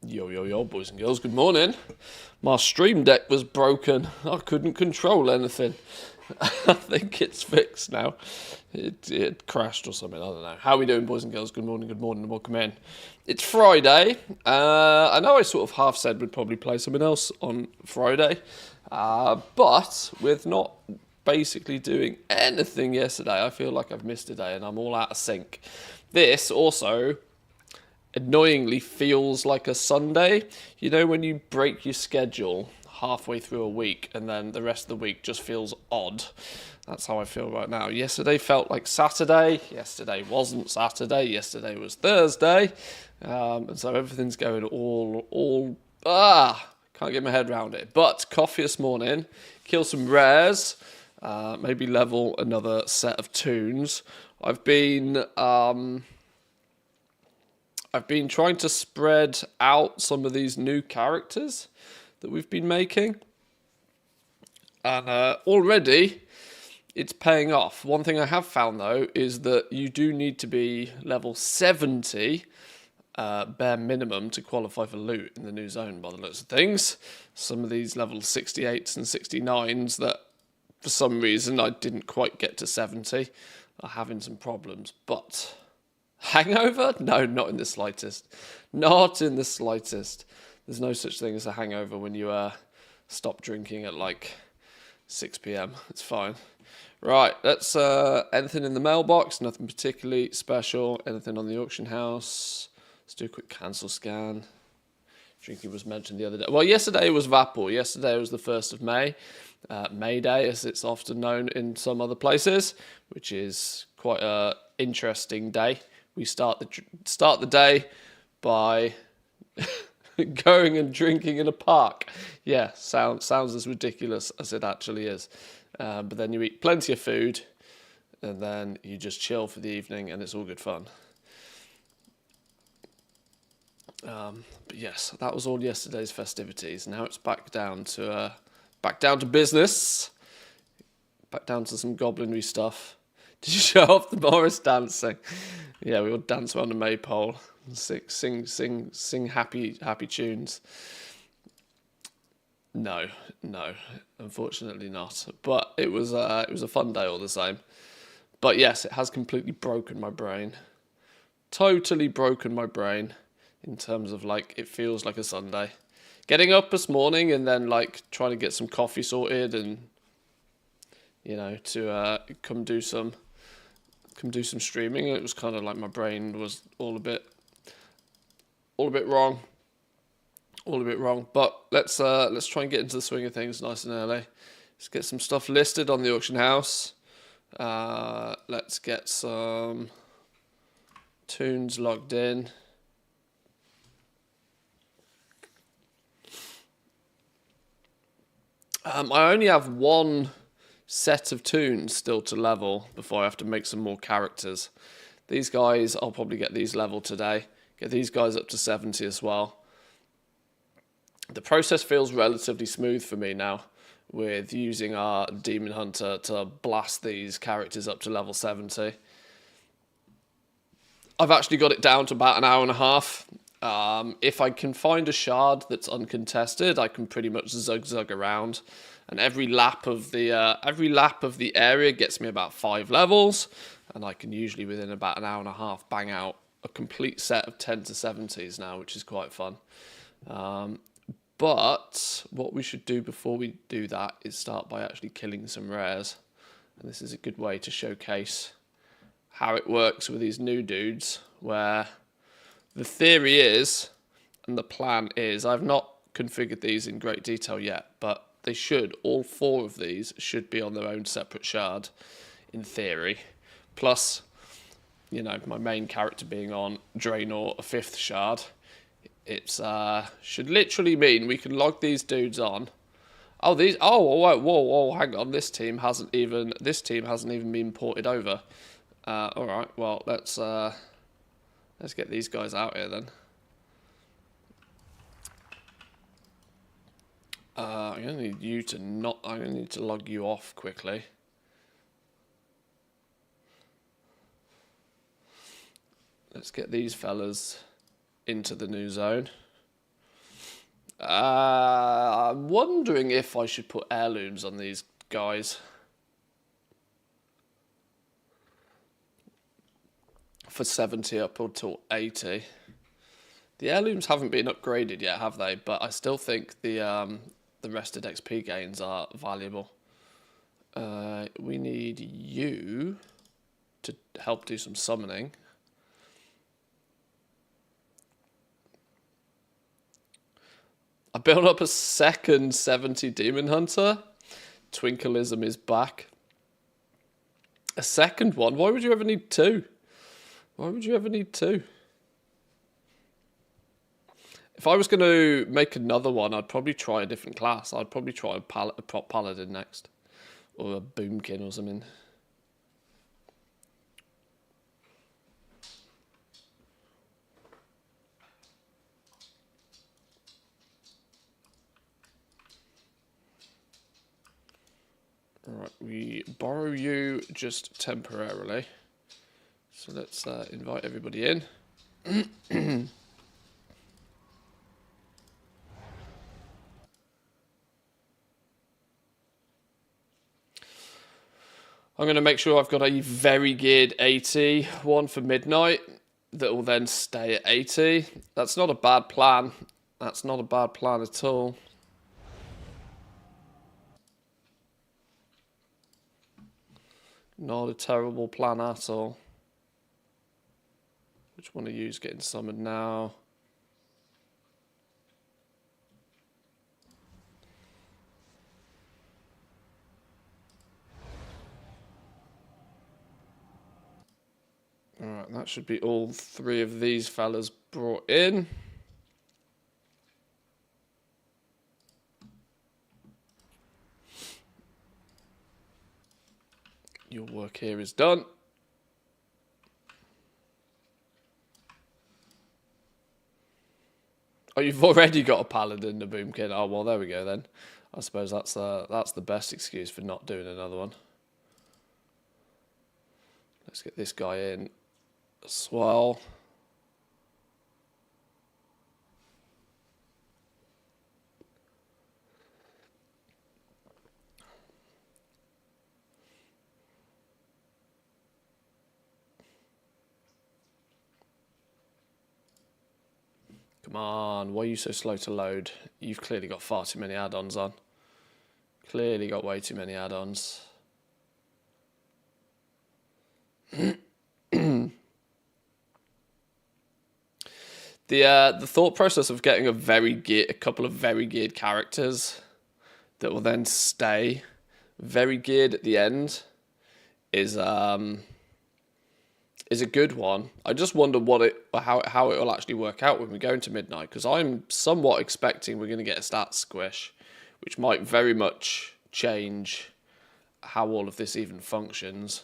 Yo, yo, yo, boys and girls, good morning. My stream deck was broken. I couldn't control anything. I think it's fixed now. It crashed or something, I don't know. How are we doing, boys and girls? Good morning, and welcome in. It's Friday. I know I sort of half said we'd probably play something else on Friday, but with not basically doing anything yesterday, I feel like I've missed a day and I'm all out of sync. This also annoyingly feels like a Sunday. You know when you break your schedule halfway through a week and then the rest of the week just feels odd? That's how I feel right now. Yesterday felt like Saturday. Yesterday wasn't Saturday. Yesterday was Thursday. And so everything's going can't get my head around it. But coffee this morning, kill some rares, maybe level another set of tunes. I've been trying to spread out some of these new characters that we've been making. And already it's paying off. One thing I have found, though, is that you do need to be level 70 bare minimum to qualify for loot in the new zone by the looks of things. Some of these level 68s and 69s that for some reason I didn't quite get to 70 are having some problems. But hangover? No, not in the slightest. Not in the slightest. There's no such thing as a hangover when you stop drinking at like 6 p.m. It's fine. Right, let's anything in the mailbox, nothing particularly special. Anything on the auction house? Let's do a quick cancel scan. Drinking was mentioned the other day. Well, yesterday was Vapor. Yesterday was the 1st of May. May Day, as it's often known in some other places, which is quite an interesting day. We start the day by going and drinking in a park. Yeah, sounds as ridiculous as it actually is. But then you eat plenty of food, and then you just chill for the evening, and it's all good fun. But yes, that was all yesterday's festivities. Now it's back down to business, back down to some goblinry stuff. Did you show off the Morris dancing? Yeah, we all dance around the maypole and sing happy tunes. No, unfortunately not. But it was a fun day all the same. But yes, it has completely broken my brain. Totally broken my brain in terms of like it feels like a Sunday. Getting up this morning and then like trying to get some coffee sorted and to come do some streaming. It was kind of like my brain was all a bit wrong. But let's try and get into the swing of things nice and early. Let's get some stuff listed on the auction house. Let's get some tunes logged in. I only have one set of tunes still to level before I have to make some more characters. These guys, I'll probably get these leveled today. Get these guys up to 70 as well. The process feels relatively smooth for me now with using our Demon Hunter to blast these characters up to level 70. I've actually got it down to about an hour and a half. If I can find a shard that's uncontested, I can pretty much zug around, and every lap of the area gets me about 5 levels, and I can usually within about an hour and a half bang out a complete set of 10 to 70s now, which is quite fun. But what we should do before we do that is start by actually killing some rares, and this is a good way to showcase how it works with these new dudes, where the theory is, and the plan is, I've not configured these in great detail yet, but all 4 of these should be on their own separate shard, in theory. Plus, my main character being on Draenor, a 5th shard, it should literally mean we can log these dudes on. Whoa, hang on, this team hasn't even been ported over. Alright, well, let's get these guys out here then. I'm gonna need to log you off quickly. Let's get these fellas into the new zone. I'm wondering if I should put heirlooms on these guys. For 70 up until 80. The heirlooms haven't been upgraded yet, have they? But I still think the rested XP gains are valuable. We need you to help do some summoning. I built up a second 70 Demon Hunter. Twinkleism is back. A second one? Why would you ever need two? Why would you ever need two? If I was going to make another one, I'd probably try a different class. I'd probably try a prop paladin next. Or a boomkin or something. Alright, we borrow you just temporarily. So let's invite everybody in. I'm going to make sure I've got a very geared 80 one for midnight that will then stay at 80. That's not a bad plan. That's not a bad plan at all. Not a terrible plan at all. Which one of you is getting summoned now? Alright, that should be all three of these fellas brought in. Your work here is done. Oh, you've already got a paladin, the boomkin. Oh, well, there we go then. I suppose that's the best excuse for not doing another one. Let's get this guy in as well. Come on, why are you so slow to load? You've clearly got far too many add-ons on. Clearly got way too many add-ons. The thought process of getting a couple of very geared characters that will then stay very geared at the end is a good one. I just wonder how it will actually work out when we go into midnight, because I'm somewhat expecting we're going to get a stat squish, which might very much change how all of this even functions,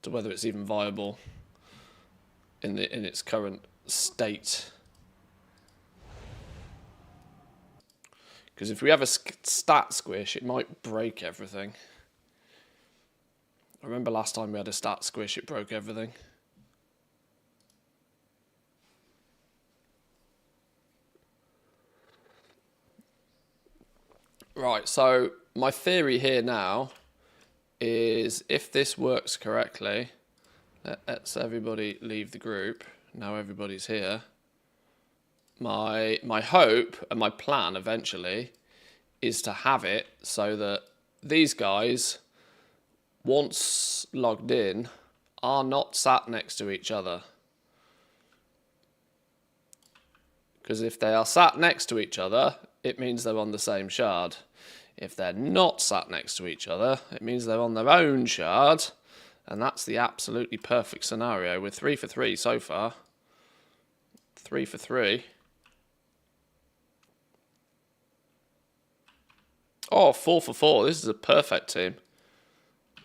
to whether it's even viable in its current state. Because if we have a stat squish, it might break everything. I remember last time we had a stat squish, it broke everything. Right, so my theory here now is if this works correctly, let's everybody leave the group. Now everybody's here. My hope and my plan eventually is to have it so that these guys, once logged in, are not sat next to each other. Because if they are sat next to each other, it means they're on the same shard. If they're not sat next to each other, it means they're on their own shard. And that's the absolutely perfect scenario. We're 3 for 3 so far. 3 for 3. Oh, 4 for 4. This is a perfect team.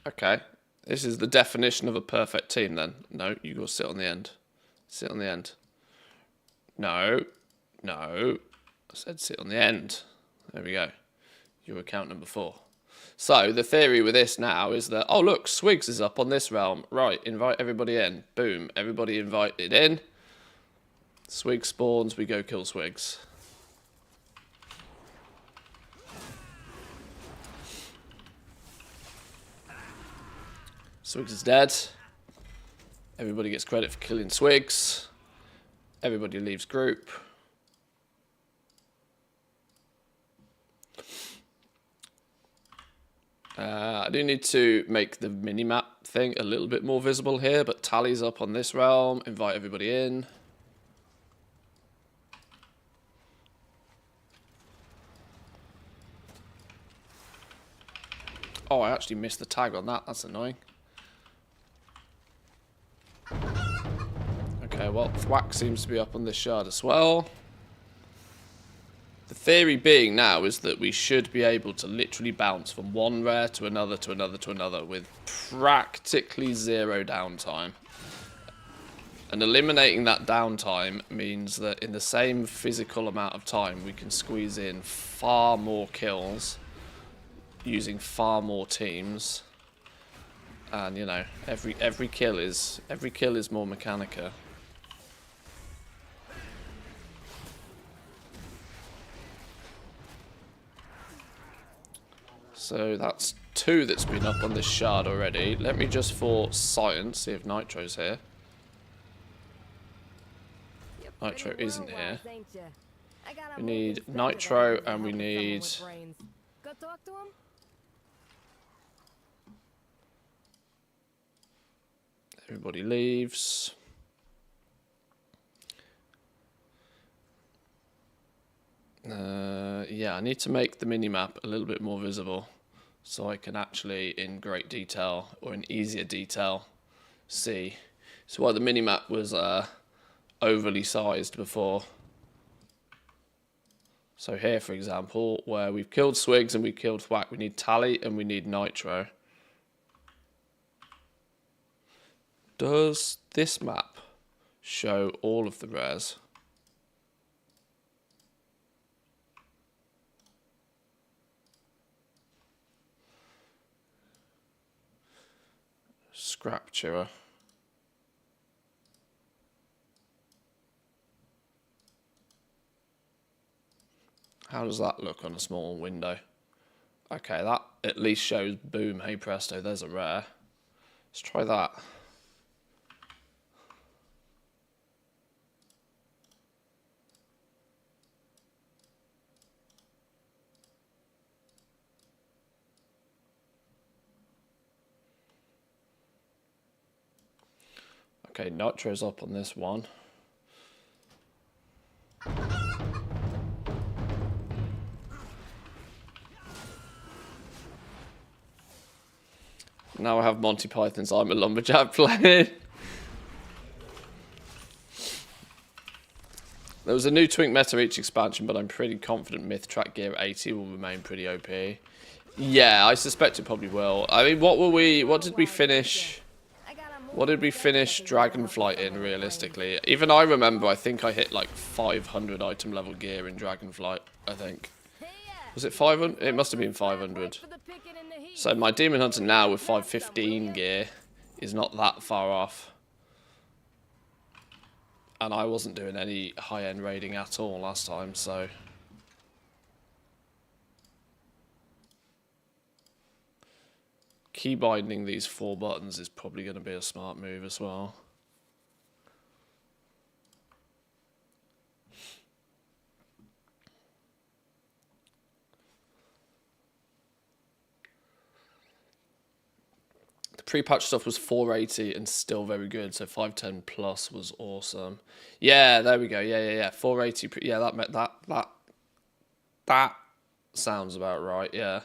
Okay. This is the definition of a perfect team then. No, you go sit on the end. Sit on the end. No. No. I said sit on the end. There we go. Your account number 4. So the theory with this now is that, oh look, Swigs is up on this realm. Right, invite everybody in. Boom, everybody invited in. Swigs spawns, we go kill Swigs. Swigs is dead. Everybody gets credit for killing Swigs. Everybody leaves group. I do need to make the minimap thing a little bit more visible here, but tally's up on this realm. Invite everybody in. Oh, I actually missed the tag on that. That's annoying. Okay, well, Thwack seems to be up on this shard as well. The theory being now is that we should be able to literally bounce from one rare to another to another to another with practically zero downtime. And eliminating that downtime means that in the same physical amount of time we can squeeze in far more kills using far more teams. And you know, every kill is more Mechanica. So that's 2 that's been up on this shard already. Let me just for science see if Nitro's here. Nitro isn't here. We need Nitro and we need... Everybody leaves. Yeah, I need to make the minimap a little bit more visible so I can actually, in great detail, or in easier detail, see. So why the minimap was overly sized before. So here, for example, where we've killed Swigs and we've killed Thwack, we need Tally and we need Nitro. Does this map show all of the rares? Scraptura. How does that look on a small window? Okay, that at least shows boom, hey presto, there's a rare. Let's try that. Okay, Nitro's up on this one. Now I have Monty Python's I'm a Lumberjack playing. There was a new Twink meta each expansion, but I'm pretty confident Myth Track Gear 80 will remain pretty OP. Yeah, I suspect it probably will. I mean, what did we finish Dragonflight in, realistically? Even I remember, I think I hit like 500 item level gear in Dragonflight, I think. Was it 500? It must have been 500. So my Demon Hunter now with 515 gear is not that far off. And I wasn't doing any high-end raiding at all last time, so... Keybinding these 4 buttons is probably going to be a smart move as well. The pre-patch stuff was 480 and still very good, so 510 plus was awesome. Yeah, there we go. Yeah. 480. Yeah, that sounds about right. Yeah.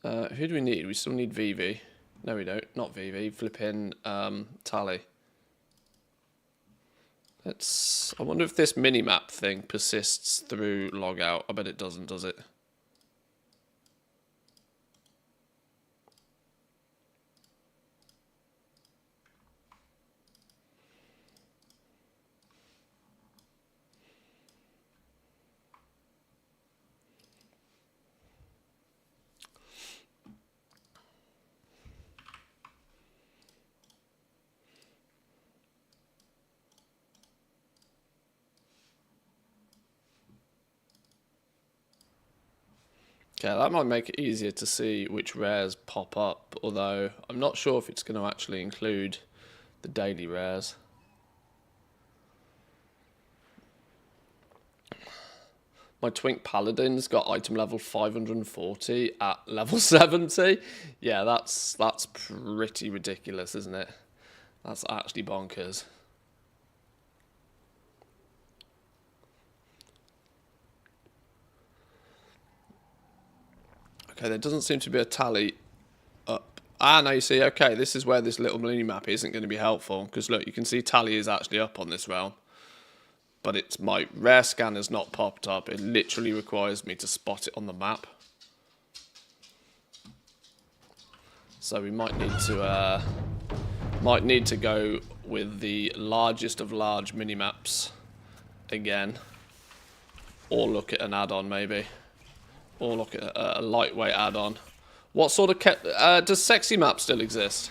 Who do we need? We still need VV. No, we don't. Not VV. Flipping Tally. I wonder if this minimap thing persists through logout. I bet it doesn't, does it? Okay, that might make it easier to see which rares pop up, although I'm not sure if it's going to actually include the daily rares. My Twink Paladin's got item level 540 at level 70. Yeah, that's pretty ridiculous, isn't it? That's actually bonkers. Okay, there doesn't seem to be a tally up. Ah, now you see, okay, this is where this little mini-map isn't going to be helpful, because look, you can see tally is actually up on this realm. But it's my rare scanner's not popped up. It literally requires me to spot it on the map. So we might need to go with the largest of large mini-maps again. Or look at an add-on maybe. Or look at a lightweight add-on. What sort of... does Sexy Map still exist?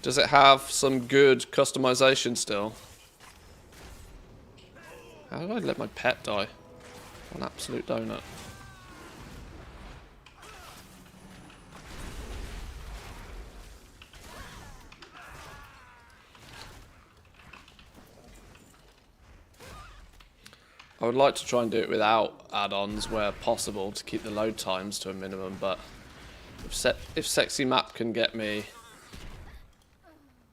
Does it have some good customization still? How did I let my pet die? An absolute donut. I would like to try and do it without add-ons where possible to keep the load times to a minimum, but if Sexy Map can get me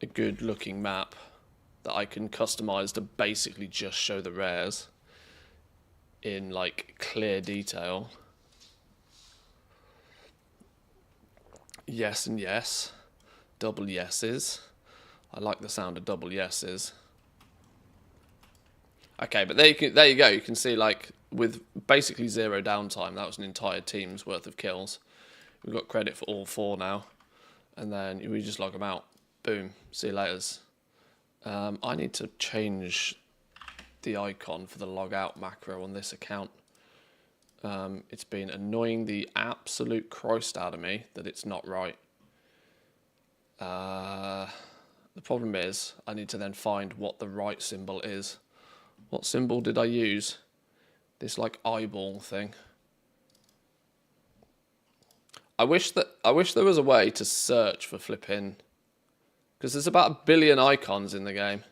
a good looking map that I can customize to basically just show the rares in like clear detail. Yes and yes. Double yeses. I like the sound of double yeses. Okay, but there you go. You can see, like, with basically zero downtime, that was an entire team's worth of kills. We've got credit for all 4 now. And then we just log them out. Boom. See you laters. I need to change the icon for the log out macro on this account. It's been annoying the absolute Christ out of me that it's not right. The problem is I need to then find what the right symbol is. What symbol did I use? This like eyeball thing. I wish there was a way to search for flipping, because there's about 1 billion icons in the game,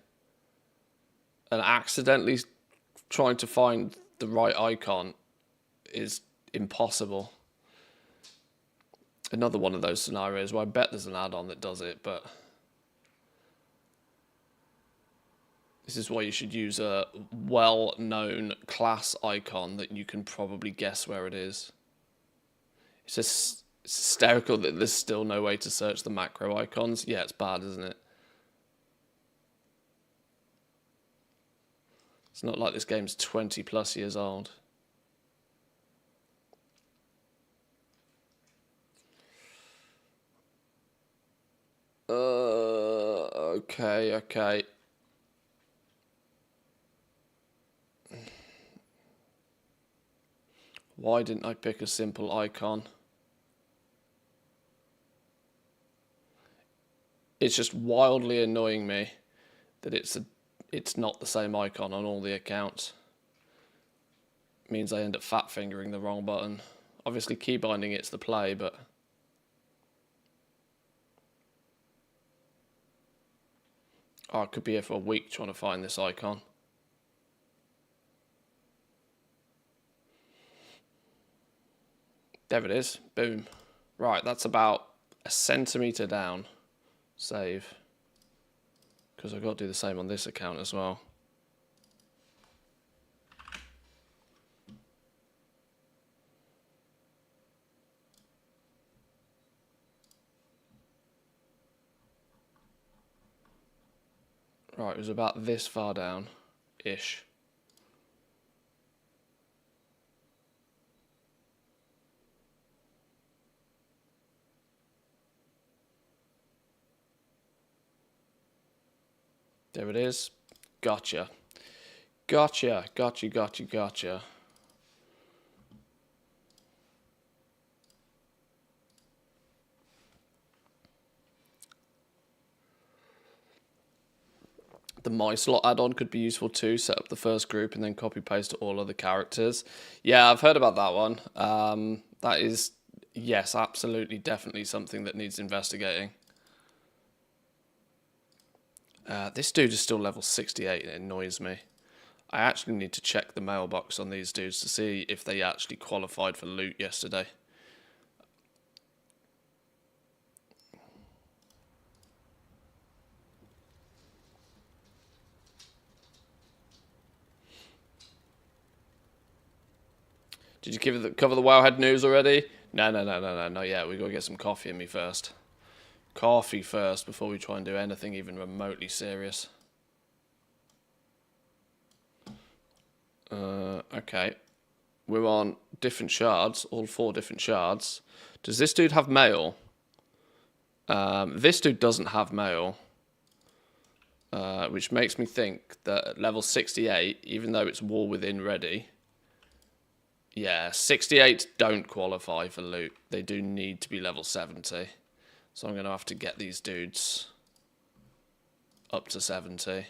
and accidentally trying to find the right icon is impossible. Another one of those scenarios where I bet there's an add-on that does it, but this is why you should use a well-known class icon that you can probably guess where it is. It's just hysterical that there's still no way to search the macro icons. Yeah, it's bad, isn't it? It's not like this game's 20 plus years old. Okay. Why didn't I pick a simple icon? It's just wildly annoying me that it's not the same icon on all the accounts. It means I end up fat fingering the wrong button. Obviously key binding it's the play, but I could be here for a week trying to find this icon. There it is. Boom. Right, that's about a centimetre down. Save. Because I've got to do the same on this account as well. Right, it was about this far down-ish. There it is. Gotcha. Gotcha. The My Slot add-on could be useful too. Set up the first group and then copy paste to all other characters. Yeah, I've heard about that one. That is, yes, absolutely, definitely something that needs investigating. This dude is still level 68. It annoys me. I actually need to check the mailbox on these dudes to see if they actually qualified for loot yesterday. Did you cover the Wowhead news already? No, not yet. We got to get some coffee in me first. Coffee first before we try and do anything even remotely serious. Okay. We're on different shards, all 4 different shards. Does this dude have mail? This dude doesn't have mail. Which makes me think that at level 68, even though it's War Within ready, yeah, 68 don't qualify for loot. They do need to be level 70. So I'm going to have to get these dudes up to 70.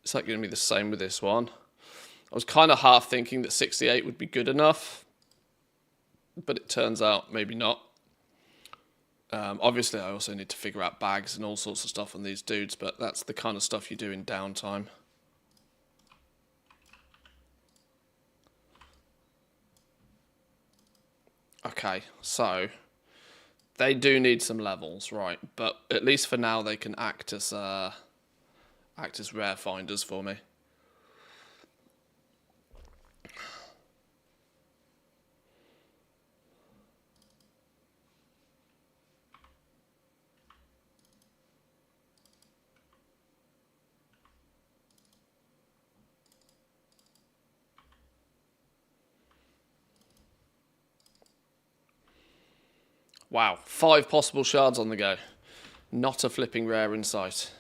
Is that going to be the same with this one? I was kind of half thinking that 68 would be good enough, but it turns out maybe not. Obviously, I also need to figure out bags and all sorts of stuff on these dudes, but that's the kind of stuff you do in downtime. Okay, so they do need some levels, right? But at least for now, they can act as rare finders for me. Wow, 5 possible shards on the go. Not a flipping rare in sight.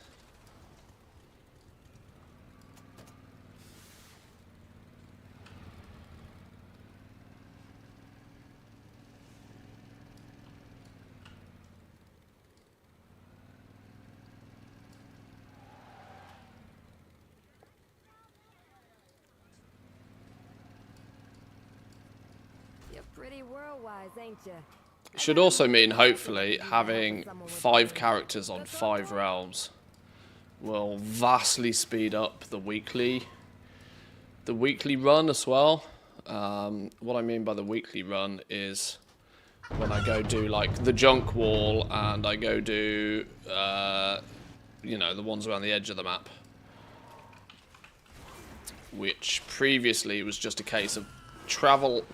You're pretty world-wise, ain't you? Should also mean, hopefully, having 5 characters on 5 realms will vastly speed up the weekly run as well. What I mean by the weekly run is when I go do like the junk wall and I go do you know, the ones around the edge of the map, which previously was just a case of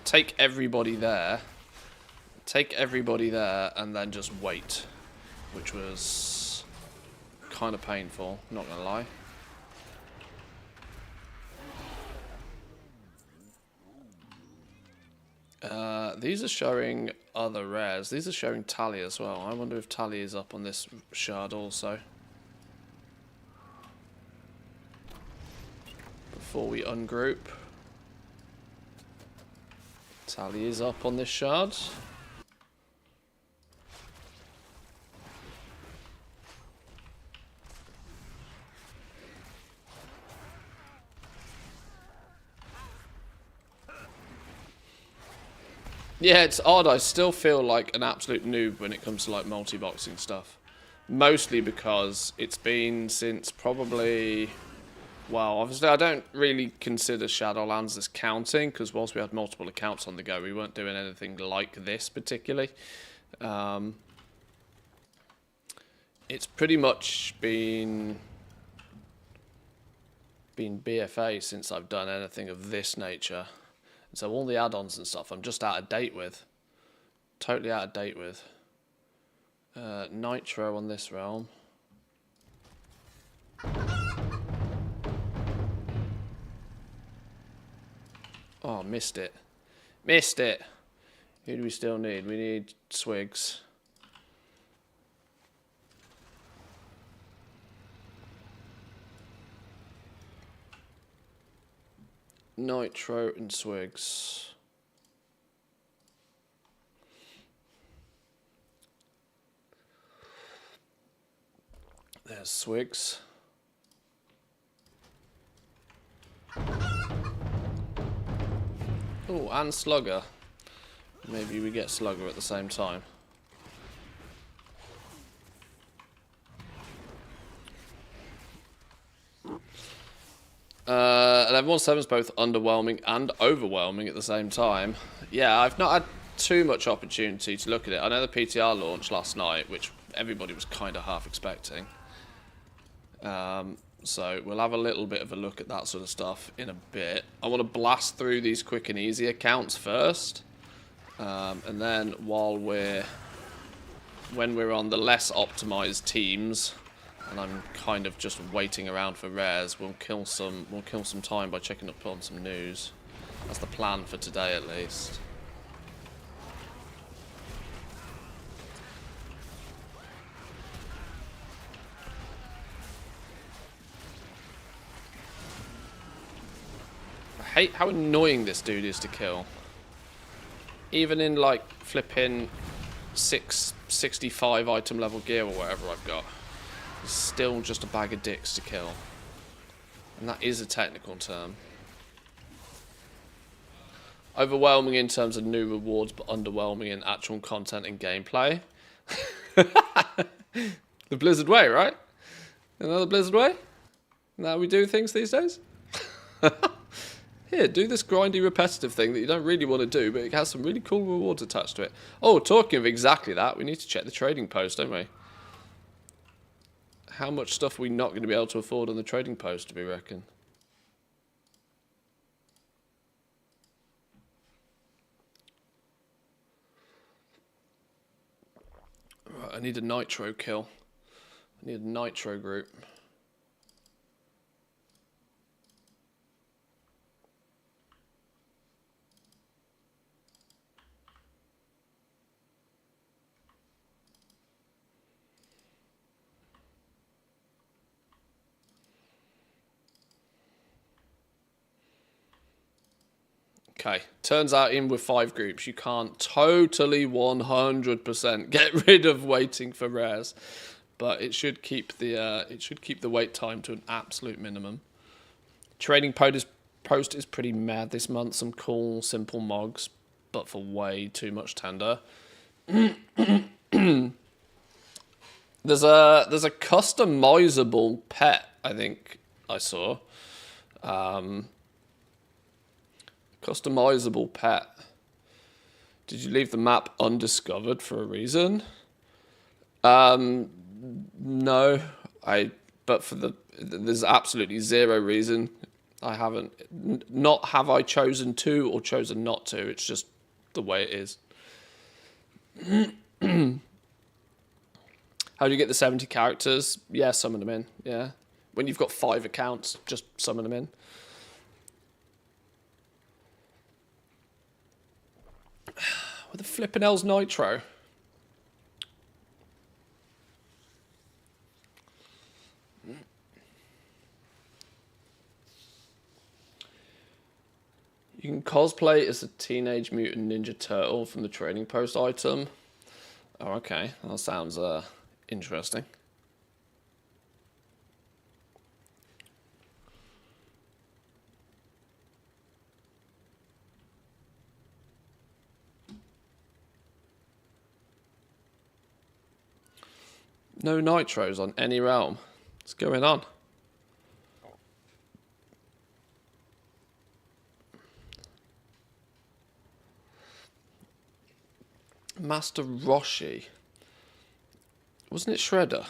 take everybody there and then just wait, which was kind of painful, not gonna lie. These are showing other rares. These are showing Tally as well. I wonder if Tally is up on this shard also. Before we ungroup. Tally is up on this shard. Yeah, it's odd. I still feel like an absolute noob when it comes to like multi-boxing stuff. Mostly because it's been since probably... Well, obviously I don't really consider Shadowlands as counting, because whilst we had multiple accounts on the go, we weren't doing anything like this particularly. It's pretty much been BFA since I've done anything of this nature. And so all the add-ons and stuff I'm just out of date with. Totally out of date with. Nitro on this realm. Oh, missed it. Missed it. Who do we still need? We need Swigs. Nitro and Swigs. There's Swigs. Oh, and Slugger. Maybe we get Slugger at the same time. Level 17 is both underwhelming and overwhelming at the same time. Yeah, I've not had too much opportunity to look at it. I know the PTR launched last night, which everybody was kind of half expecting. So we'll have a little bit of a look at that sort of stuff in a bit. I want to blast through these quick and easy accounts first. And then when we're on the less optimized teams, and I'm kind of just waiting around for rares, we'll kill some time by checking up on some news. That's the plan for today, at least. I hate how annoying this dude is to kill. Even in, like, flipping 665 item level gear or whatever I've got. It's still just a bag of dicks to kill. And that is a technical term. Overwhelming in terms of new rewards, but underwhelming in actual content and gameplay. The Blizzard way, right? Another Blizzard way? Isn't that how we do things these days? Here, do this grindy, repetitive thing that you don't really want to do, but it has some really cool rewards attached to it. Oh, talking of exactly that, we need to check the trading post, don't we? How much stuff are we not going to be able to afford on the trading post, do we reckon? Right, I need a nitro kill. I need a nitro group. Okay, turns out in with 5 groups, you can't totally 100% get rid of waiting for rares, but it should keep the wait time to an absolute minimum. Trading post is pretty mad this month. Some cool, simple mogs, but for way too much tender. There's a customizable pet I think I saw. Customizable pet. Did you leave the map undiscovered for a reason? No, but there's absolutely zero reason. I haven't. Not have I chosen to or chosen not to. It's just the way it is. How do you get the 70 characters? Yeah, summon them in. Yeah. When you've got 5 accounts, just summon them in. What the flippin' hell's Nitro? You can cosplay as a Teenage Mutant Ninja Turtle from the Trading Post item. Oh, okay. That sounds interesting. No nitros on any realm. What's going on? Master Roshi. Wasn't it Shredder?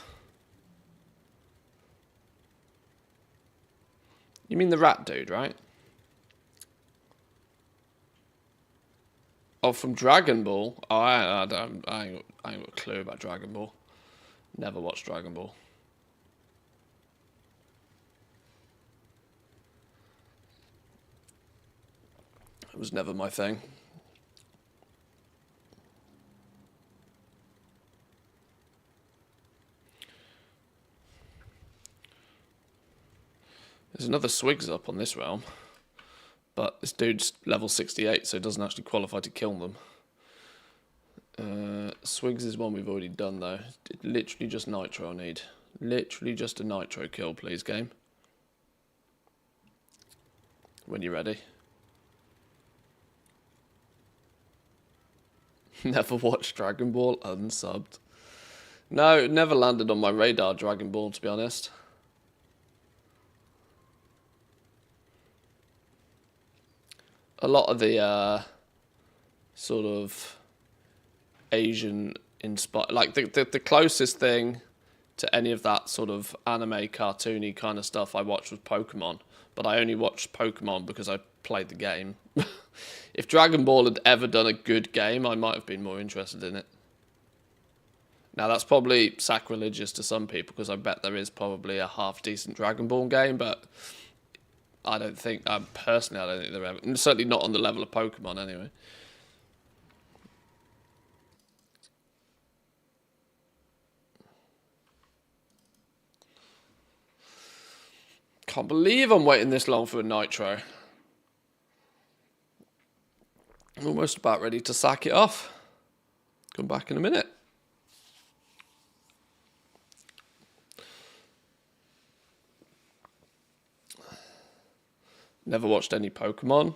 You mean the rat dude, right? Oh, from Dragon Ball? Oh, I ain't got a clue about Dragon Ball. Never watched Dragon Ball. It was never my thing. There's another Swigs up on this realm. But this dude's level 68, so it doesn't actually qualify to kill them. Swigs is one we've already done, though. Literally just Nitro I need. Literally just a nitro kill, please, game. When you're ready. Never watched Dragon Ball unsubbed. No, it never landed on my radar, Dragon Ball, to be honest. A lot of the sort of Asian inspired, like the closest thing to any of that sort of anime cartoony kind of stuff I watched was Pokemon, but I only watched Pokemon because I played the game. If Dragon Ball had ever done a good game, I might have been more interested in it. Now that's probably sacrilegious to some people because I bet there is probably a half decent Dragon Ball game, but I don't think, personally, I don't think they're ever, and certainly not on the level of Pokemon anyway. Can't believe I'm waiting this long for a nitro. I'm almost about ready to sack it off. Come back in a minute. Never watched any Pokemon.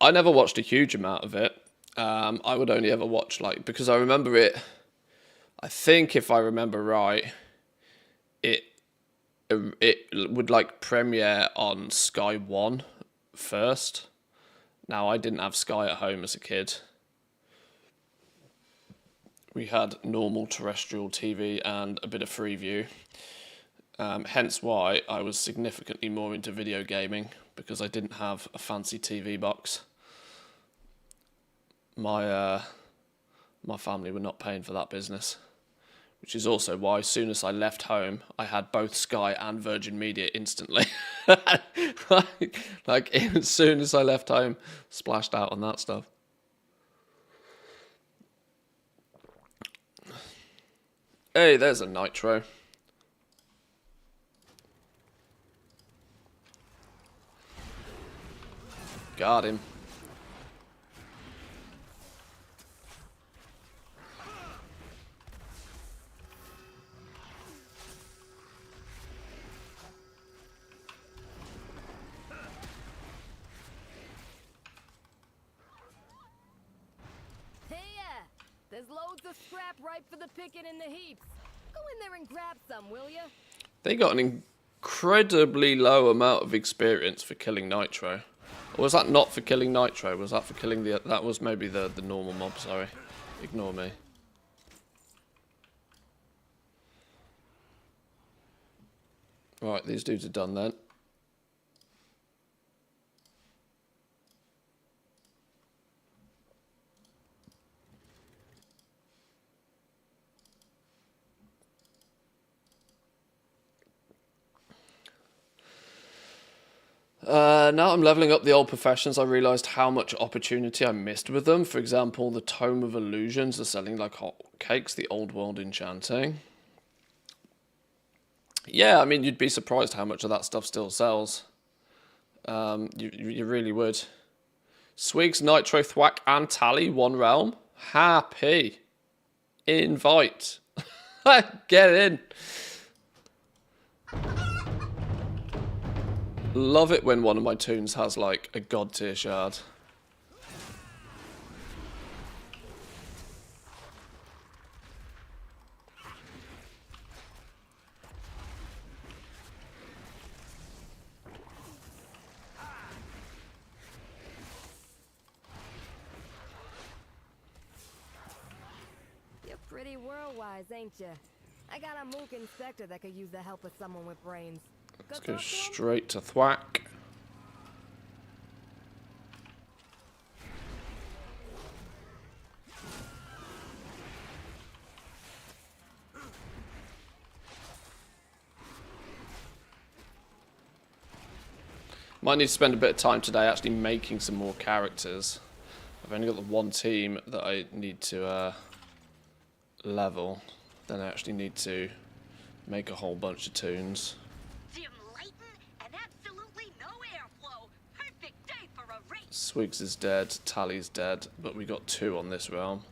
I never watched a huge amount of it. I would only ever watch, like, because I remember it, I think if I remember right, it would like premiere on Sky 1 first. Now, I didn't have Sky at home as a kid. We had normal terrestrial TV and a bit of Freeview. Hence why I was significantly more into video gaming, because I didn't have a fancy TV box. My family were not paying for that business, which is also why as soon as I left home, I had both Sky and Virgin Media instantly. like as soon as I left home, splashed out on that stuff. Hey, there's a nitro. Got him. There's loads of scrap ripe for the picking in the heaps. Go in there and grab some, will ya? They got an incredibly low amount of experience for killing Nitro. Or was that not for killing Nitro? Was that for killing the... That was maybe the normal mob, sorry. Ignore me. Right, these dudes are done then. Now I'm leveling up the old professions, I realised how much opportunity I missed with them. For example, the Tome of Illusions are selling like hotcakes, the old world enchanting. Yeah, I mean, you'd be surprised how much of that stuff still sells. You really would. Swigs, Nitro, Thwack, and Tally, one realm. Happy. Invite. Get in. Love it when one of my toons has, like, a god tier shard. You're pretty world-wise, ain't ya? I got a mook inspector that could use the help of someone with brains. Let's go straight to Thwack. Might need to spend a bit of time today actually making some more characters. I've only got the one team that I need to level. Then I actually need to make a whole bunch of toons. And absolutely no airflow. Perfect day for a race. Swigs is dead, Tally's dead, but we got 2 on this realm.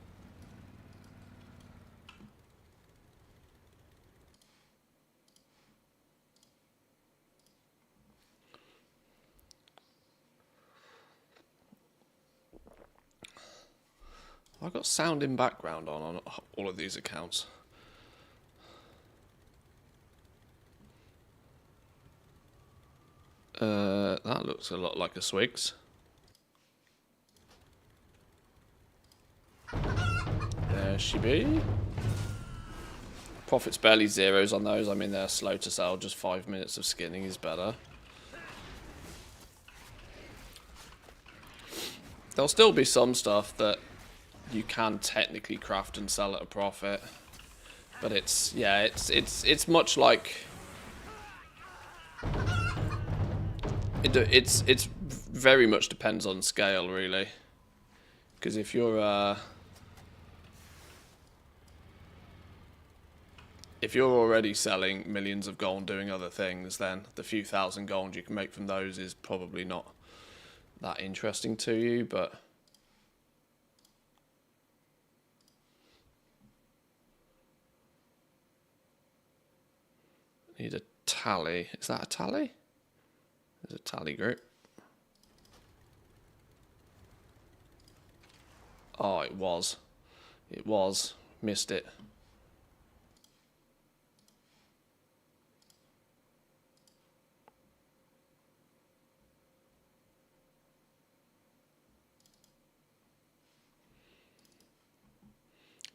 I've got sound in background on all of these accounts. That looks a lot like a Swigs. There she be. Profit's barely zeros on those. I mean, they're slow to sell. Just 5 minutes of skinning is better. There'll still be some stuff that you can technically craft and sell at a profit, but it's much like it's very much depends on scale, really. Because if you're already selling millions of gold doing other things, then the few thousand gold you can make from those is probably not that interesting to you, but need a tally. Is that a tally? There's a tally group. Oh, it was. It was. Missed it.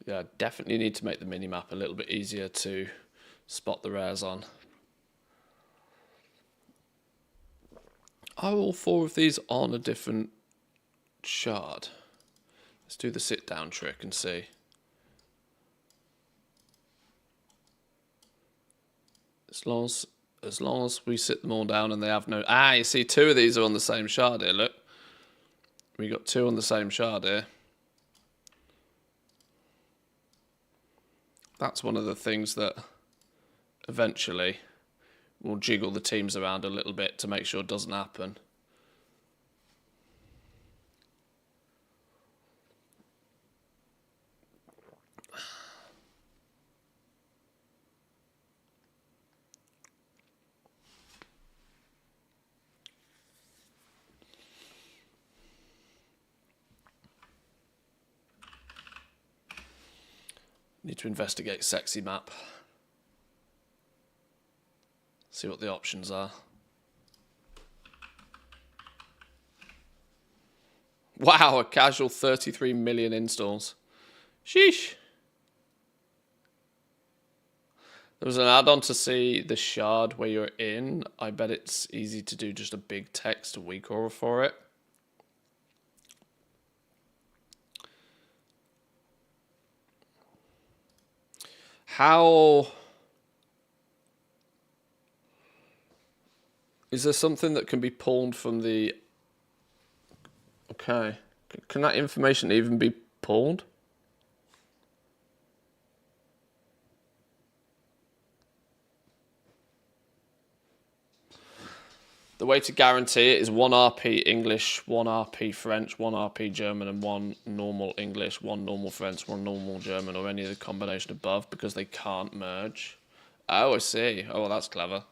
Yeah, definitely need to make the minimap a little bit easier to spot the rares on. Are all 4 of these on a different shard? Let's do the sit down trick and see. As long as we sit them all down and they have no... Ah, you see 2 of these are on the same shard here, look. We got 2 on the same shard here. That's one of the things that eventually will jiggle the teams around a little bit to make sure it doesn't happen. Need to investigate sexy map. See what the options are. Wow, a casual 33 million installs. Sheesh. There was an add-on to see the shard where you're in. I bet it's easy to do just a big text weak aura for it. How... Is there something that can be pulled from the... Okay. Can that information even be pulled? The way to guarantee it is 1 RP English, 1 RP French, 1 RP German, and 1 normal English, 1 normal French, 1 normal German, or any of the combination above, because they can't merge. Oh, I see. Oh, well, that's clever.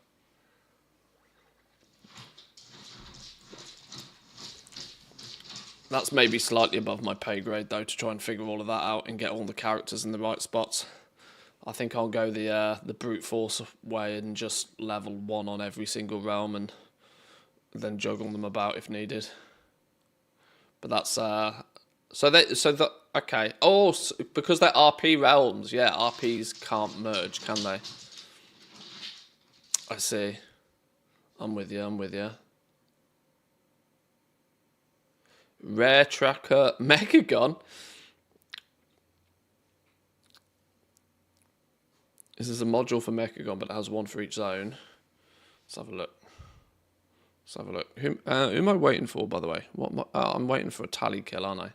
That's maybe slightly above my pay grade, though, to try and figure all of that out and get all the characters in the right spots. I think I'll go the brute force way and just level 1 on every single realm and then juggle them about if needed. But that's okay. Oh, so because they're RP realms, yeah, RPs can't merge, can they? I see. I'm with you. I'm with you. Rare tracker Mechagon. This is a module for Mechagon, but it has 1 for each zone. Let's have a look. Let's have a look. Who am I waiting for, by the way? I'm waiting for a tally kill, aren't I?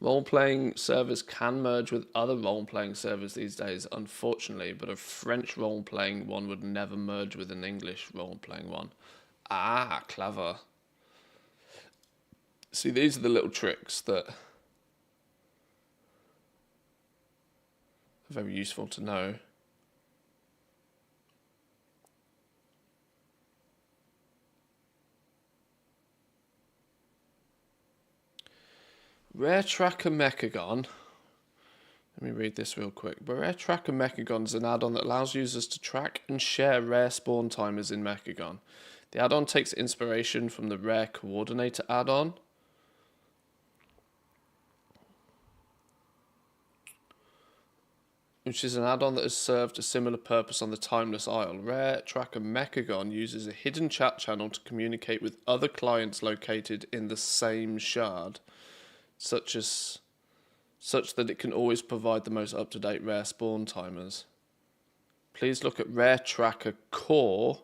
Role-playing servers can merge with other role-playing servers these days, unfortunately, but a French role-playing one would never merge with an English role-playing one. Ah, clever. See, these are the little tricks that are very useful to know. Rare Tracker Mechagon. Let me read this real quick. Rare Tracker Mechagon is an add-on that allows users to track and share rare spawn timers in Mechagon. The add-on takes inspiration from the Rare Coordinator add-on, which is an add-on that has served a similar purpose on the Timeless Isle. Rare Tracker Mechagon uses a hidden chat channel to communicate with other clients located in the same shard, such that it can always provide the most up-to-date rare spawn timers. Please look at Rare Tracker Core,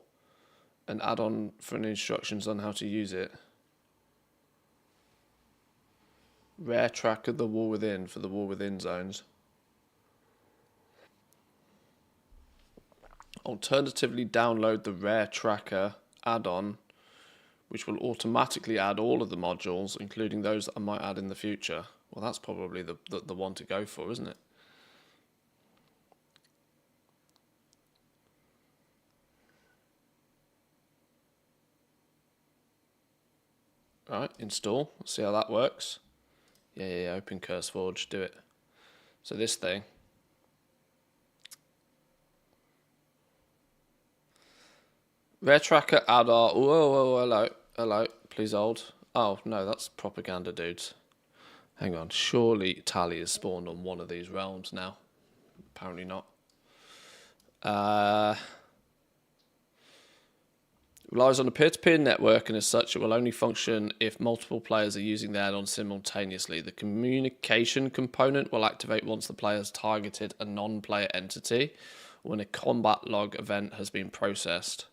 an add-on for instructions on how to use it. Rare Tracker The War Within for the War Within zones. Alternatively, download the Rare Tracker add-on, which will automatically add all of the modules, including those that I might add in the future. Well, that's probably the one to go for, isn't it? Alright, install. Let's see how that works. Yeah, open CurseForge, do it. So this thing. Rare Tracker add-on. Whoa, hello. Please hold. Oh, no, that's propaganda, dudes. Hang on, surely Tally is spawned on one of these realms now. Apparently not. Relies on a peer-to-peer network, and as such it will only function if multiple players are using the add-on simultaneously. The communication component will activate once the player has targeted a non-player entity, or when a combat log event has been processed.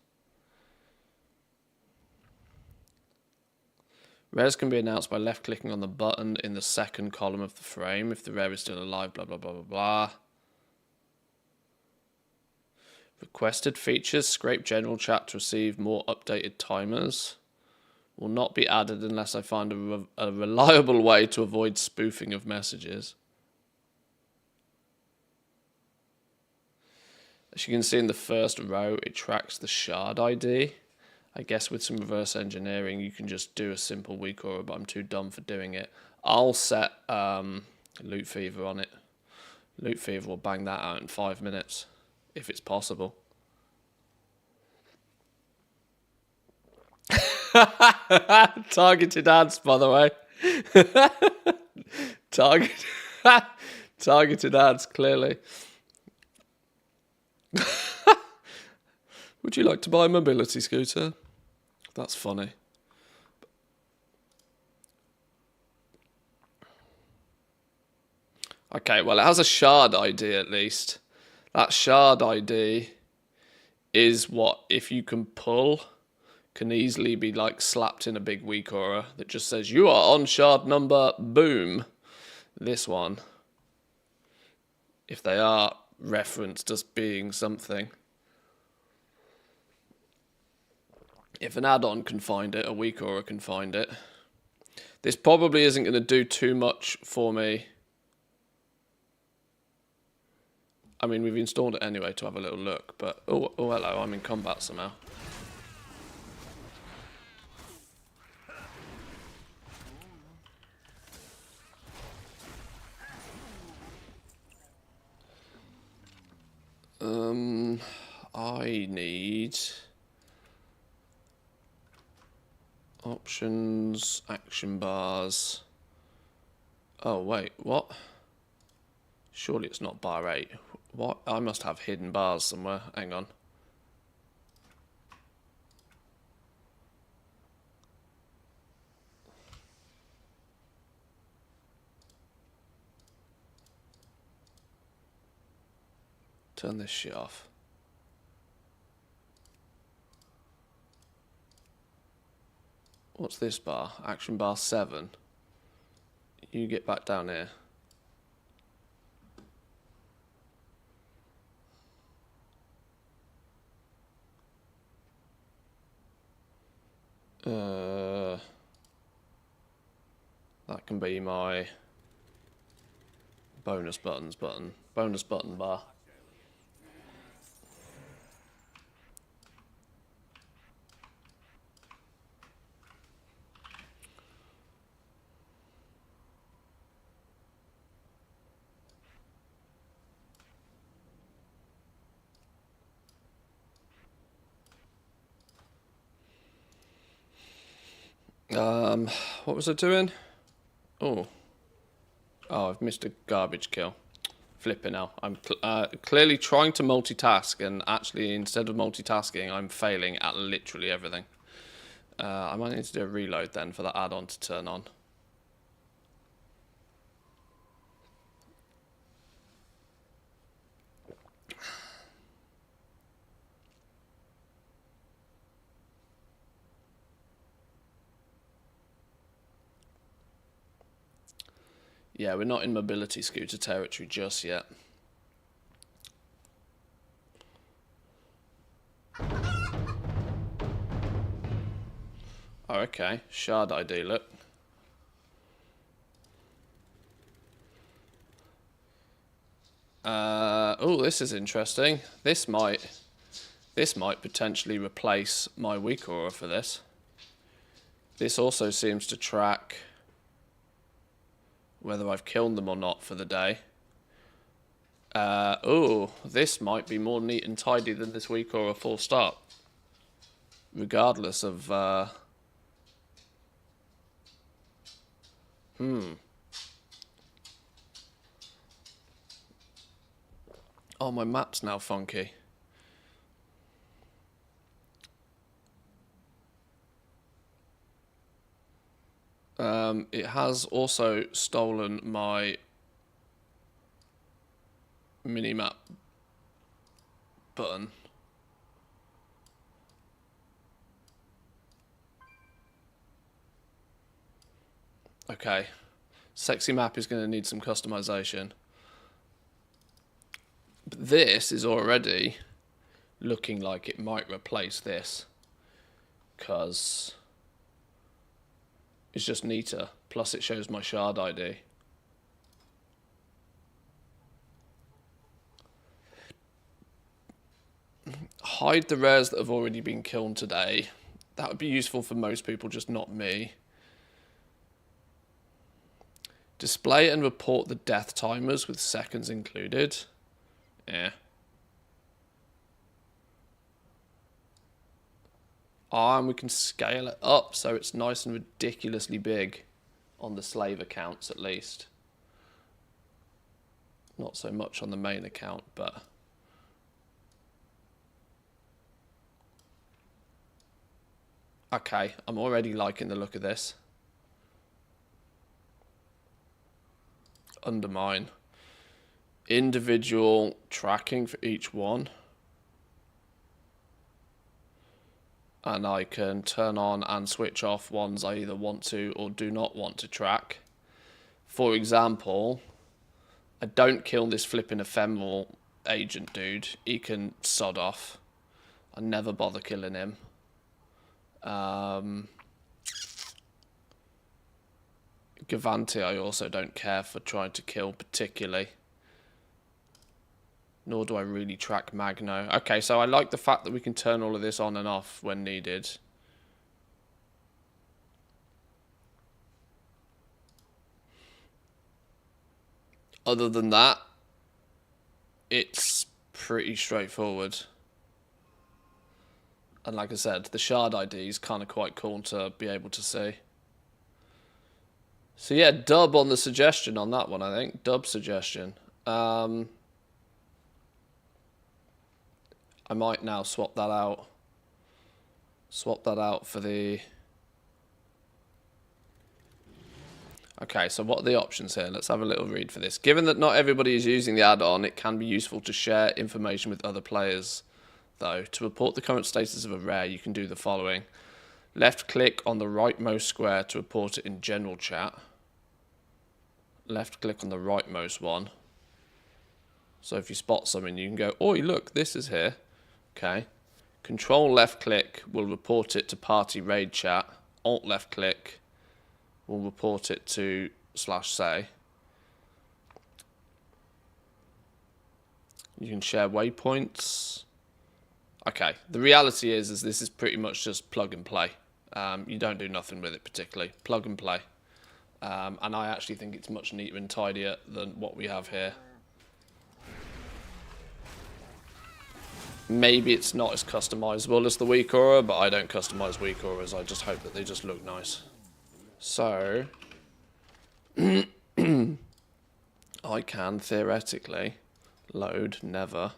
Rares can be announced by left-clicking on the button in the second column of the frame. If the rare is still alive, blah, blah, blah, blah, blah. Requested features. Scrape general chat to receive more updated timers. Will not be added unless I find a reliable way to avoid spoofing of messages. As you can see in the first row, it tracks the shard ID. I guess with some reverse engineering, you can just do a simple weak aura, but I'm too dumb for doing it. I'll set Loot Fever on it. Loot Fever will bang that out in 5 minutes, if it's possible. Targeted ads, by the way. Targeted ads, clearly. Would you like to buy a mobility scooter? That's funny. Okay, well, it has a shard ID at least. That shard ID is what, if you can pull, can easily be like slapped in a big weak aura that just says, you are on shard number, boom. This one, if they are referenced as being something. If an add-on can find it, a weak aura can find it. This probably isn't going to do too much for me. I mean, we've installed it anyway to have a little look, but... Oh, hello, I'm in combat somehow. I need... Options, action bars. Oh, wait, what? Surely it's not bar 8. What? I must have hidden bars somewhere. Hang on. Turn this shit off. What's this bar? Action bar 7. You get back down here. That can be my bonus buttons button. Bonus button bar. What was I doing? Oh, I've missed a garbage kill. Flipping out. I'm clearly trying to multitask, and actually, instead of multitasking, I'm failing at literally everything. I might need to do a reload then for that add-on to turn on. Yeah, we're not in mobility scooter territory just yet. Oh, okay. Shard ID, look. Oh, this is interesting. This might potentially replace my weak aura for this. This also seems to track whether I've killed them or not for the day. Oh, this might be more neat and tidy than this week or a full start. Regardless of... Oh, my map's now funky. It has also stolen my minimap button. Okay. Sexy map is going to need some customization. But this is already looking like it might replace this, because it's just neater. Plus it shows my shard ID. Hide the rares that have already been killed today. That would be useful for most people, just not me. Display and report the death timers with seconds included. Yeah. And we can scale it up so it's nice and ridiculously big on the slave accounts at least. Not so much on the main account, but... Okay, I'm already liking the look of this. Undermine. Individual tracking for each one. And I can turn on and switch off ones I either want to or do not want to track. For example, I don't kill this flipping ephemeral agent dude. He can sod off. I never bother killing him. Gavante I also don't care for trying to kill particularly. Nor do I really track Magno. Okay, so I like the fact that we can turn all of this on and off when needed. Other than that, it's pretty straightforward. And like I said, the shard ID is kind of quite cool to be able to see. So yeah, dub on the suggestion on that one, I think. Dub suggestion. I might now swap that out. Swap that out for the... Okay, so what are the options here? Let's have a little read for this. Given that not everybody is using the add-on, it can be useful to share information with other players. Though, to report the current status of a rare, you can do the following. Left-click on the rightmost square to report it in general chat. Left-click on the rightmost one. So if you spot something, you can go, oi, look, this is here. Okay. Control left-click will report it to party raid chat. Alt left-click will report it to /say. You can share waypoints. Okay, the reality is this is pretty much just plug and play. You don't do nothing with it particularly. Plug and play. And I actually think it's much neater and tidier than what we have here. Maybe it's not as customizable as the weak aura, but I don't customize weak auras. I just hope that they just look nice. So I can theoretically load, never,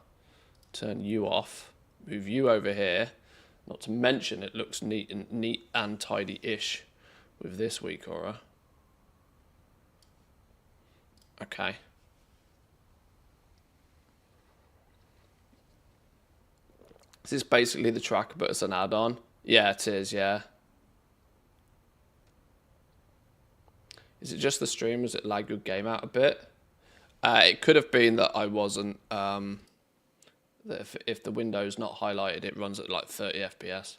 turn you off, move you over here. Not to mention it looks neat and tidy-ish with this weak aura. Okay. Is this basically the tracker, but it's an add-on? Yeah, it is, yeah. Is it just the stream? Does it lag your game out a bit? It could have been that I wasn't... that if the window's not highlighted, it runs at like 30 FPS.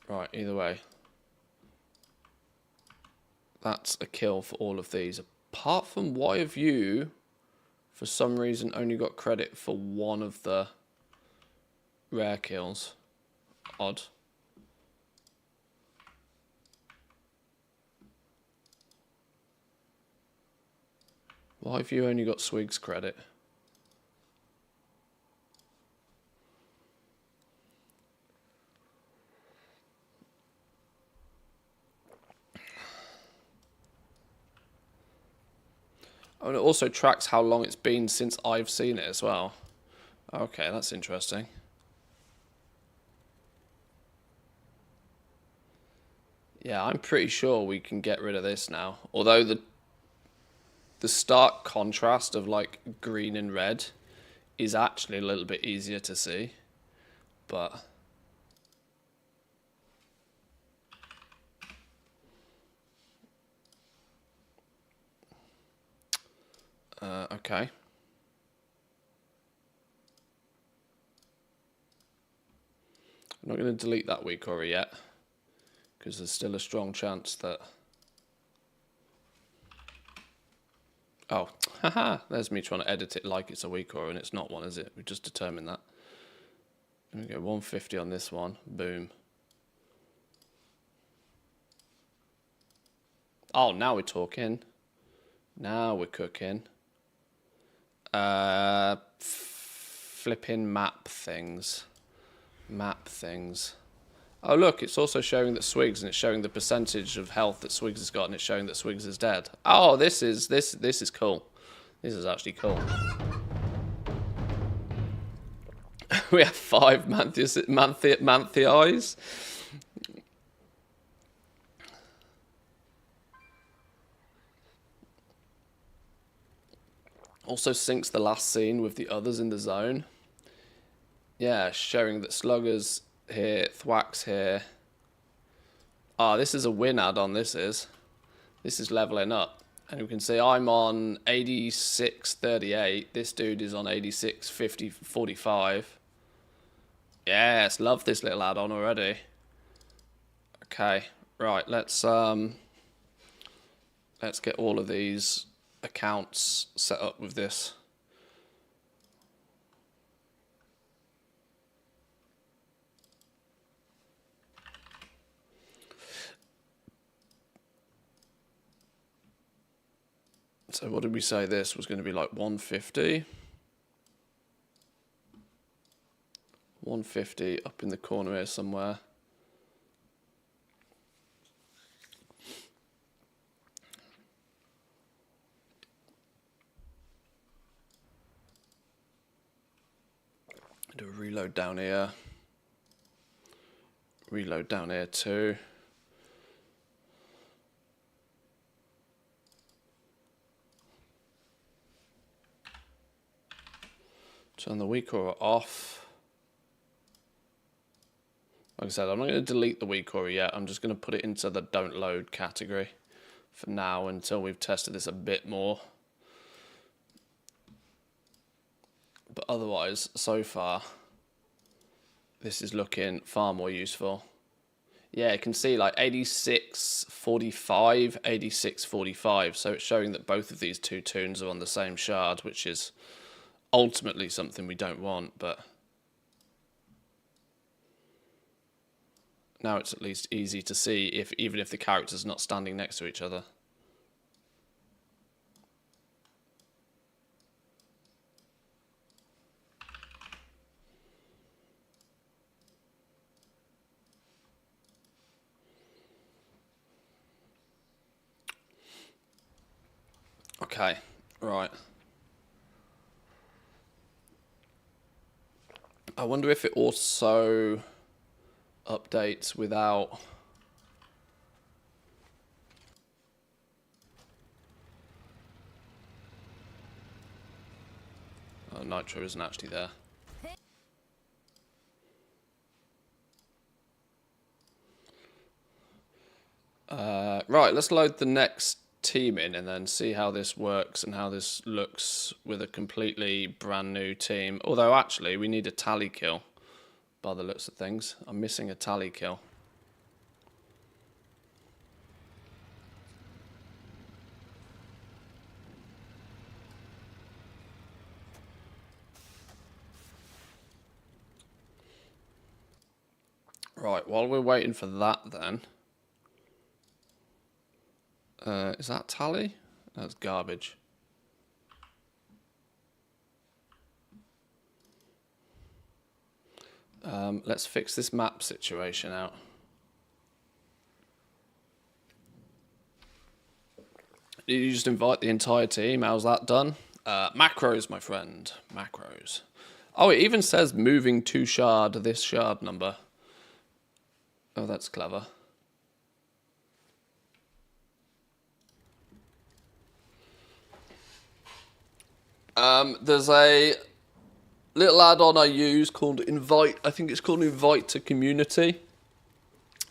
Right, either way. That's a kill for all of these. Apart from why have you, for some reason, only got credit for one of the rare kills? Odd. Why have you only got Swig's credit? Oh, and it also tracks how long it's been since I've seen it as well. Okay, that's interesting. Yeah, I'm pretty sure we can get rid of this now. Although the stark contrast of like green and red is actually a little bit easier to see. But okay. I'm not going to delete that weak aura yet, because there's still a strong chance that... Oh, haha, there's me trying to edit it like it's a weak aura, and it's not one, is it? We've just determined that. There we go, 150 on this one. Boom. Oh, now we're talking. Now we're cooking. Flipping map things. Map things. Oh look, it's also showing that Swigs, and it's showing the percentage of health that Swigs has got, and it's showing that Swigs is dead. Oh, this is cool. This is actually cool. We have 5 Mantheis. Also syncs the last scene with the others in the zone. Yeah, showing that Slugger's here, Thwack's here. Ah, this is a win add-on, this is. This is leveling up. And we can see I'm on 86.38. This dude is on 86.45. Yes, love this little add-on already. Okay, right, let's get all of these accounts set up with this. So what did we say this was going to be like 150? 150 up in the corner here somewhere. Do a reload down here. Reload down here too. Turn the weak aura off. Like I said, I'm not going to delete the weak aura yet. I'm just going to put it into the don't load category for now until we've tested this a bit more. But otherwise, so far, this is looking far more useful. Yeah, you can see like 86.45, 86.45. So it's showing that both of these two tunes are on the same shard, which is ultimately something we don't want, but now it's at least easy to see even if the character's not standing next to each other. Okay, right. I wonder if it also updates without... Oh, Nitro isn't actually there. Right, let's load the next team in and then see how this works and how this looks with a completely brand new team. Although, actually, we need a tally kill by the looks of things. I'm missing a tally kill. Right, while we're waiting for that then... is that tally? That's garbage. Let's fix this map situation out. You just invite the entire team. How's that done? Macros, my friend. Macros. Oh, it even says moving to shard, this shard number. Oh, that's clever. There's a little add-on I use called Invite. I think it's called Invite to Community.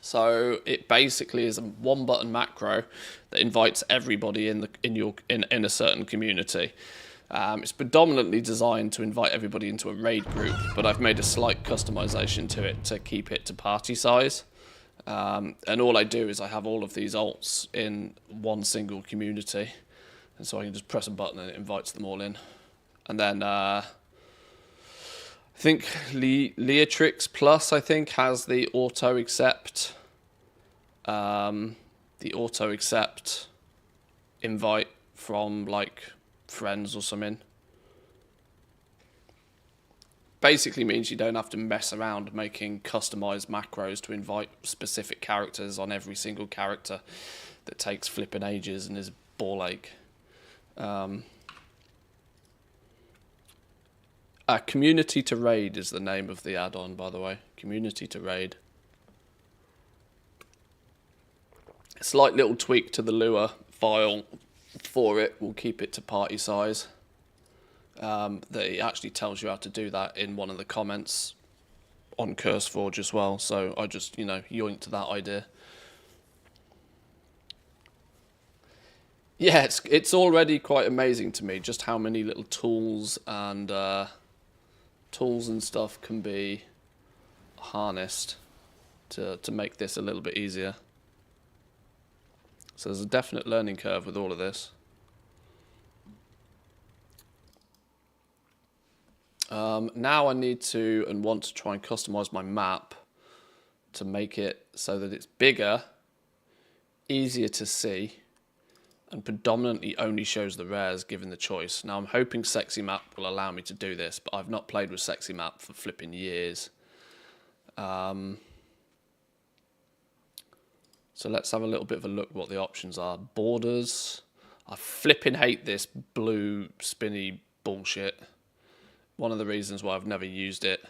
So it basically is a one-button macro that invites everybody in a certain community. It's predominantly designed to invite everybody into a raid group, but I've made a slight customization to it to keep it to party size. And all I do is I have all of these alts in one single community, and so I can just press a button and it invites them all in. And then I think Leatrix Plus, I think, has the auto accept invite from like friends or something. Basically means you don't have to mess around making customized macros to invite specific characters on every single character. That takes flipping ages and is a ball ache. Community to Raid is the name of the add-on, by the way. Community to Raid. A slight little tweak to the Lua file for it will keep it to party size. That it actually tells you how to do that in one of the comments on CurseForge as well. So I just, yoinked that idea. Yeah, it's already quite amazing to me just how many little tools and stuff can be harnessed to make this a little bit easier. So there's a definite learning curve with all of this. Now I need to and want to try and customize my map to make it so that it's bigger, easier to see, and predominantly only shows the rares given the choice. Now I'm hoping Sexy Map will allow me to do this, but I've not played with Sexy Map for flipping years. So let's have a little bit of a look what the options are. Borders. I flipping hate this blue spinny bullshit. One of the reasons why I've never used it.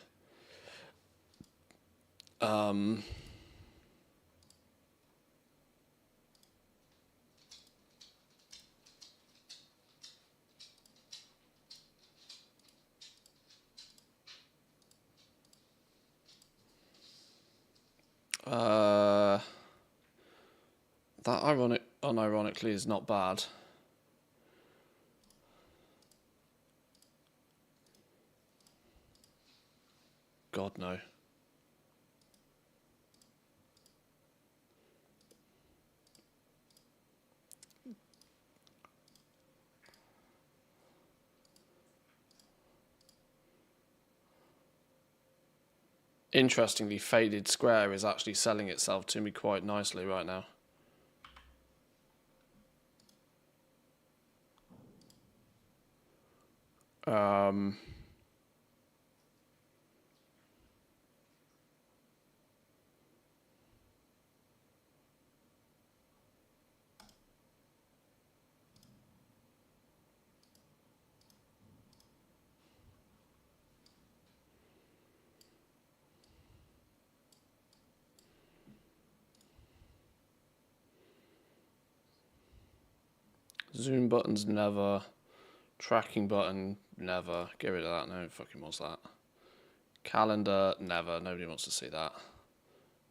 That unironically is not bad. God no. Interestingly, Faded Square is actually selling itself to me quite nicely right now. Zoom buttons, never. Tracking button, never. Get rid of that. No fucking wants that. Calendar, never. Nobody wants to see that.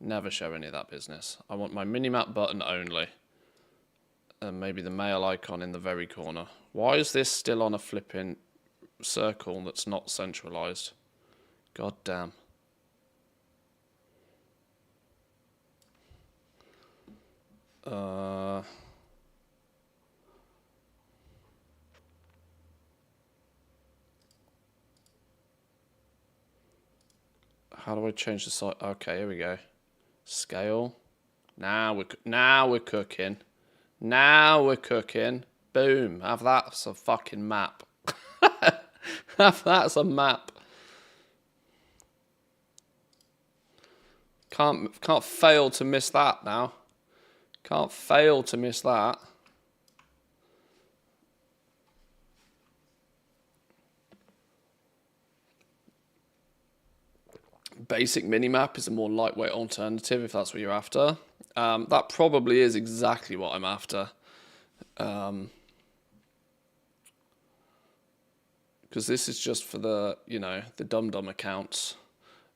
Never show any of that business. I want my minimap button only. And maybe the mail icon in the very corner. Why is this still on a flipping circle that's not centralized? God damn. How do I change the size? Okay, here we go. Scale. Now we're cooking. Now we're cooking. Boom. Have that as a fucking map. Have that as a map. Can't fail to miss that now. Can't fail to miss that. Basic minimap is a more lightweight alternative if that's what you're after. That probably is exactly what I'm after. Because this is just for the, the dum-dum accounts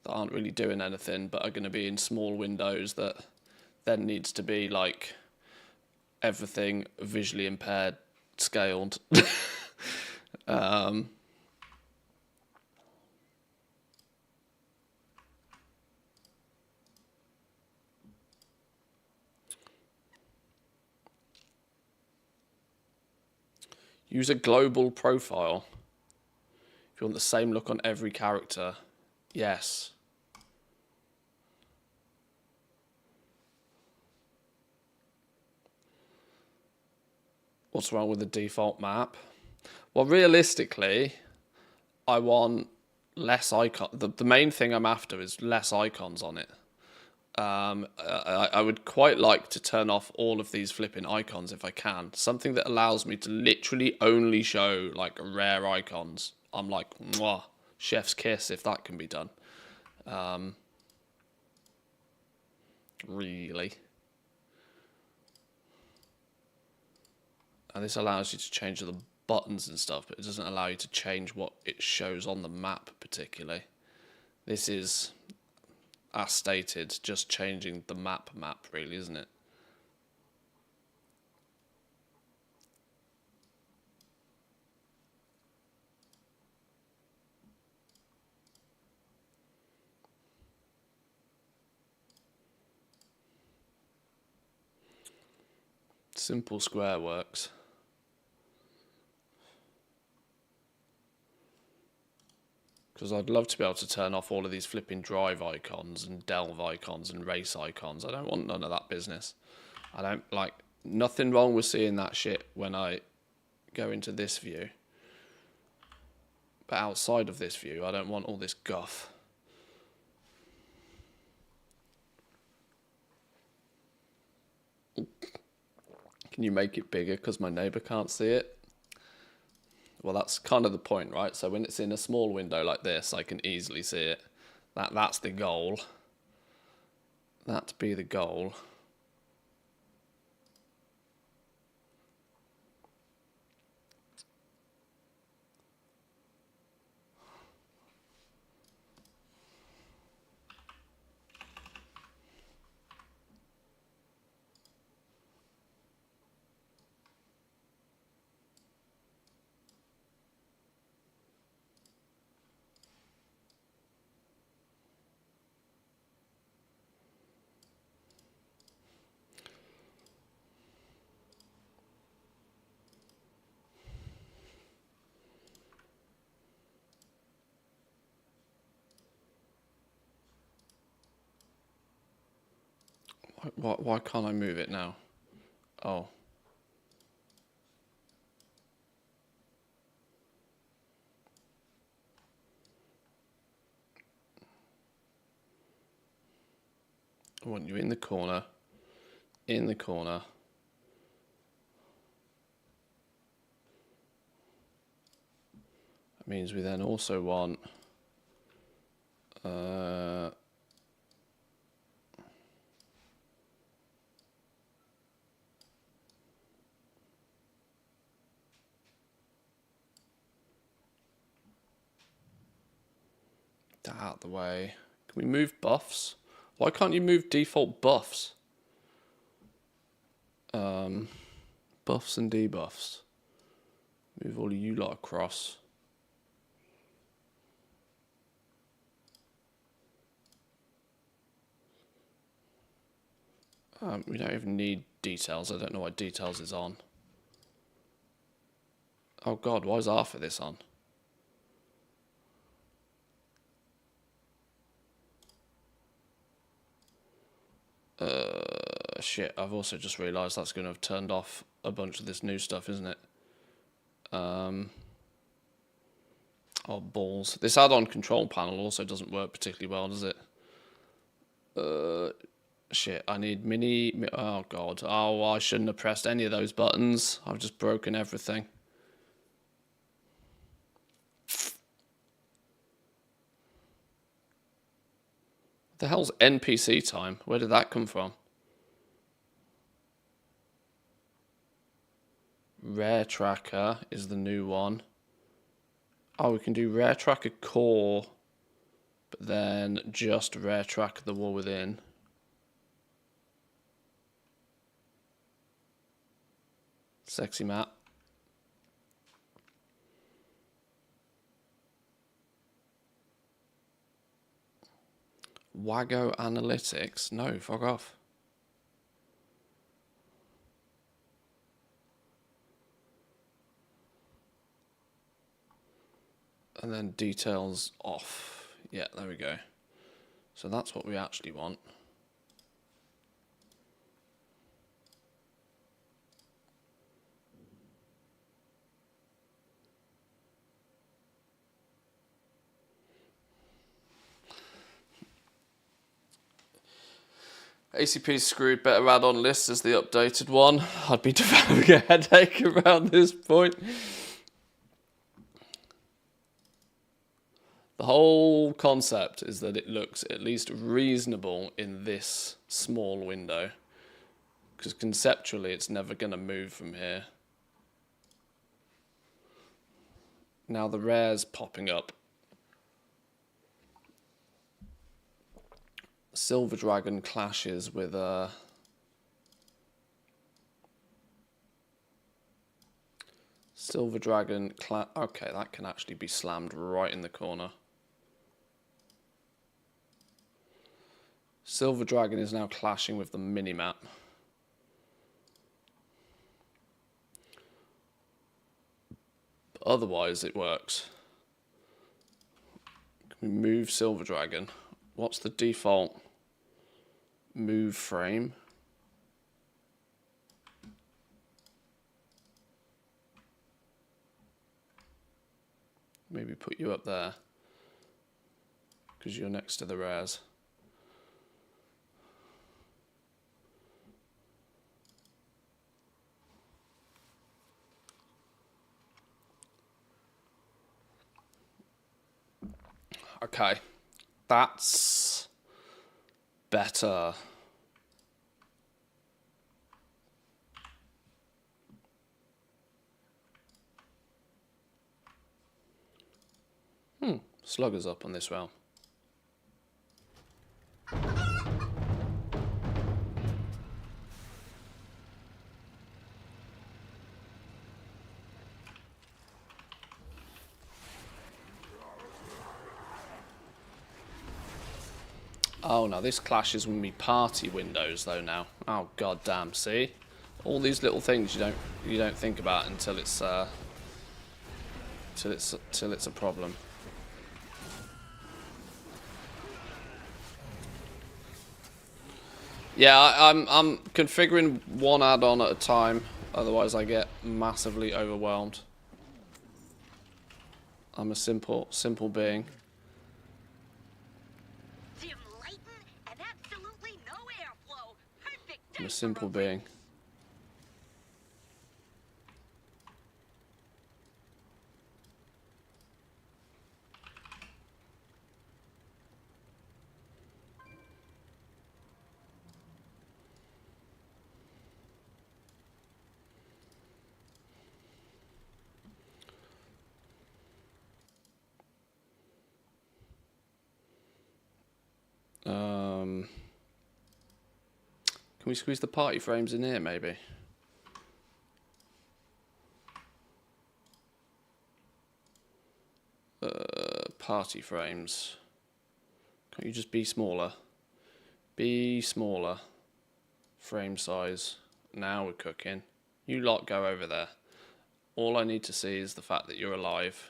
that aren't really doing anything but are going to be in small windows that then needs to be like everything visually impaired scaled. Use a global profile. If you want the same look on every character, yes. What's wrong with the default map? Well, realistically, I want less icon. The main thing I'm after is less icons on it. I would quite like to turn off all of these flipping icons if I can. Something that allows me to literally only show like rare icons. I'm like, mwah, chef's kiss if that can be done. Really. And this allows you to change the buttons and stuff, but it doesn't allow you to change what it shows on the map particularly. This is, as stated, just changing the map really, isn't it? Simple square works. Because I'd love to be able to turn off all of these flipping drive icons and delve icons and race icons. I don't want none of that business. I don't like, nothing wrong with seeing that shit when I go into this view. But outside of this view, I don't want all this guff. Can you make it bigger because my neighbour can't see it? Well, that's kind of the point, right? So when it's in a small window like this, I can easily see it. That's the goal. That be the goal. Why can't I move it now? Oh. I want you in the corner. In the corner. That means we then also want... That out of the way. Can we move buffs? Why can't you move default buffs? Buffs and debuffs. Move all of you lot across. We don't even need details. I don't know what details is on. Oh god, why is Arthur this on? Shit, I've also just realised that's going to have turned off a bunch of this new stuff, isn't it? Oh, balls. This add-on control panel also doesn't work particularly well, does it? Shit, I need mini... Oh, God. Oh, I shouldn't have pressed any of those buttons. I've just broken everything. The hell's NPC time? Where did that come from? Rare Tracker is the new one. Oh, we can do Rare Tracker Core, but then just Rare Tracker the War Within. Sexy map. Wago Analytics? No, fuck off. And then details off. Yeah, there we go. So that's what we actually want. ACP's screwed. Better add-on list as the updated one. I'd be developing a headache around this point. The whole concept is that it looks at least reasonable in this small window. Because conceptually it's never going to move from here. Now the rare's popping up. Silver Dragon clashes with Silver Dragon okay, that can actually be slammed right in the corner. Silver Dragon is now clashing with the minimap. But otherwise it works. Can we move Silver Dragon? What's the default move frame? Maybe put you up there because you're next to the rares. Okay, that's better. Slugger's up on this realm. Oh no, this clashes with me party windows though now. Oh god damn, see? All these little things you don't think about until it's till it's a problem. Yeah, I'm configuring one add-on at a time, otherwise I get massively overwhelmed. I'm a simple being. Dim lighting and absolutely no airflow. Perfect I'm day a simple for a being. we squeeze the party frames in here, maybe? Party frames. Can't you just be smaller? Be smaller. Frame size. Now we're cooking. You lot go over there. All I need to see is the fact that you're alive.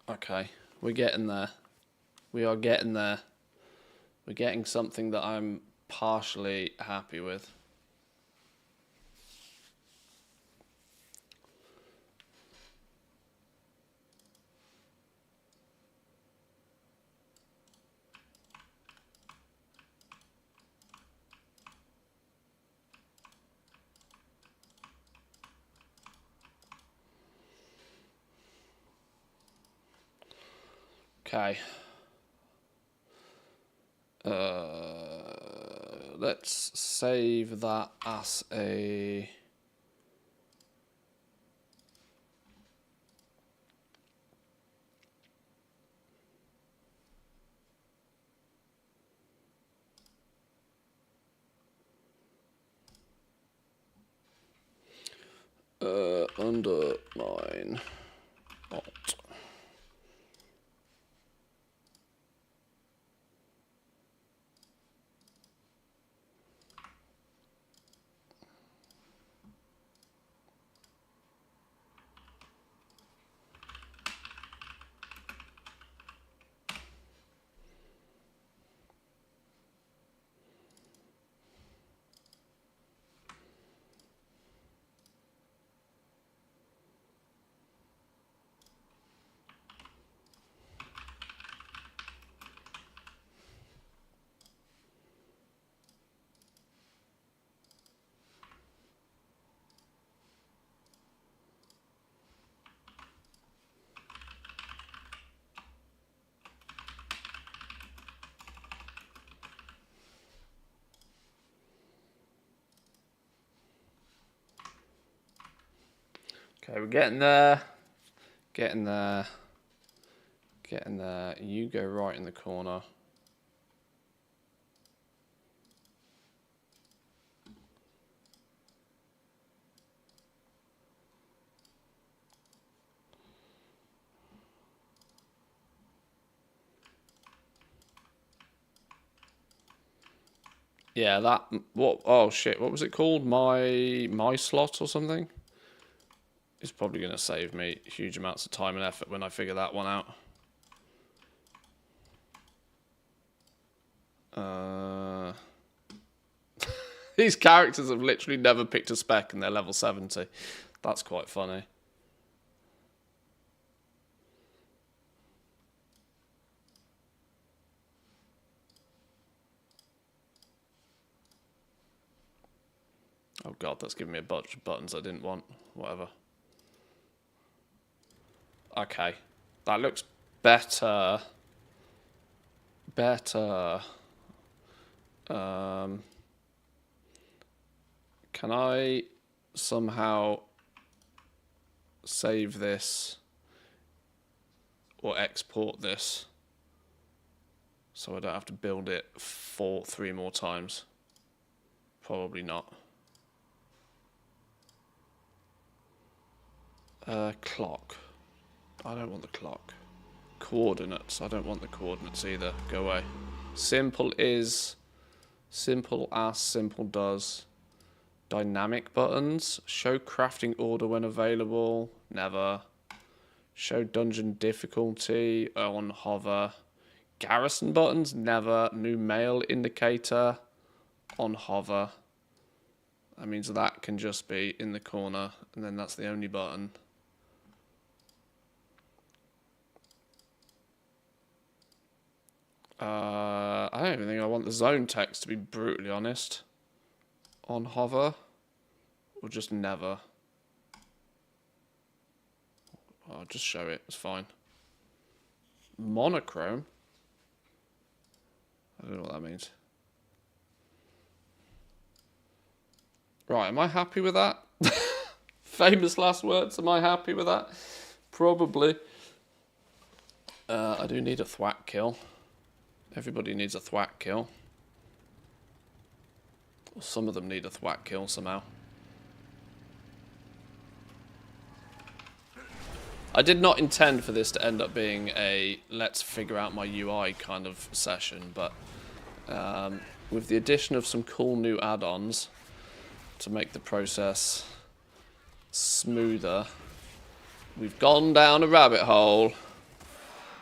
Okay, we're getting there. We are getting there. We're getting something that I'm partially happy with. Okay. Let's save that as a... underline alt. Okay, we're getting there. Getting there. Getting there. You go right in the corner. Yeah, that... What? Oh, shit. What was it called? My slot or something? It's probably going to save me huge amounts of time and effort when I figure that one out. These characters have literally never picked a spec and they're level 70. That's quite funny. Oh god, that's giving me a bunch of buttons I didn't want. Whatever. Okay. That looks better. Better. Can I somehow save this or export this so I don't have to build it 3 more times? Probably not. Clock. I don't want the clock. Coordinates. I don't want the coordinates either. Go away. Simple is... Simple as simple does. Dynamic buttons. Show crafting order when available. Never. Show dungeon difficulty on hover. Garrison buttons. Never. New mail indicator on hover. That means that can just be in the corner. And then that's the only button. I don't even think I want the zone text, to be brutally honest. On hover. Or just never. I'll just show it, it's fine. Monochrome? I don't know what that means. Right, am I happy with that? Famous last words, am I happy with that? Probably. I do need a thwack kill. Everybody needs a thwack kill. Or some of them need a thwack kill somehow. I did not intend for this to end up being a let's figure out my UI kind of session, but with the addition of some cool new add-ons to make the process smoother, we've gone down a rabbit hole.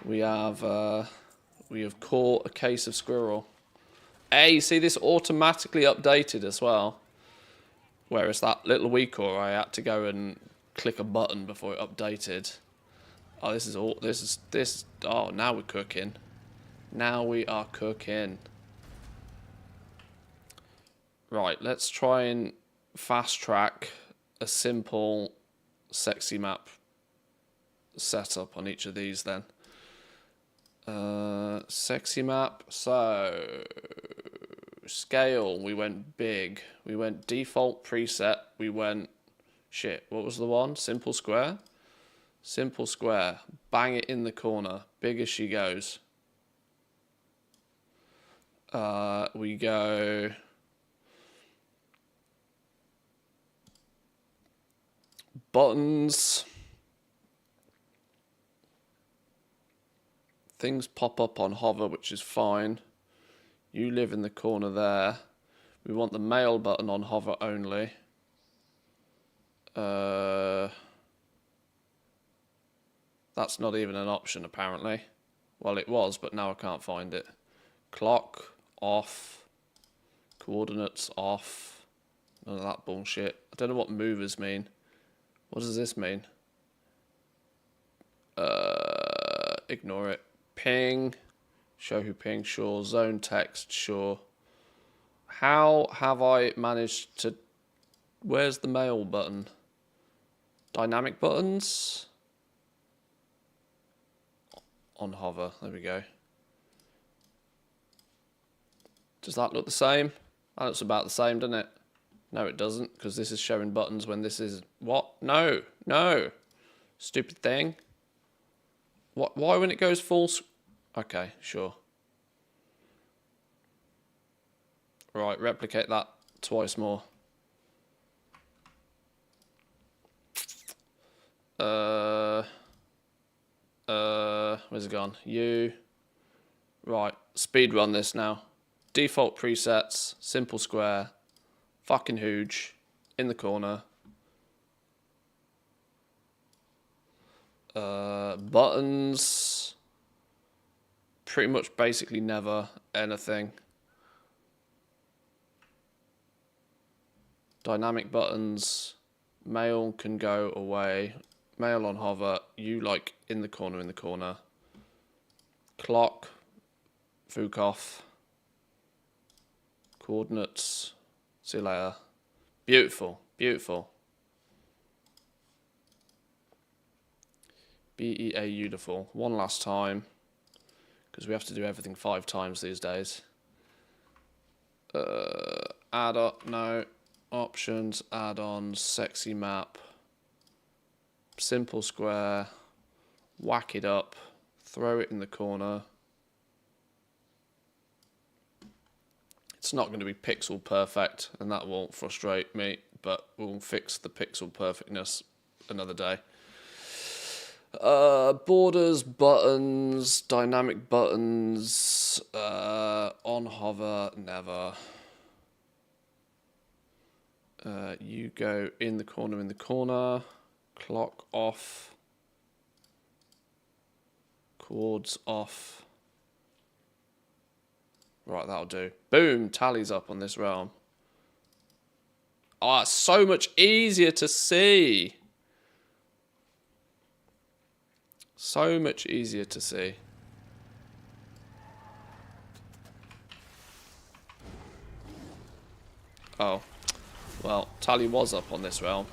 We have caught a case of squirrel. Hey, see this automatically updated as well. Whereas that little week-or I had to go and click a button before it updated. Oh, oh, now we're cooking. Now we are cooking. Right, let's try and fast track a simple sexy map setup on each of these then. Sexy map, so scale, we went big. We went default preset, we went, shit, what was the one? Simple square? Simple square, bang it in the corner, big as she goes. We go buttons. Things pop up on hover, which is fine. You live in the corner there. We want the mail button on hover only. That's not even an option apparently. Well, it was, but now I can't find it. Clock off. Coordinates off. None of that bullshit. I don't know what movers mean. What does this mean? Ignore it. Ping. Show who ping, sure. Zone text, sure. How have I managed to... Where's the mail button? Dynamic buttons? On hover, there we go. Does that look the same? That looks about the same, doesn't it? No, it doesn't, because this is showing buttons when this is... What? No, no. Stupid thing. What? Why when it goes full... Okay, sure. Right, replicate that twice more. Where's it gone? You. Right, speed run this now. Default presets, simple square, fucking huge, in the corner. Buttons. Pretty much basically never anything. Dynamic buttons. Mail can go away. Mail on hover. You like in the corner, in the corner. Clock. Fook off. Coordinates. See you later. Beautiful. Beautiful. BEA beautiful. One last time. Because we have to do everything 5 times these days. Add up. No. Options. Add-ons. Sexy map. Simple square. Whack it up. Throw it in the corner. It's not going to be pixel perfect, and that won't frustrate me, but we'll fix the pixel perfectness another day. Borders, buttons, dynamic buttons, on hover, never. You go in the corner, clock off, chords off. Right, that'll do. Boom, tallies up on this realm. Oh, it's so much easier to see. So much easier to see. Oh. Well, tally was up on this realm.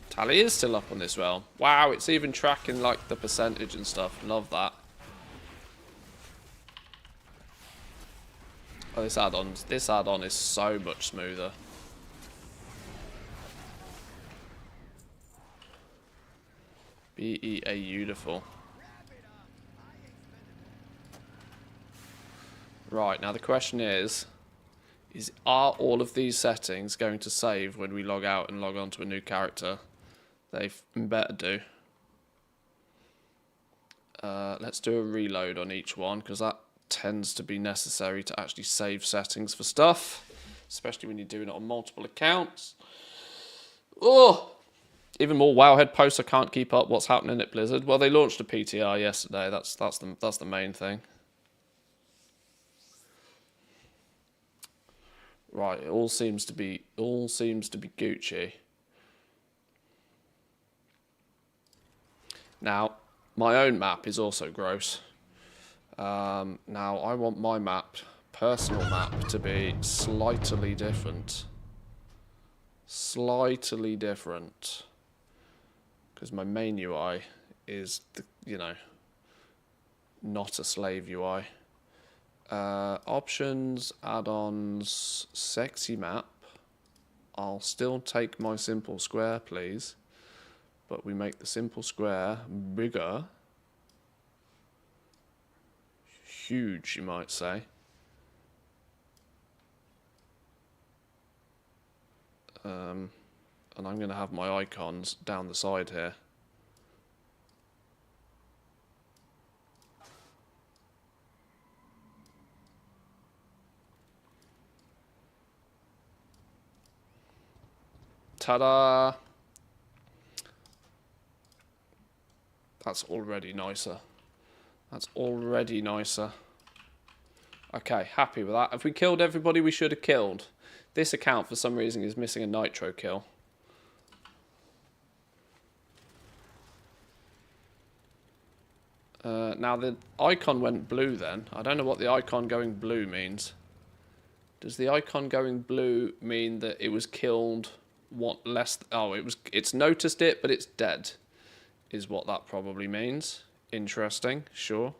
Tally is still up on this realm. Wow, it's even tracking like the percentage and stuff. Love that. Oh, this add-on is so much smoother. BEA beautiful. Right, now the question is are all of these settings going to save when we log out and log on to a new character? They better do. Let's do a reload on each one, because that tends to be necessary to actually save settings for stuff, especially when you're doing it on multiple accounts. Oh! Even more Wowhead posts. I can't keep up what's happening at Blizzard. Well, they launched a PTR yesterday. That's the main thing. Right, it all seems to be Gucci. Now, my own map is also gross. Now I want my map, personal map, to be slightly different. Slightly different. Because my main UI is, not a slave UI. Options, add-ons, sexy map. I'll still take my simple square, please. But we make the simple square bigger. Huge, you might say. And I'm going to have my icons down the side here. Ta-da! That's already nicer. That's already nicer. Okay, happy with that. Have we killed everybody we should have killed? This account, for some reason, is missing a nitro kill. Now, the icon went blue then. I don't know what the icon going blue means. Does the icon going blue mean that it was killed less... Oh, it's noticed it, but it's dead, is what that probably means. Interesting, sure.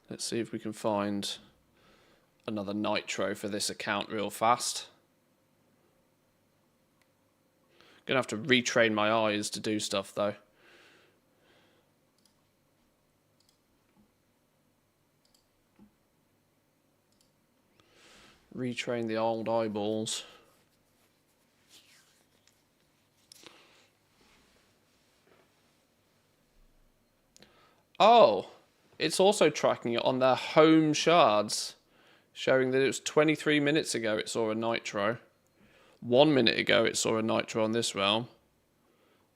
Let's see if we can find another nitro for this account real fast. Gonna have to retrain my eyes to do stuff though. Retrain the old eyeballs. Oh, it's also tracking it on their home shards, showing that it was 23 minutes ago it saw a nitro. 1 minute ago it saw a nitro on this realm.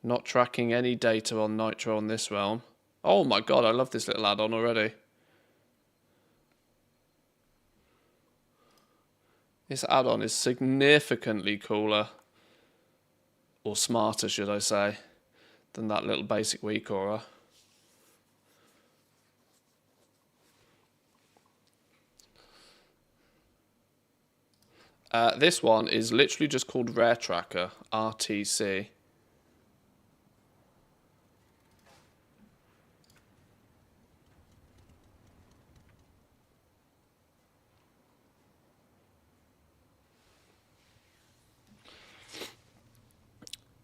Not tracking any data on nitro on this realm. Oh my god, I love this little add-on already. This add-on is significantly cooler, or smarter should I say, than that little basic weak aura. This one is literally just called Rare Tracker, RTC.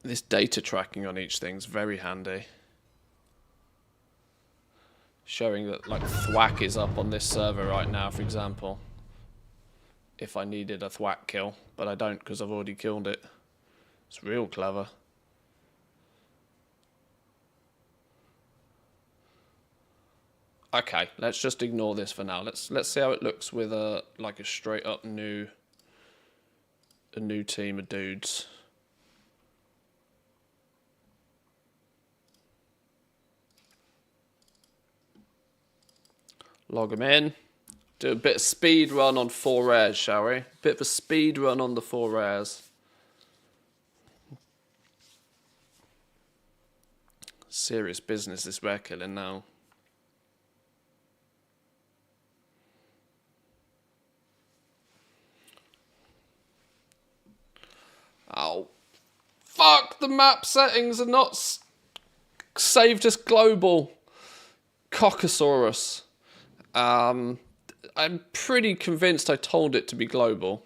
This data tracking on each thing's very handy. Showing that like thwack is up on this server right now, for example. If I needed a thwack kill, but I don't because I've already killed it. It's real clever. Okay, let's just ignore this for now. Let's see how it looks with a straight up new team of dudes. Log them in. Do a bit of speed run on 4 rares, shall we? Bit of a speed run on the 4 rares. Serious business this rare killing now. Oh, fuck! The map settings are not saved as global. Cockosaurus. I'm pretty convinced I told it to be global.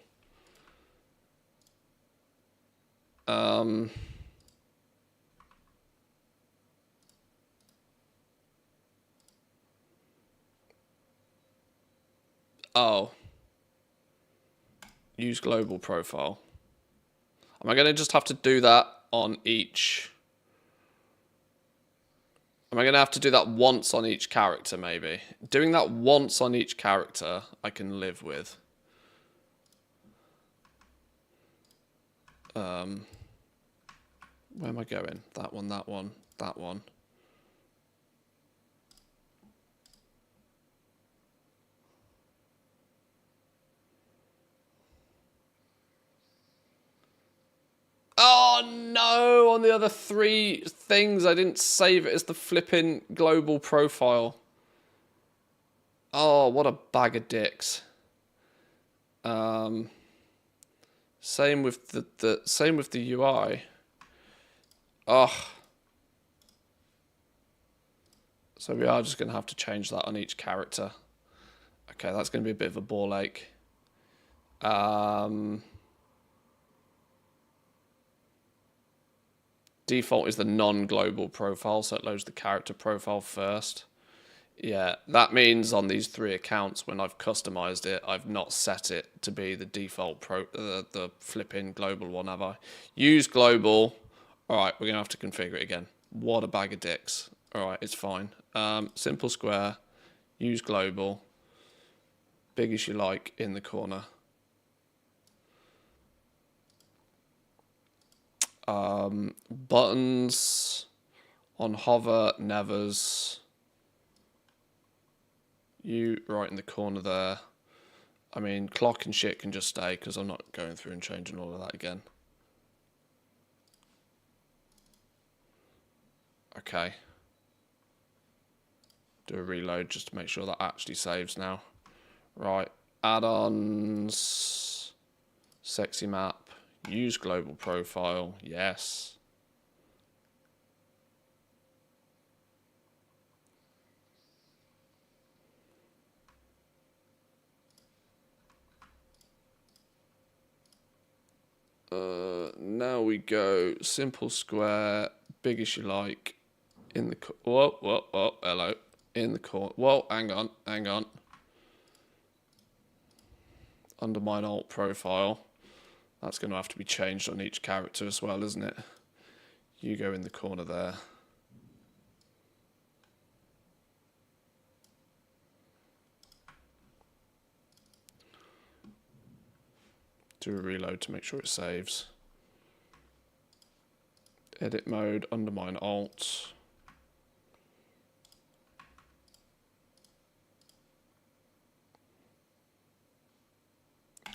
Oh. Use global profile. Am I going to just have to do that on each? Am I going to have to do that once on each character, maybe? Doing that once on each character, I can live with. Where am I going? That one, that one, that one. Oh no, on the other 3 things I didn't save it as the flipping global profile. Oh, what a bag of dicks. Same with the same with the UI. Oh. So we are just going to have to change that on each character. Okay, that's going to be a bit of a ball ache. Default is the non-global profile, so it loads the character profile first. Yeah, that means on these 3 accounts, when I've customized it, I've not set it to be the default the flipping global one, have I? Use global. All right, we're going to have to configure it again. What a bag of dicks. All right, it's fine. Simple square. Use global. Big as you like in the corner. Buttons on hover, nevers. You right in the corner there. I mean, clock and shit can just stay because I'm not going through and changing all of that again. Okay. Do a reload just to make sure that actually saves now. Right. Add-ons. Sexy map. Use global profile. Yes. Now we go simple square, big as you like, in the whoa, hello, in the corner. Whoa, hang on. Undermine alt profile. That's going to have to be changed on each character as well, isn't it? You go in the corner there. Do a reload to make sure it saves. Edit mode, undermine alt.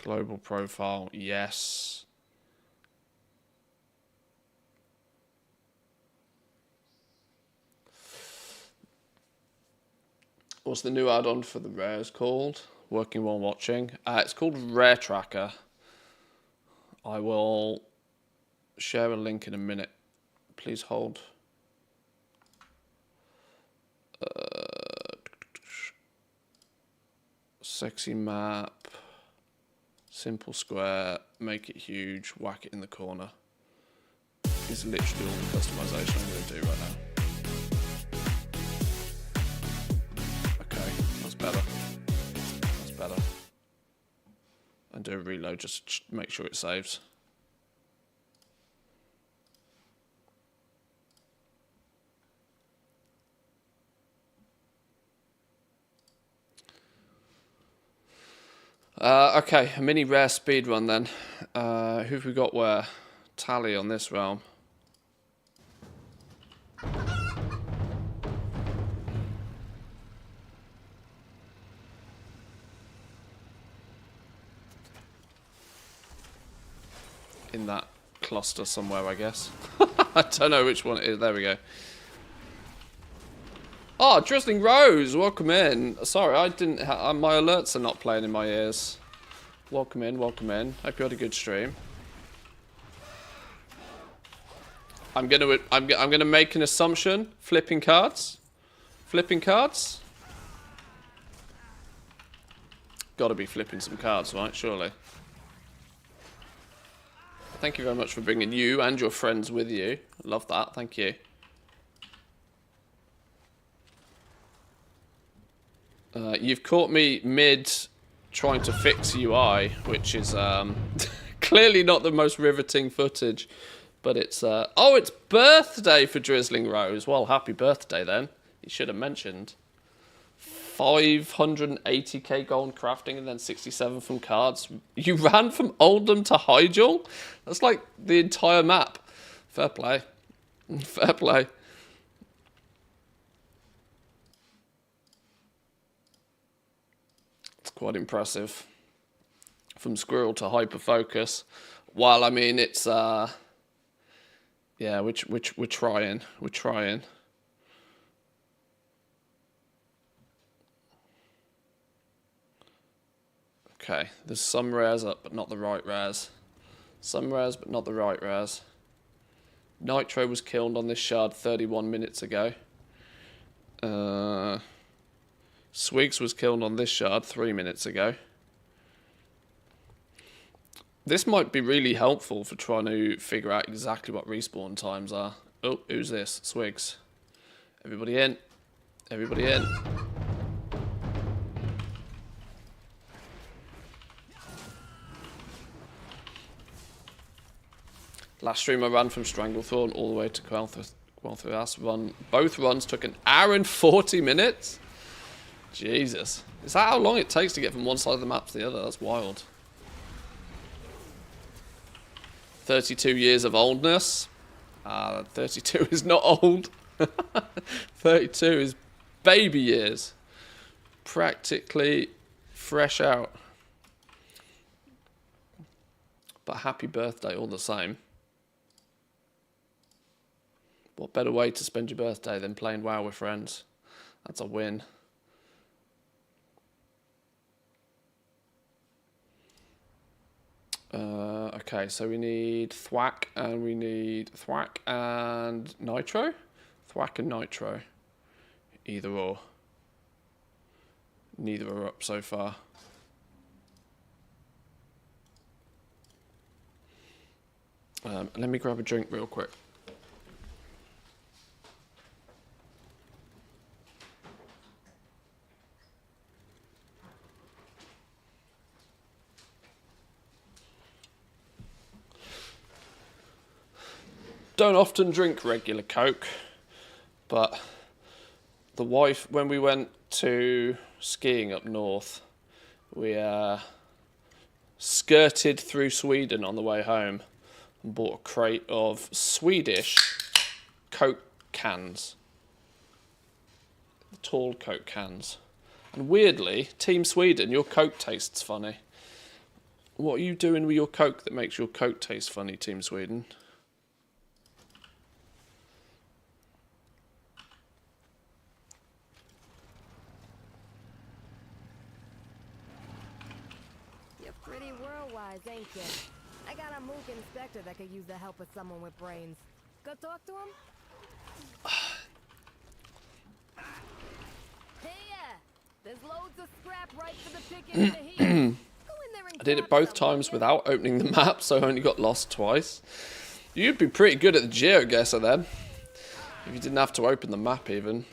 Global profile, yes. What's the new add-on for the rares called? Working while watching. It's called Rare Tracker. I will share a link in a minute. Please hold. Sexy map. Simple square. Make it huge. Whack it in the corner. Is literally all the customization I'm going to do right now. Okay, that's better. That's better. And do a reload just to make sure it saves. Okay, a mini rare speed run then. Who've we got where? Tally on this realm. In that cluster somewhere, I guess. I don't know which one it is. There we go. Oh, Drizzling Rose, welcome in. Sorry, I didn't. My alerts are not playing in my ears. Welcome in, welcome in. Hope you had a good stream. I'm gonna make an assumption. Flipping cards. Flipping cards. Got to be flipping some cards, right? Surely. Thank you very much for bringing you and your friends with you. Love that. Thank you. You've caught me mid trying to fix UI, which is clearly not the most riveting footage. But it's, oh, it's birthday for Drizzling Rose. Well, happy birthday then. You should have mentioned. 580k gold crafting and then 67 from cards. You ran from Oldham to Hyjal? That's like the entire map. Fair play. Fair play. It's quite impressive. From Squirrel to Hyperfocus. Well, I mean, it's, yeah, we're trying. We're trying. Okay, there's some rares up, but not the right rares. Some rares, but not the right rares. Nitro was killed on this shard 31 minutes ago. Swigs was killed on this shard 3 minutes ago. This might be really helpful for trying to figure out exactly what respawn times are. Oh, who's this? Swigs. Everybody in. Everybody in. Last stream I ran from Stranglethorn all the way to Quel'Thuras. Both runs took an hour and 40 minutes? Jesus. Is that how long it takes to get from one side of the map to the other? That's wild. 32 years of oldness. 32 is not old. 32 is baby years. Practically fresh out. But happy birthday all the same. What better way to spend your birthday than playing WoW with friends? That's a win. Okay, so we need Thwack and we need Thwack and Nitro? Thwack and Nitro. Either or. Neither are up so far. Let me grab a drink real quick. Don't often drink regular Coke, but the wife, when we went to skiing up north, we skirted through Sweden on the way home and bought a crate of Swedish Coke cans. The tall Coke cans. And weirdly, Team Sweden, your Coke tastes funny. What are you doing with your Coke that makes your Coke taste funny, Team Sweden? Ain't you? I got a mook inspector that could use the help of someone with brains. Go talk to him? Hey, there's loads of scrap right for the picking in the heat. Go in there and I did it both times without opening the map, so I only got lost twice. You'd be pretty good at the GeoGuessr then, if you didn't have to open the map even.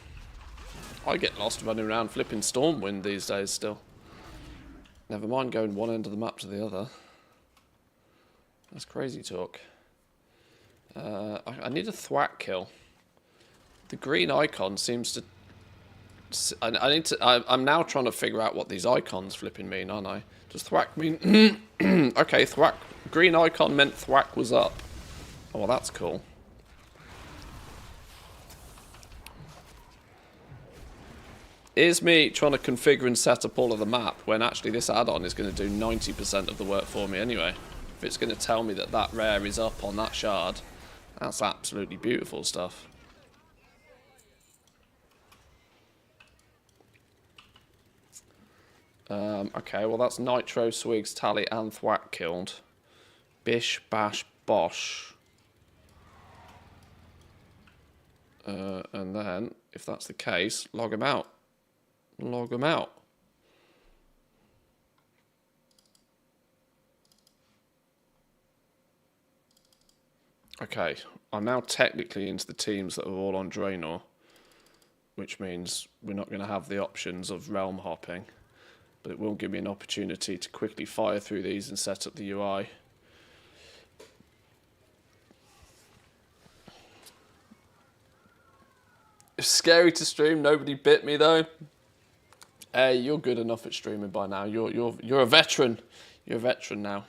I get lost running around flipping Stormwind these days still. Never mind going one end of the map to the other. That's crazy talk. I need a Thwack kill. The green icon seems to... I'm now trying to figure out what these icons flipping mean, aren't I? Does Thwack mean... Okay, Thwack. Green icon meant Thwack was up. Oh, well, that's cool. Here's me trying to configure and set up all of the map when actually this add-on is going to do 90% of the work for me anyway. If it's going to tell me that that rare is up on that shard, that's absolutely beautiful stuff. Okay, well that's Nitro, Swigs, Tally and Thwack killed. Bish, bash, bosh. And then, if that's the case, log them out. Log them out. Okay, I'm now technically into the teams that are all on Draenor, which means we're not going to have the options of realm hopping. but it will give me an opportunity to quickly fire through these and set up the UI. It's scary to stream. Nobody bit me though. Hey, you're good enough at streaming by now. You're a veteran. You're a veteran now.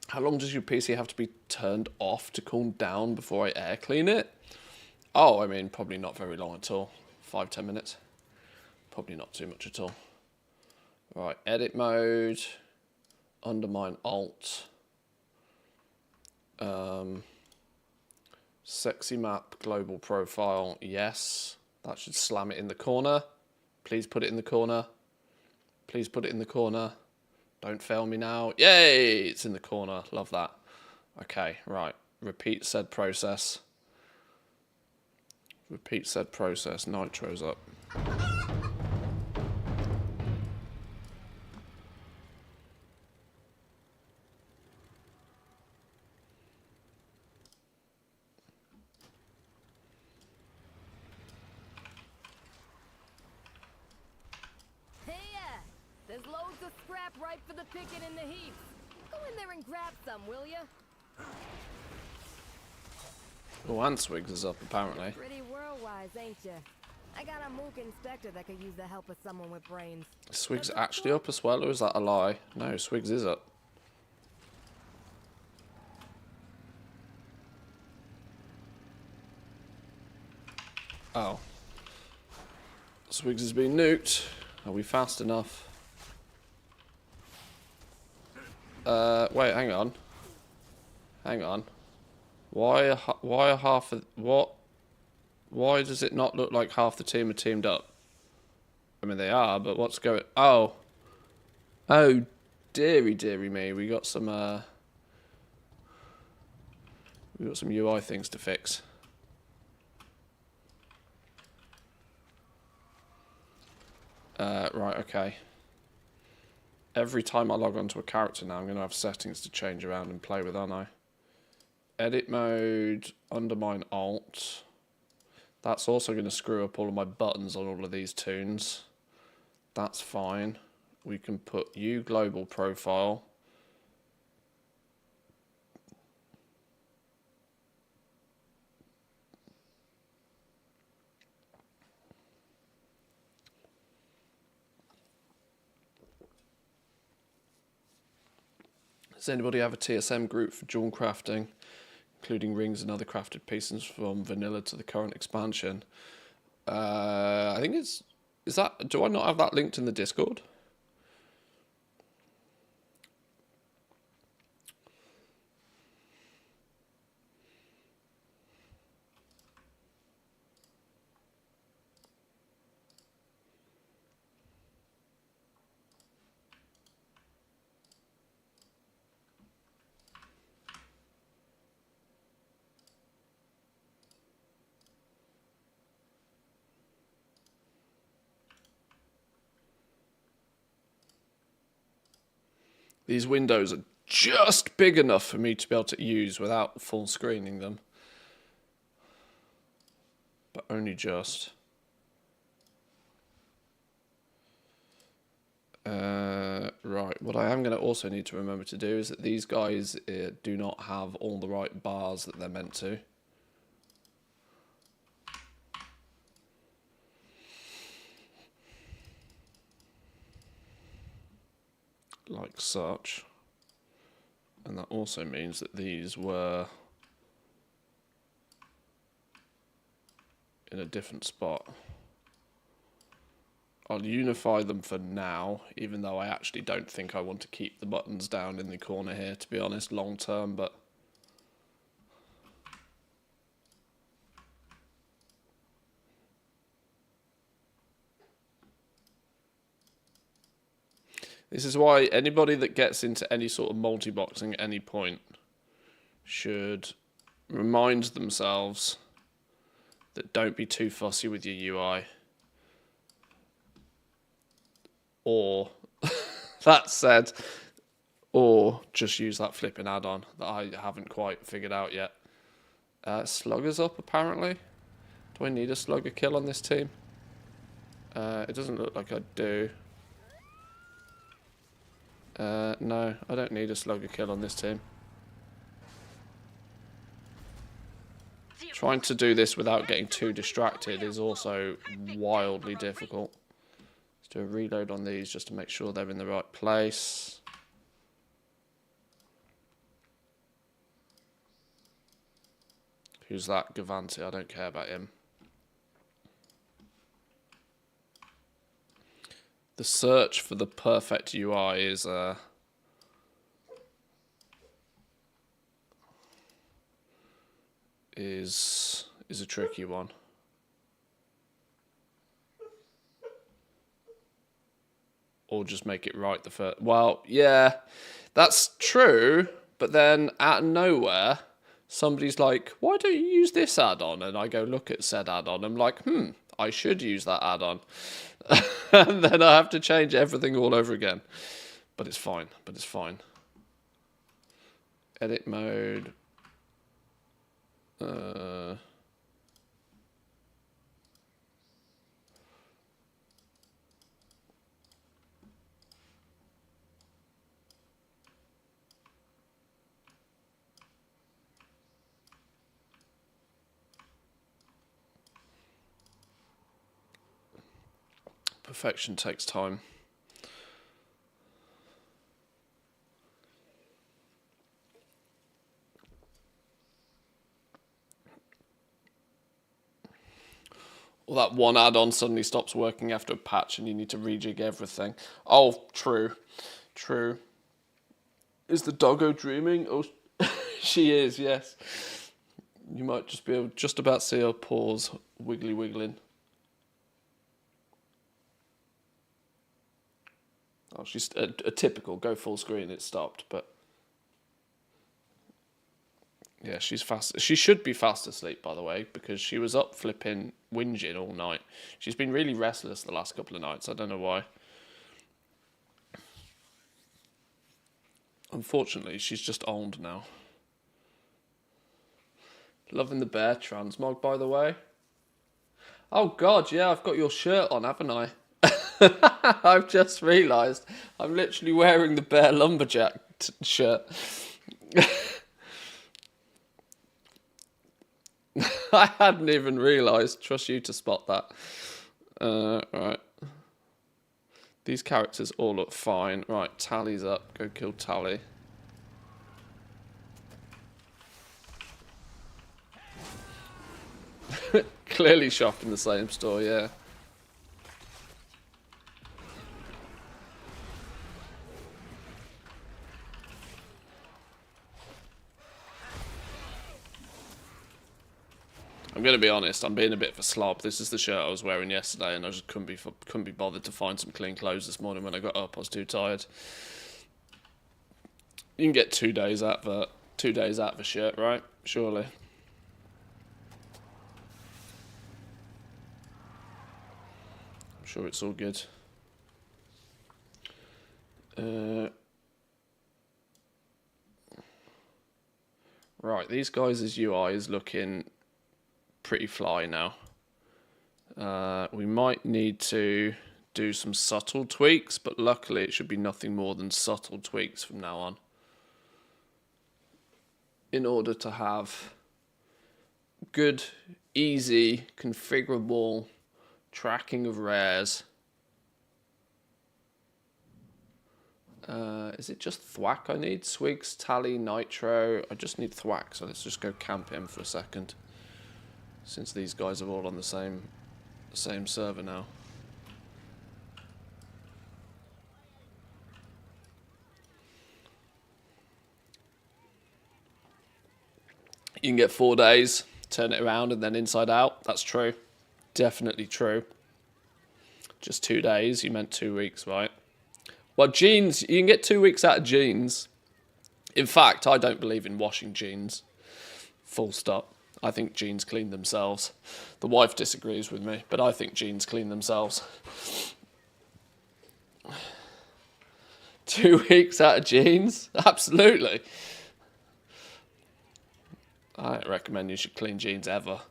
How long does your PC have to be turned off to cool down before I air clean it? Oh, I mean, probably not very long at all. 5-10 minutes. Probably not too much at all. Right, edit mode. Undermine alt. Sexy map, global profile, yes. That should slam it in the corner. Please put it in the corner. Please put it in the corner. Don't fail me now. Yay! It's in the corner. Love that. Okay, right. Repeat said process. Repeat said process. Nitro's up. There's loads of scrap ripe for the picking in the heaps. Go in there and grab some, will ya? Oh, and Swigs is up, apparently. Pretty world-wise, ain't ya? I got a mook inspector that could use the help of someone with brains. Is Swigs actually up as well, or is that a lie? No, Swigs is up. Oh. Swigs has been nuked. Are we fast enough? Wait, hang on. Hang on. Why are half of... What? Why does it not look like half the team are teamed up? I mean, they are, but what's going... Oh. Oh, dearie me. We got some UI things to fix. Right, okay. Every time I log onto a character now, I'm going to have settings to change around and play with, aren't I? Edit mode, undermine alt. That's also going to screw up all of my buttons on all of these tunes. That's fine. We can put U global profile. Does anybody have a TSM group for jewel crafting, including rings and other crafted pieces from vanilla to the current expansion? I think it's... Is that... Do I not have that linked in the Discord? These windows are just big enough for me to be able to use without full screening them. But only just. Right, what I am going to also need to remember to do is that these guys do not have all the right bars that they're meant to. Like such. And that also means that these were in a different spot. I'll unify them for now, even though I actually don't think I want to keep the buttons down in the corner here, to be honest, long term, but... This is why anybody that gets into any sort of multi-boxing at any point should remind themselves that don't be too fussy with your UI. Or, that said, or just use that flipping add-on that I haven't quite figured out yet. Slugger's up, apparently. Do I need a slugger kill on this team? It doesn't look like I do. No, I don't need a slugger kill on this team. Trying to do this without getting too distracted is also wildly difficult. Let's do a reload on these just to make sure they're in the right place. Who's that? Gavanti. I don't care about him. The search for the perfect UI is a tricky one. Or just make it right the first. Well, yeah, that's true. But then out of nowhere, somebody's like, "Why don't you use this add-on?" And I go look at said add-on. I'm like, I should use that add-on. And then I have to change everything all over again. But it's fine. Edit mode. Perfection takes time. Or that one add-on suddenly stops working after a patch and you need to rejig everything. Oh, true. Is the doggo dreaming? Oh, she is, yes. You might just be able to just about see her paws wiggling. Oh, she's a typical go full screen. It stopped, but yeah, she's fast. She should be fast asleep, by the way, because she was up flipping whinging all night. She's been really restless the last couple of nights. I don't know why. Unfortunately, she's just old now. Loving the bear transmog, by the way. Oh God, yeah, I've got your shirt on, haven't I? I've just realised I'm literally wearing the bear lumberjack shirt. I hadn't even realised. Trust you to spot that. Right. These characters all look fine. Right, Tally's up. Go kill Tally. Clearly shop in the same store, yeah. I'm going to be honest, I'm being a bit of a slob. This is the shirt I was wearing yesterday and I just couldn't be bothered to find some clean clothes this morning when I got up. I was too tired. You can get 2 days out of a shirt, right? Surely. I'm sure it's all good. Right, these guys' UI is looking pretty fly now. We might need to do some subtle tweaks, but luckily it should be nothing more than subtle tweaks from now on, in order to have good, easy, configurable tracking of rares. Is it just Thwack I need? Swigs, Tally, Nitro. I just need Thwack, so let's just go camp him for a second, since these guys are all on the same server now. You can get 4 days, turn it around, and then inside out. That's true. Definitely true. Just 2 days. You meant 2 weeks, right? Well, jeans, you can get 2 weeks out of jeans. In fact, I don't believe in washing jeans. Full stop. I think jeans clean themselves. The wife disagrees with me, but I think jeans clean themselves. 2 weeks out of jeans? Absolutely. I don't recommend you should clean jeans ever.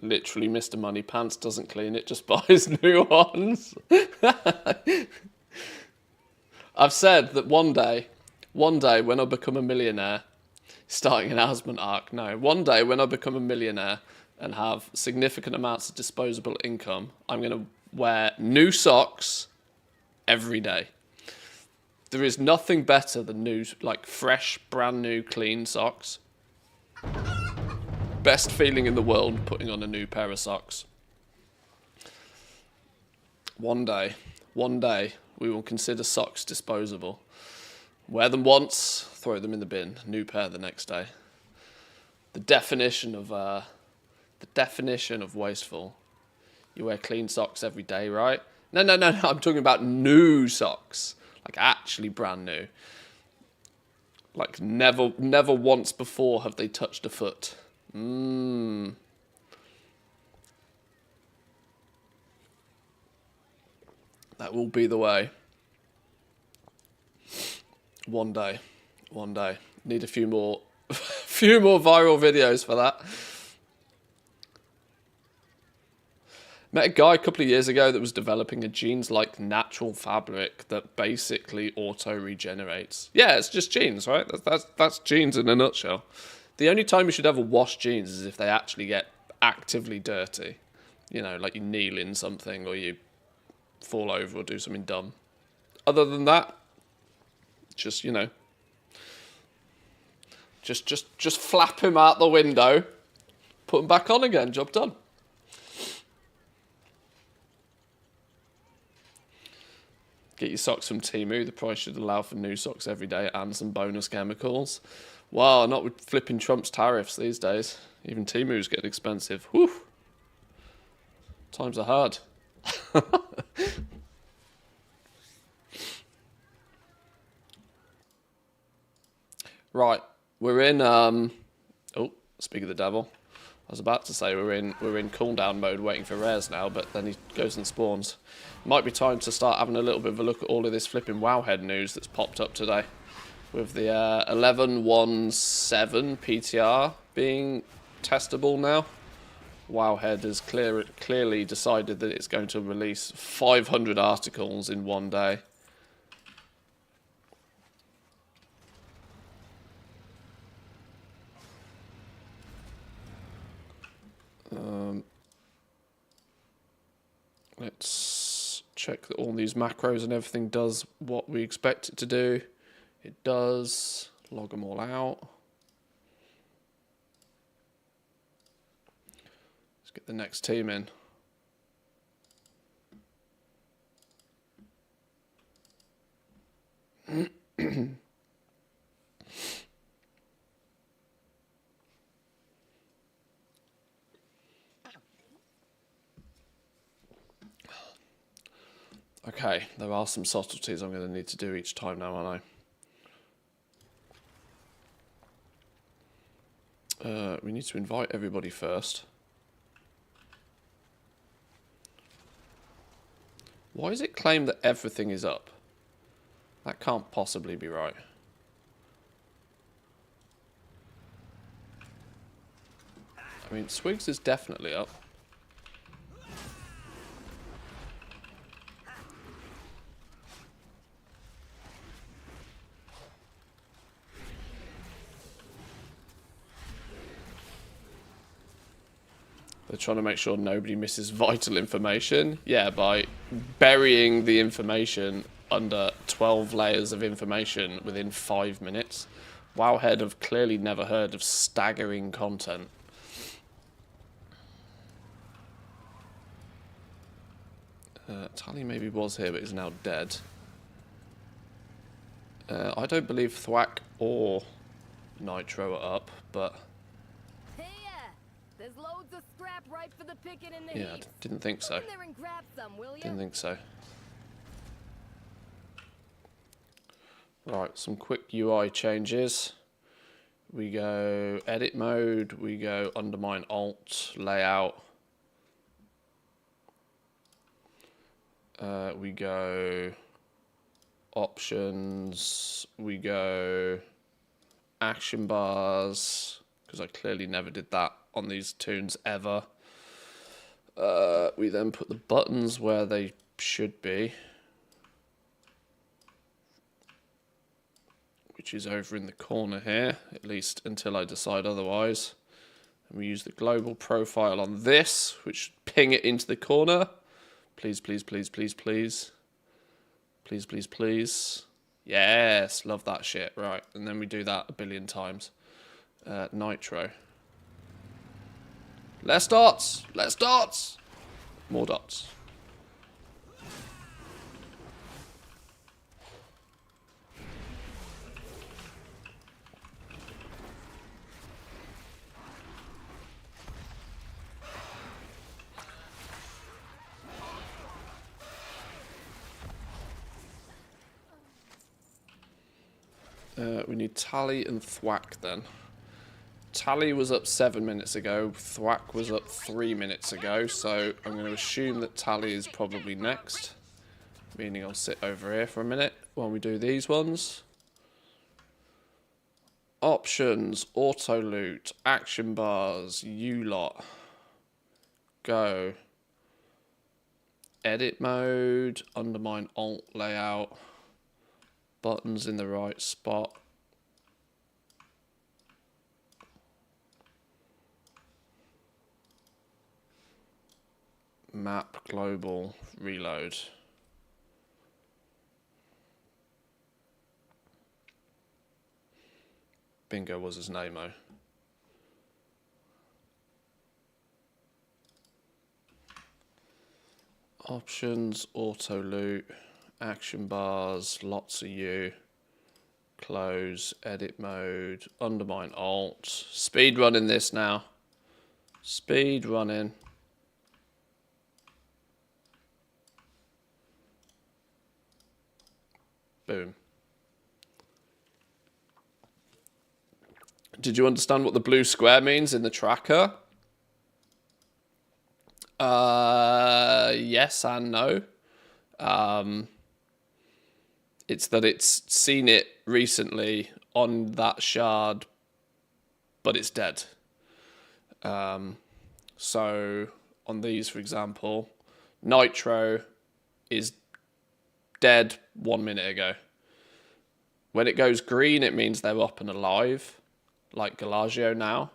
Literally, Mr. Money Pants doesn't clean it, just buys new ones. I've said that one day when I become a millionaire, starting an Asmund arc, no, one day when I become a millionaire and have significant amounts of disposable income, I'm going to wear new socks every day. There is nothing better than new, like fresh, brand new, clean socks. Best feeling in the world, putting on a new pair of socks. One day, we will consider socks disposable. Wear them once, throw them in the bin. New pair the next day. The definition of wasteful. You wear clean socks every day, right? No. I'm talking about new socks, like actually brand new. Like never once before have they touched a foot. That will be the way. One day. Need a few more viral videos for that. Met a guy a couple of years ago that was developing a jeans-like natural fabric that basically auto-regenerates. Yeah, it's just jeans, right? That's jeans in a nutshell. The only time you should ever wash jeans is if they actually get actively dirty. You know, like you kneel in something or you fall over or do something dumb. Other than that, just, you know, just flap him out the window, put him back on again, job done. Get your socks from Temu. The price should allow for new socks every day and some bonus chemicals. Wow, not with flipping Trump's tariffs these days. Even Temu's getting expensive. Whew. Times are hard. Right, we're in. Oh, speak of the devil. I was about to say we're in cooldown mode, waiting for rares now, but then he goes and spawns. Might be time to start having a little bit of a look at all of this flipping Wowhead news that's popped up today, with the 11.17 PTR being testable now. Wowhead has clearly decided that it's going to release 500 articles in one day. Let's check that all these macros and everything does what we expect it to do. It does. Log them all out. Let's get the next team in. Okay, there are some subtleties I'm going to need to do each time now, aren't I? We need to invite everybody first. Why does it claim that everything is up? That can't possibly be right. I mean, Swigs is definitely up. They're trying to make sure nobody misses vital information. Yeah, by burying the information under 12 layers of information within 5 minutes. Wowhead have clearly never heard of staggering content. Tally maybe was here, but is now dead. I don't believe Thwack or Nitro are up, but... There's loads of scrap ripe for the picking in the yeah, heaps. didn't think so. Go in there and grab some, will ya? Didn't think so. Right, some quick UI changes. We go edit mode, we go undermine alt, layout. We go options. We go action bars, because I clearly never did that on these tunes ever. We then put the buttons where they should be, which is over in the corner here, at least until I decide otherwise. And we use the global profile on this, which should ping it into the corner. Please, please, please, please, please. Please, please, please. Yes, love that shit. Right, and then we do that a billion times. Nitro. Less dots! Less dots! More dots. We need Tally and Thwack then. Tally was up 7 minutes ago. Thwack was up 3 minutes ago. So I'm going to assume that Tally is probably next. Meaning I'll sit over here for a minute while we do these ones. Options, auto loot, action bars, you lot. Go. Edit mode, undermine alt layout. Buttons in the right spot. Map global reload. Bingo was his name-o. Options, auto loot, action bars, lots of you. Close, edit mode, undermine alt. Speed running this now. Speed running. Boom. Did you understand what the blue square means in the tracker? Yes and no. It's that it's seen it recently on that shard, but it's dead. So on these, for example, Nitro is dead 1 minute ago. When it goes green, it means they're up and alive. Like Galagio now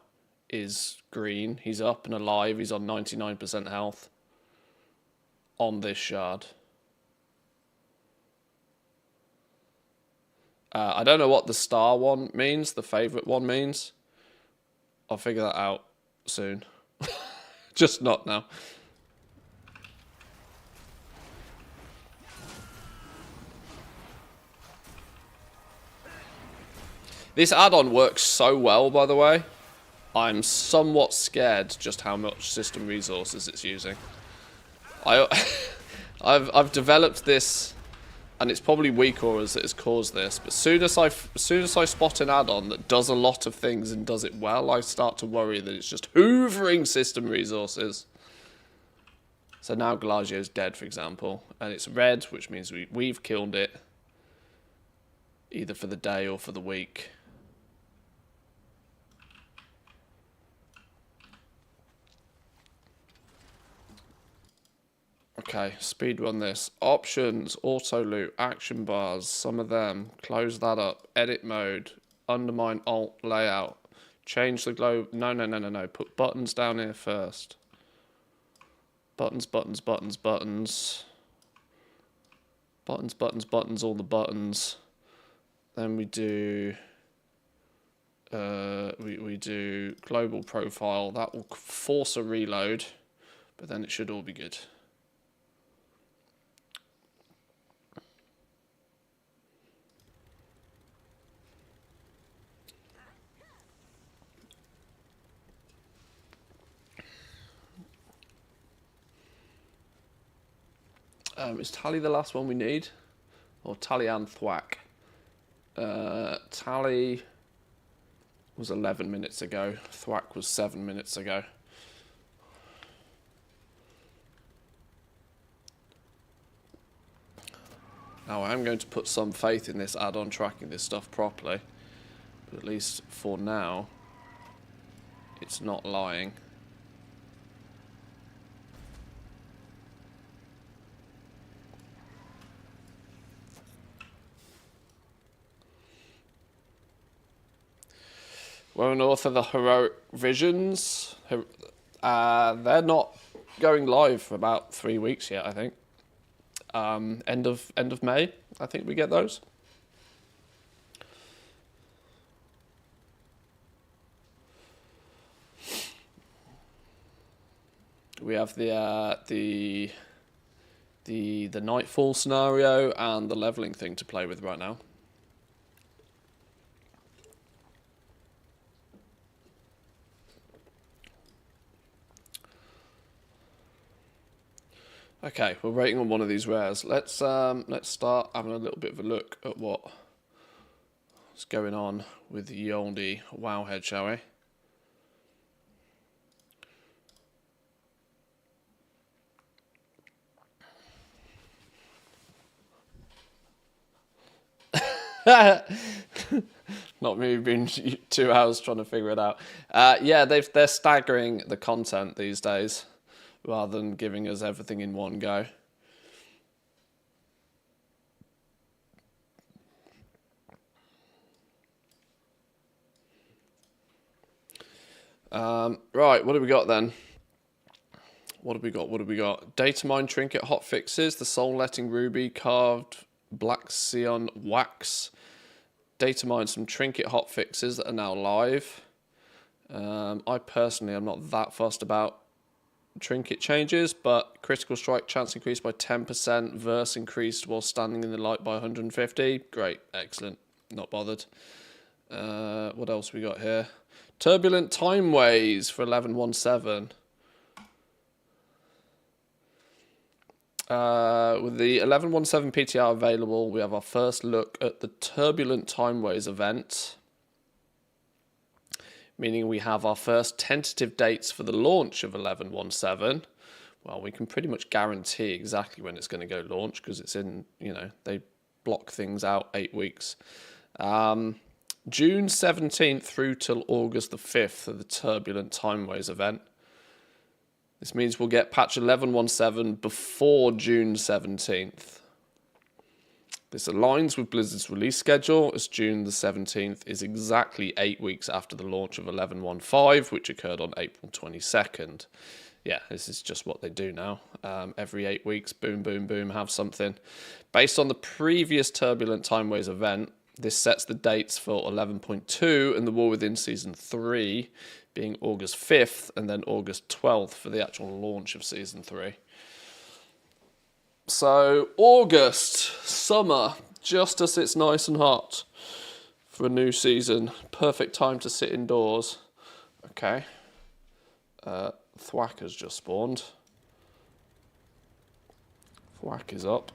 is green. He's up and alive. He's on 99% health on this shard. I don't know what the star one means, the favourite one means. I'll figure that out soon. Just not now. This add-on works so well, by the way. I'm somewhat scared just how much system resources it's using. I've developed this, and it's probably WeakAuras that has caused this. But as soon as I spot an add-on that does a lot of things and does it well, I start to worry that it's just hoovering system resources. So now Galagio's dead, for example, and it's red, which means we've killed it, either for the day or for the week. Okay, speed run this. Options, auto loot, action bars, some of them. Close that up. Edit mode, undermine alt layout. Change the globe. No. Put buttons down here first. Buttons, buttons, buttons, buttons. Buttons, buttons, buttons, all the buttons. Then we do... we do global profile. That will force a reload, but then it should all be good. Is Tally the last one we need? Or Tally and Thwack? Tally was 11 minutes ago. Thwack was 7 minutes ago. Now I am going to put some faith in this add-on tracking this stuff properly. But at least for now, it's not lying. We're north of the Heroic Visions. They're not going live for about 3 weeks yet, I think. End of May, I think we get those. We have the Nightfall scenario and the leveling thing to play with right now. Okay, we're waiting on one of these rares. Let's start having a little bit of a look at what's going on with the oldie Wowhead, shall we? Not me being 2 hours trying to figure it out. Yeah, they're staggering the content these days, rather than giving us everything in one go. Right, what do we got then? What have we got? Data mine trinket hotfixes, the soul letting ruby, carved black Sion wax. Data mine some trinket hotfixes that are now live. I personally am not that fussed about trinket changes, but critical strike chance increased by 10%, verse increased while standing in the light by 150. Great, excellent, not bothered. What else we got here? Turbulent timeways for 1117. With the 1117 PTR available, we have our first look at the Turbulent Timeways event, meaning we have our first tentative dates for the launch of 1117. Well, we can pretty much guarantee exactly when it's going to go launch because it's in, they block things out 8 weeks. June 17th through till August the 5th of the Turbulent Timeways event. This means we'll get patch 1117 before June 17th. This aligns with Blizzard's release schedule, as June the 17th is exactly 8 weeks after the launch of 1115, which occurred on April 22nd. Yeah, this is just what they do now. Every 8 weeks, boom, boom, boom, have something. Based on the previous Turbulent Timeways event, this sets the dates for 11.2 and the War Within Season 3 being August 5th and then August 12th for the actual launch of Season 3. So, August, summer, just as it's nice and hot for a new season. Perfect time to sit indoors. Okay. Thwack has just spawned. Thwack is up.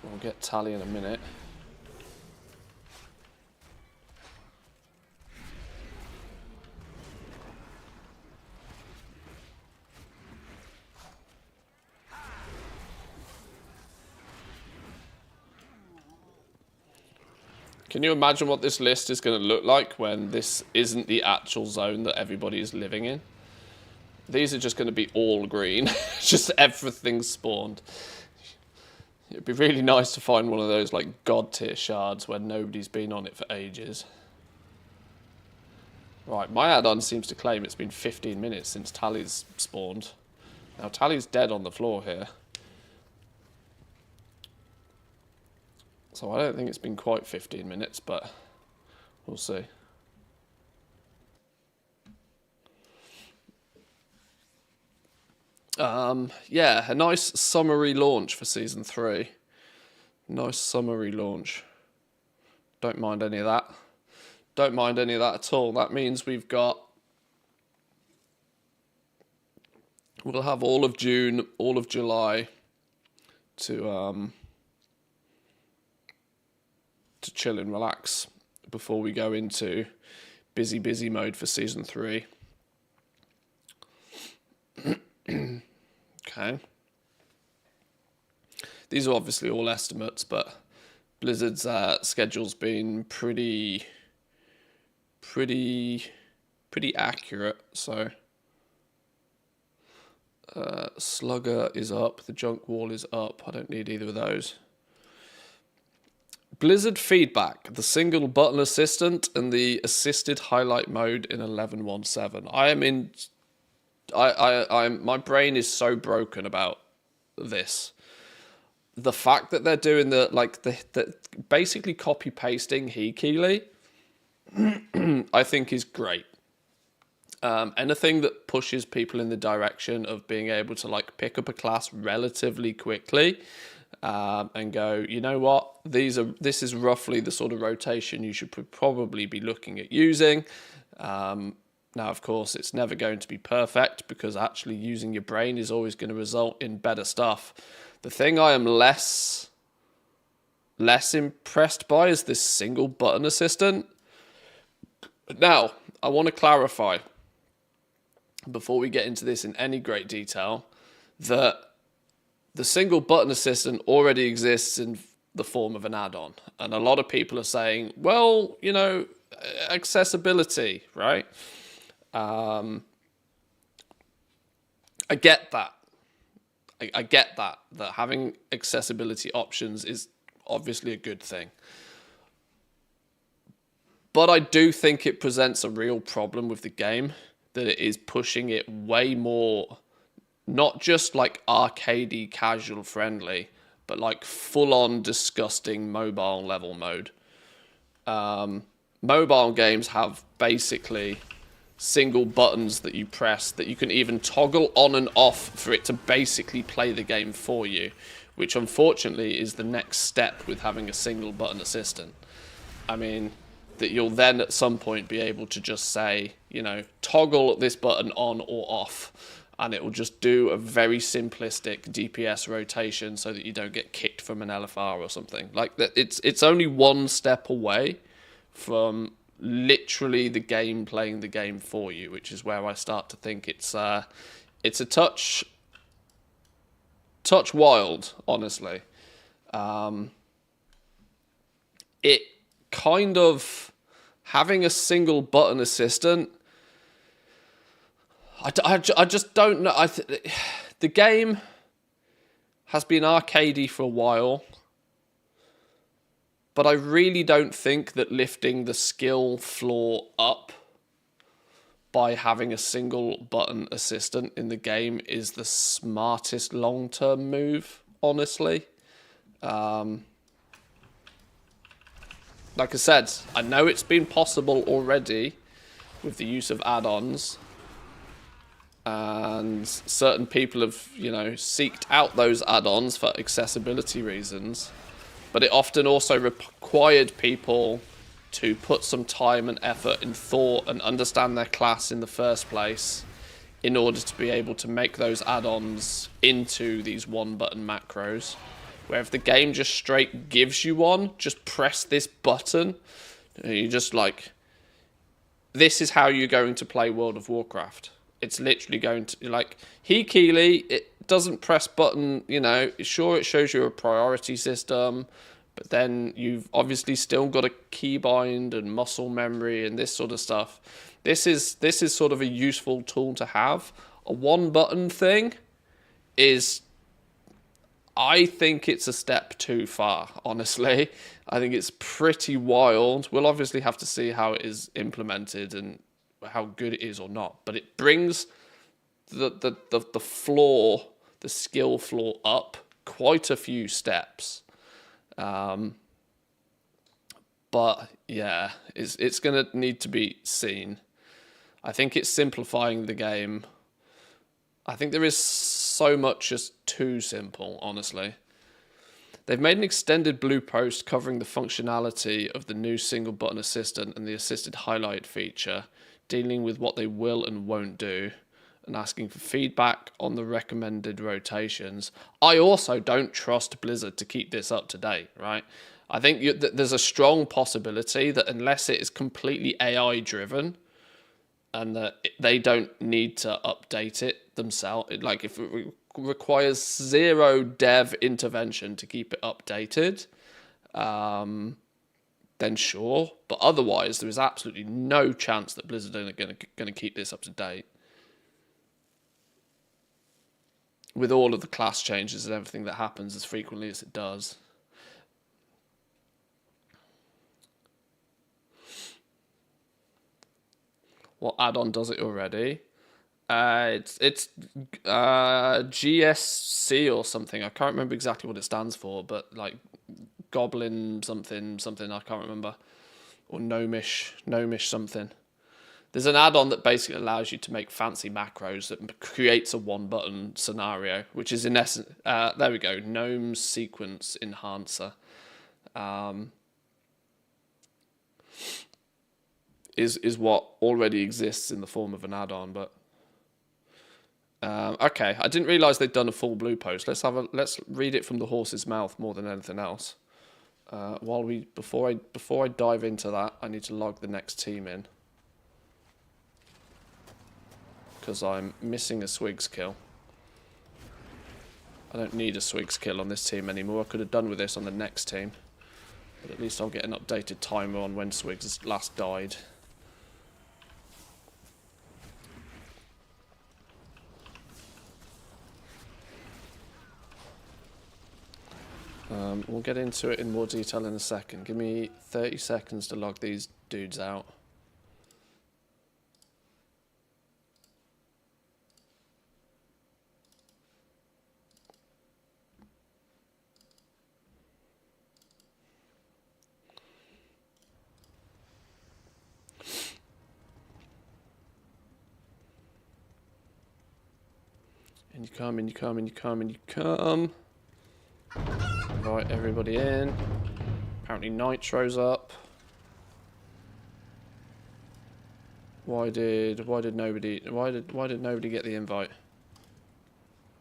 We'll get Tally in a minute. Can you imagine what this list is going to look like when this isn't the actual zone that everybody is living in? These are just going to be all green. Just everything spawned. It'd be really nice to find one of those like god tier shards where nobody's been on it for ages. Right, my add-on seems to claim it's been 15 minutes since Tally's spawned. Now Tally's dead on the floor here. So I don't think it's been quite 15 minutes, but we'll see. Yeah, a nice summary launch for Season 3. Nice summary launch. Don't mind any of that. Don't mind any of that at all. That means we'll have all of June, all of July to chill and relax before we go into busy mode for Season 3. Okay. These are obviously all estimates, but Blizzard's schedule's been pretty accurate. So Slugger is up, the Junk Wall is up. I don't need either of those. Blizzard feedback, the single button assistant and the assisted highlight mode in 11.1.7. My brain is so broken about this. The fact that they're doing the basically copy pasting Keeley, I think is great. Anything that pushes people in the direction of being able to like pick up a class relatively quickly, and go, you know what, this is roughly the sort of rotation you should probably be looking at using. Now, of course, it's never going to be perfect because actually using your brain is always going to result in better stuff. The thing I am less impressed by is this single button assistant. Now, I want to clarify, before we get into this in any great detail, that the single button assistant already exists in the form of an add-on. And a lot of people are saying, well, you know, accessibility, right? I get that. I get that having accessibility options is obviously a good thing. But I do think it presents a real problem with the game, that it is pushing it way more, not just like arcadey, casual friendly, but like full-on disgusting mobile level mode. Mobile games have basically single buttons that you press that you can even toggle on and off for it to basically play the game for you, which unfortunately is the next step with having a single button assistant. I mean, that you'll then at some point be able to just say, you know, toggle this button on or off, and it will just do a very simplistic DPS rotation so that you don't get kicked from an LFR or something. Like that, it's only one step away from literally the game playing the game for you, which is where I start to think it's a touch wild, honestly. It kind of, having a single button assistant, I just don't know. The game has been arcadey for a while, but I really don't think that lifting the skill floor up by having a single button assistant in the game is the smartest long-term move, honestly. Like I said, I know it's been possible already with the use of add-ons, and certain people have, you know, seeked out those add-ons for accessibility reasons, but it often also required people to put some time and effort and thought and understand their class in the first place in order to be able to make those add-ons into these one-button macros. Where if the game just straight gives you one, just press this button, you just like, this is how you're going to play World of Warcraft. It's literally going to, like, Keeley, it doesn't press button, you know, sure it shows you a priority system, but then you've obviously still got a keybind and muscle memory and this sort of stuff. This is sort of a useful tool to have. A one button thing is, I think it's a step too far, honestly. I think it's pretty wild. We'll obviously have to see how it is implemented and how good it is or not. But it brings the floor, the skill floor up quite a few steps. But yeah, it's going to need to be seen. I think it's simplifying the game. I think there is so much just too simple, honestly. They've made an extended blue post covering the functionality of the new single button assistant and the assisted highlight feature, dealing with what they will and won't do, and asking for feedback on the recommended rotations. I also don't trust Blizzard to keep this up to date, right? I think there's a strong possibility that unless it is completely AI driven and that they don't need to update it themselves, like if it requires zero dev intervention to keep it updated, then sure. But otherwise, there is absolutely no chance that Blizzard are going to keep this up to date. With all of the class changes and everything that happens as frequently as it does. What add-on does it already? It's GSC or something. I can't remember exactly what it stands for, but like Goblin something, I can't remember. Or Gnomish something. There's an add-on that basically allows you to make fancy macros that creates a one-button scenario, which is in essence, there we go, Gnome Sequence Enhancer. Is what already exists in the form of an add-on, but okay, I didn't realise they'd done a full blue post. Let's read it from the horse's mouth more than anything else. Before I dive into that, I need to log the next team in. Because I'm missing a Swigs kill. I don't need a Swigs kill on this team anymore. I could have done with this on the next team. But at least I'll get an updated timer on when Swigs last died. We'll get into it in more detail in a second. Give me 30 seconds to log these dudes out. And you come, and you come, and you come, and you come. Invite everybody in. Apparently Nitro's up. Why did nobody get the invite?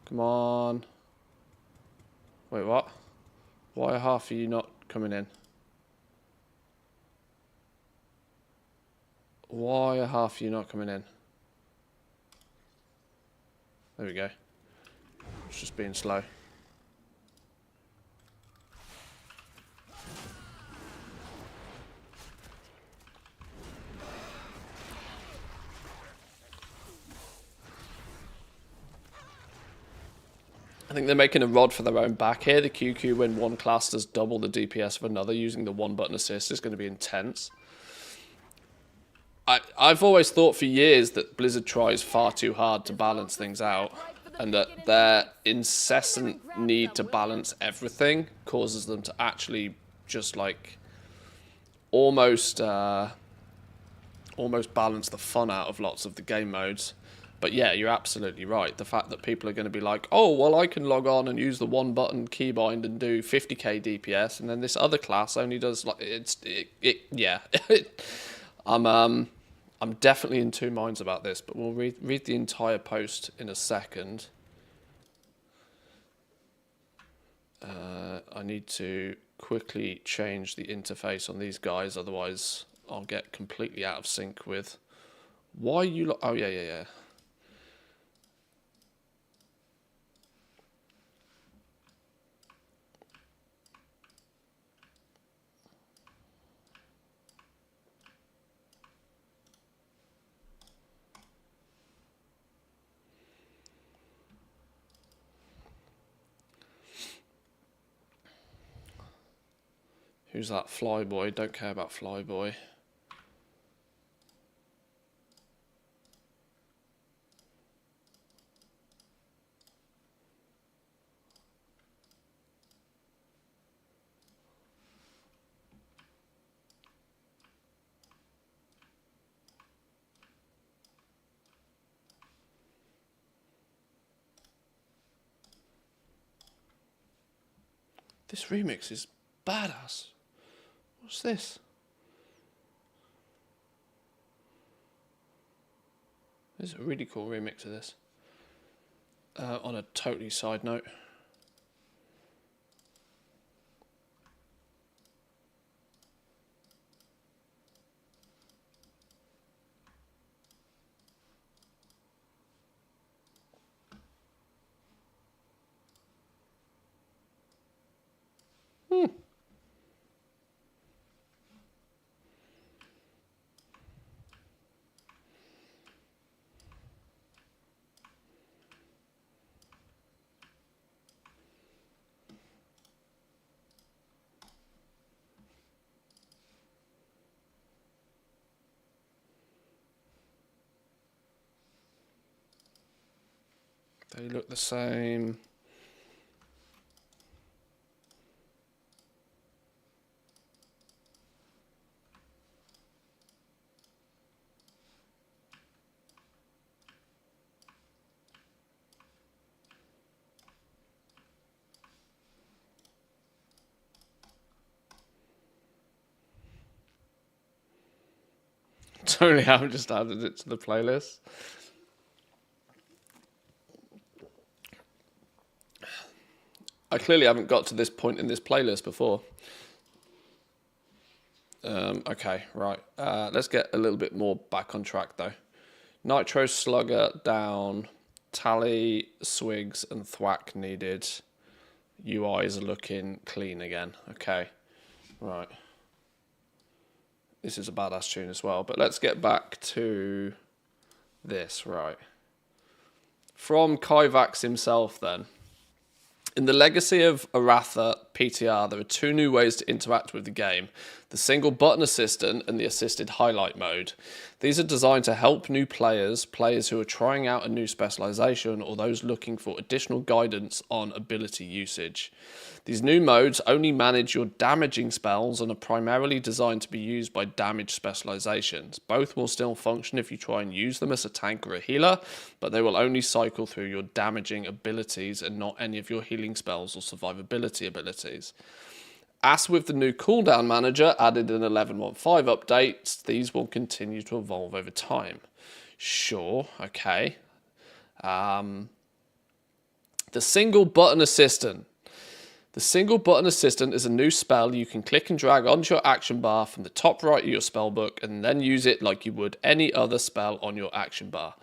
Come on. Wait, what? Why are half of you not coming in? Why are half of you not coming in? There we go. It's just being slow. I think they're making a rod for their own back here. The QQ when one class does double the DPS of another using the one button assist is going to be intense. I've always thought for years that Blizzard tries far too hard to balance things out, and that their incessant need to balance everything causes them to actually just like almost balance the fun out of lots of the game modes. But yeah, you're absolutely right. The fact that people are going to be like, oh, well, I can log on and use the one button keybind and do 50k DPS, and then this other class only does like yeah. I'm definitely in two minds about this, but we'll read the entire post in a second. I need to quickly change the interface on these guys, otherwise I'll get completely out of sync with why you. Oh yeah. Who's that? Flyboy. Don't care about Flyboy. This remix is badass. What's this? This is a really cool remix of this. On a totally side note. They look the same. Totally haven't just added it to the playlist. I clearly haven't got to this point in this playlist before. Okay, right. Let's get a little bit more back on track though. Nitro Slugger down. Tally, Swigs, and Thwack needed. UIs are looking clean again. Okay, right. This is a badass tune as well, but let's get back to this, right. From Kyvax himself then. In the Legacy of Aratha PTR, there are two new ways to interact with the game, the single button assistant and the assisted highlight mode. These are designed to help new players who are trying out a new specialization, or those looking for additional guidance on ability usage. These new modes only manage your damaging spells and are primarily designed to be used by damage specializations. Both will still function if you try and use them as a tank or a healer, but they will only cycle through your damaging abilities and not any of your healing spells or survivability abilities. As with the new cooldown manager added in 11.15 updates, these will continue to evolve over time. Sure, okay. The single button assistant. The single button assistant is a new spell you can click and drag onto your action bar from the top right of your spellbook and then use it like you would any other spell on your action bar.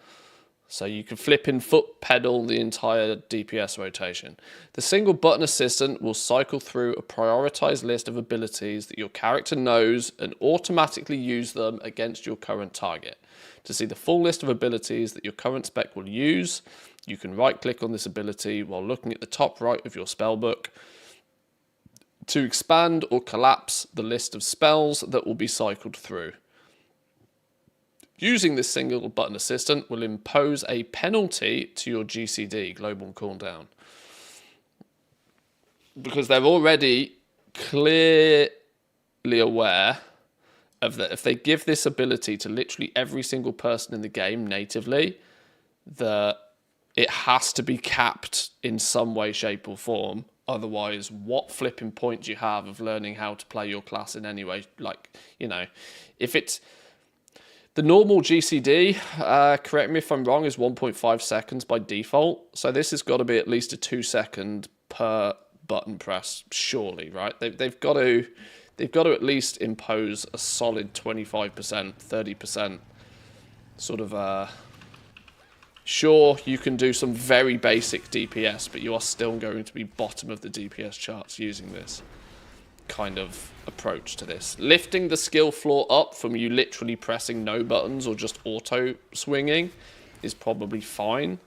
So you can flip in foot pedal the entire DPS rotation. The single button assistant will cycle through a prioritized list of abilities that your character knows and automatically use them against your current target. To see the full list of abilities that your current spec will use, you can right click on this ability while looking at the top right of your spellbook to expand or collapse the list of spells that will be cycled through. Using this single button assistant will impose a penalty to your GCD, global cooldown, because they're already clearly aware of that. If they give this ability to literally every single person in the game natively, that it has to be capped in some way, shape or form. Otherwise, what flipping point do you have of learning how to play your class in any way? Like, you know, if it's the normal GCD, correct me if I'm wrong, is 1.5 seconds by default. So this has got to be at least a 2 second per button press, surely, right? They've got to at least impose a solid 25%, 30% sort of. Sure, you can do some very basic DPS, but you are still going to be bottom of the DPS charts using this kind of approach to this. Lifting the skill floor up from you literally pressing no buttons or just auto swinging is probably fine.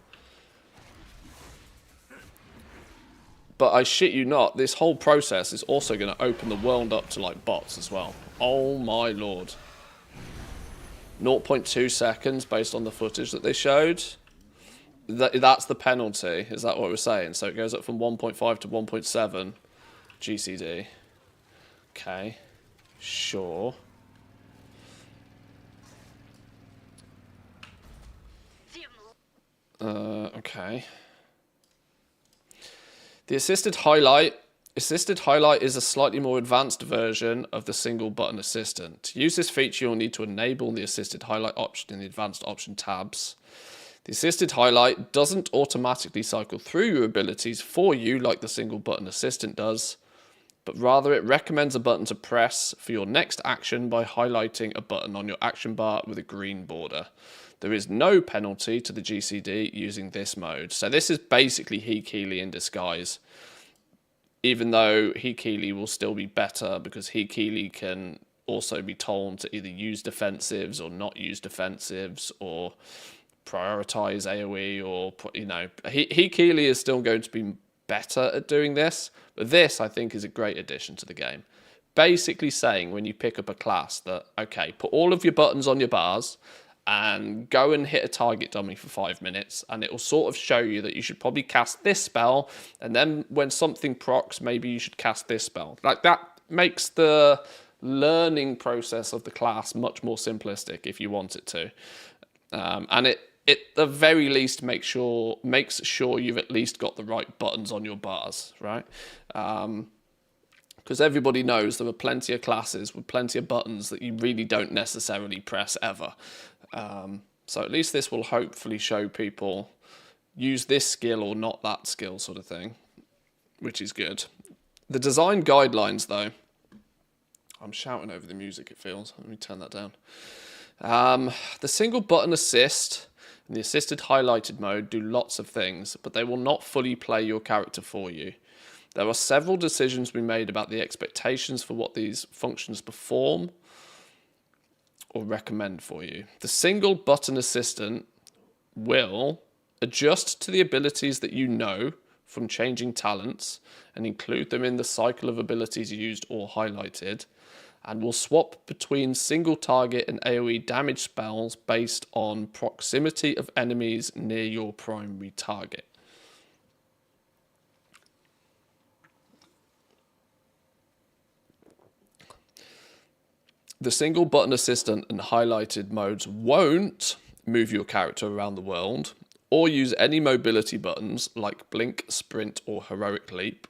But I shit you not, this whole process is also going to open the world up to like bots as well. Oh my lord. 0.2 seconds based on the footage that they showed. That's the penalty, is that what we're saying? So it goes up from 1.5 to 1.7 GCD. Okay, sure. Okay. The assisted highlight is a slightly more advanced version of the single button assistant. To use this feature, you'll need to enable the assisted highlight option in the advanced option tabs. The assisted highlight doesn't automatically cycle through your abilities for you like the single button assistant does, but rather it recommends a button to press for your next action by highlighting a button on your action bar with a green border. There is no penalty to the GCD using this mode. So this is basically Heat Keeley in disguise. even though Hikili will still be better because Hikili can also be told to either use defensives or not use defensives or prioritize AoE or, Hikili is still going to be better at doing this. But this, I think, is a great addition to the game. Basically saying when you pick up a class that, okay, put all of your buttons on your bars and go and hit a target dummy for 5 minutes, and it will sort of show you that you should probably cast this spell, and then when something procs, maybe you should cast this spell. Like, that makes the learning process of the class much more simplistic if you want it to. And it at the very least makes sure you've at least got the right buttons on your bars, right? Because everybody knows there are plenty of classes with plenty of buttons that you really don't necessarily press ever. So at least this will hopefully show people use this skill or not that skill sort of thing, which is good. The design guidelines, though, I'm shouting over the music, it feels. Let me turn that down. The single button assist and the assisted highlighted mode do lots of things, but they will not fully play your character for you. There are several decisions we made about the expectations for what these functions perform or recommend for you. The single button assistant will adjust to the abilities that you know from changing talents and include them in the cycle of abilities used or highlighted, and will swap between single target and AoE damage spells based on proximity of enemies near your primary target. The single button assistant and highlighted modes won't move your character around the world or use any mobility buttons like blink, sprint, or heroic leap.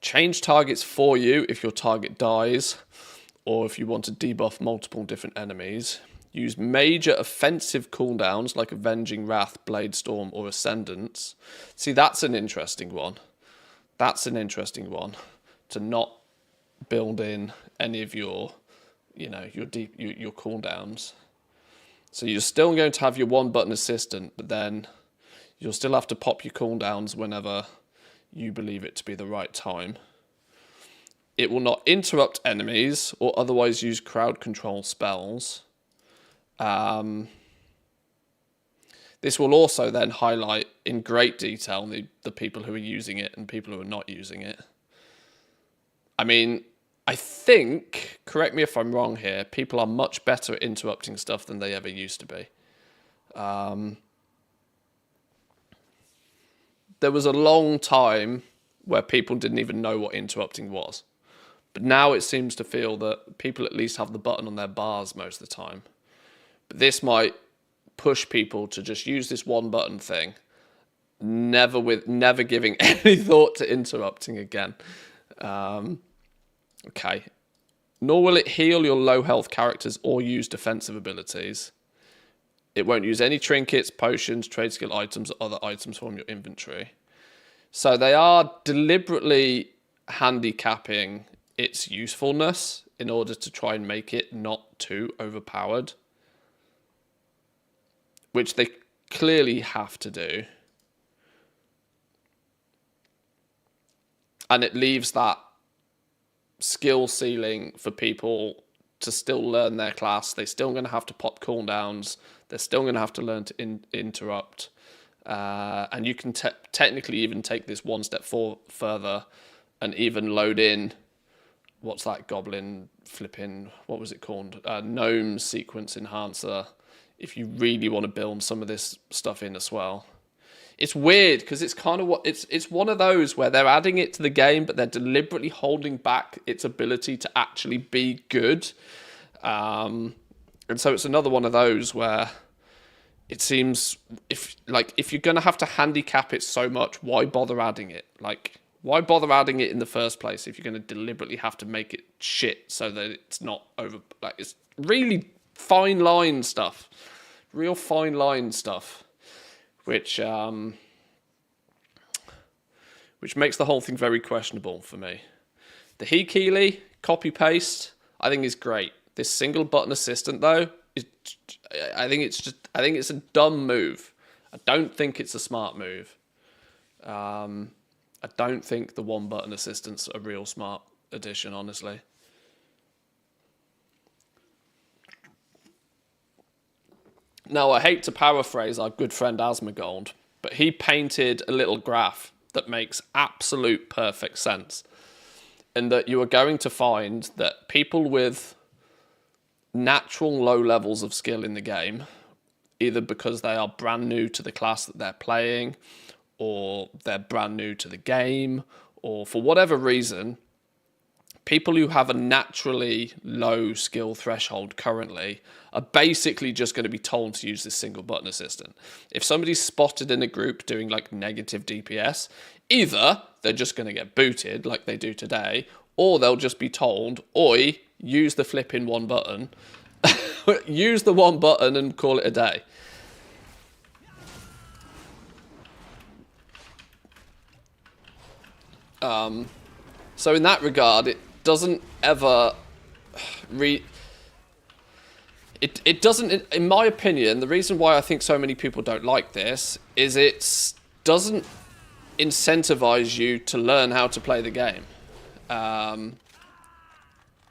Change targets for you if your target dies or if you want to debuff multiple different enemies. Use major offensive cooldowns like Avenging Wrath, Blade Storm, or Ascendance. See, that's an interesting one. That's an interesting one. To not build in any of your cooldowns. So you're still going to have your one button assistant, but then you'll still have to pop your cooldowns whenever you believe it to be the right time. It will not interrupt enemies or otherwise use crowd control spells. This will also then highlight in great detail the people who are using it and people who are not using it. I mean, I think, correct me if I'm wrong here, people are much better at interrupting stuff than they ever used to be. There was a long time where people didn't even know what interrupting was. But now it seems to feel that people at least have the button on their bars most of the time. But this might push people to just use this one button thing, never giving any thought to interrupting again. Okay. Nor will it heal your low health characters or use defensive abilities. It won't use any trinkets, potions, trade skill items, or other items from your inventory. So they are deliberately handicapping its usefulness in order to try and make it not too overpowered, which they clearly have to do. And it leaves that skill ceiling for people to still learn their class. They're still going to have to pop cooldowns. They're still going to have to learn to interrupt. And you can technically even take this one step further and even load in, what's that goblin flipping, what was it called? Gnome sequence enhancer, if you really want to build some of this stuff in as well. It's weird because it's kind of it's one of those where they're adding it to the game, but they're deliberately holding back its ability to actually be good. And so it's another one of those where it seems if you're going to have to handicap it so much, why bother adding it? Like, why bother adding it in the first place if you're going to deliberately have to make it shit so that it's not over? Like, it's really fine line stuff, real fine line stuff. Which makes the whole thing very questionable for me. The Hikili copy paste, I think is great. This single button assistant though, I think it's a dumb move. I don't think it's a smart move. I I don't think the one-button assistant's a real smart addition, honestly. Now, I hate to paraphrase our good friend Asmongold, but he painted a little graph that makes absolute perfect sense. And that you are going to find that people with natural low levels of skill in the game, either because they are brand new to the class that they're playing, or they're brand new to the game, or for whatever reason, people who have a naturally low skill threshold currently are basically just going to be told to use this single button assistant. If somebody's spotted in a group doing like negative DPS, either they're just going to get booted like they do today, or they'll just be told, oi, use the flipping one button, use the one button and call it a day. So in that regard, it doesn't ever it doesn't, in my opinion, the reason why I think so many people don't like this is it doesn't incentivize you to learn how to play the game.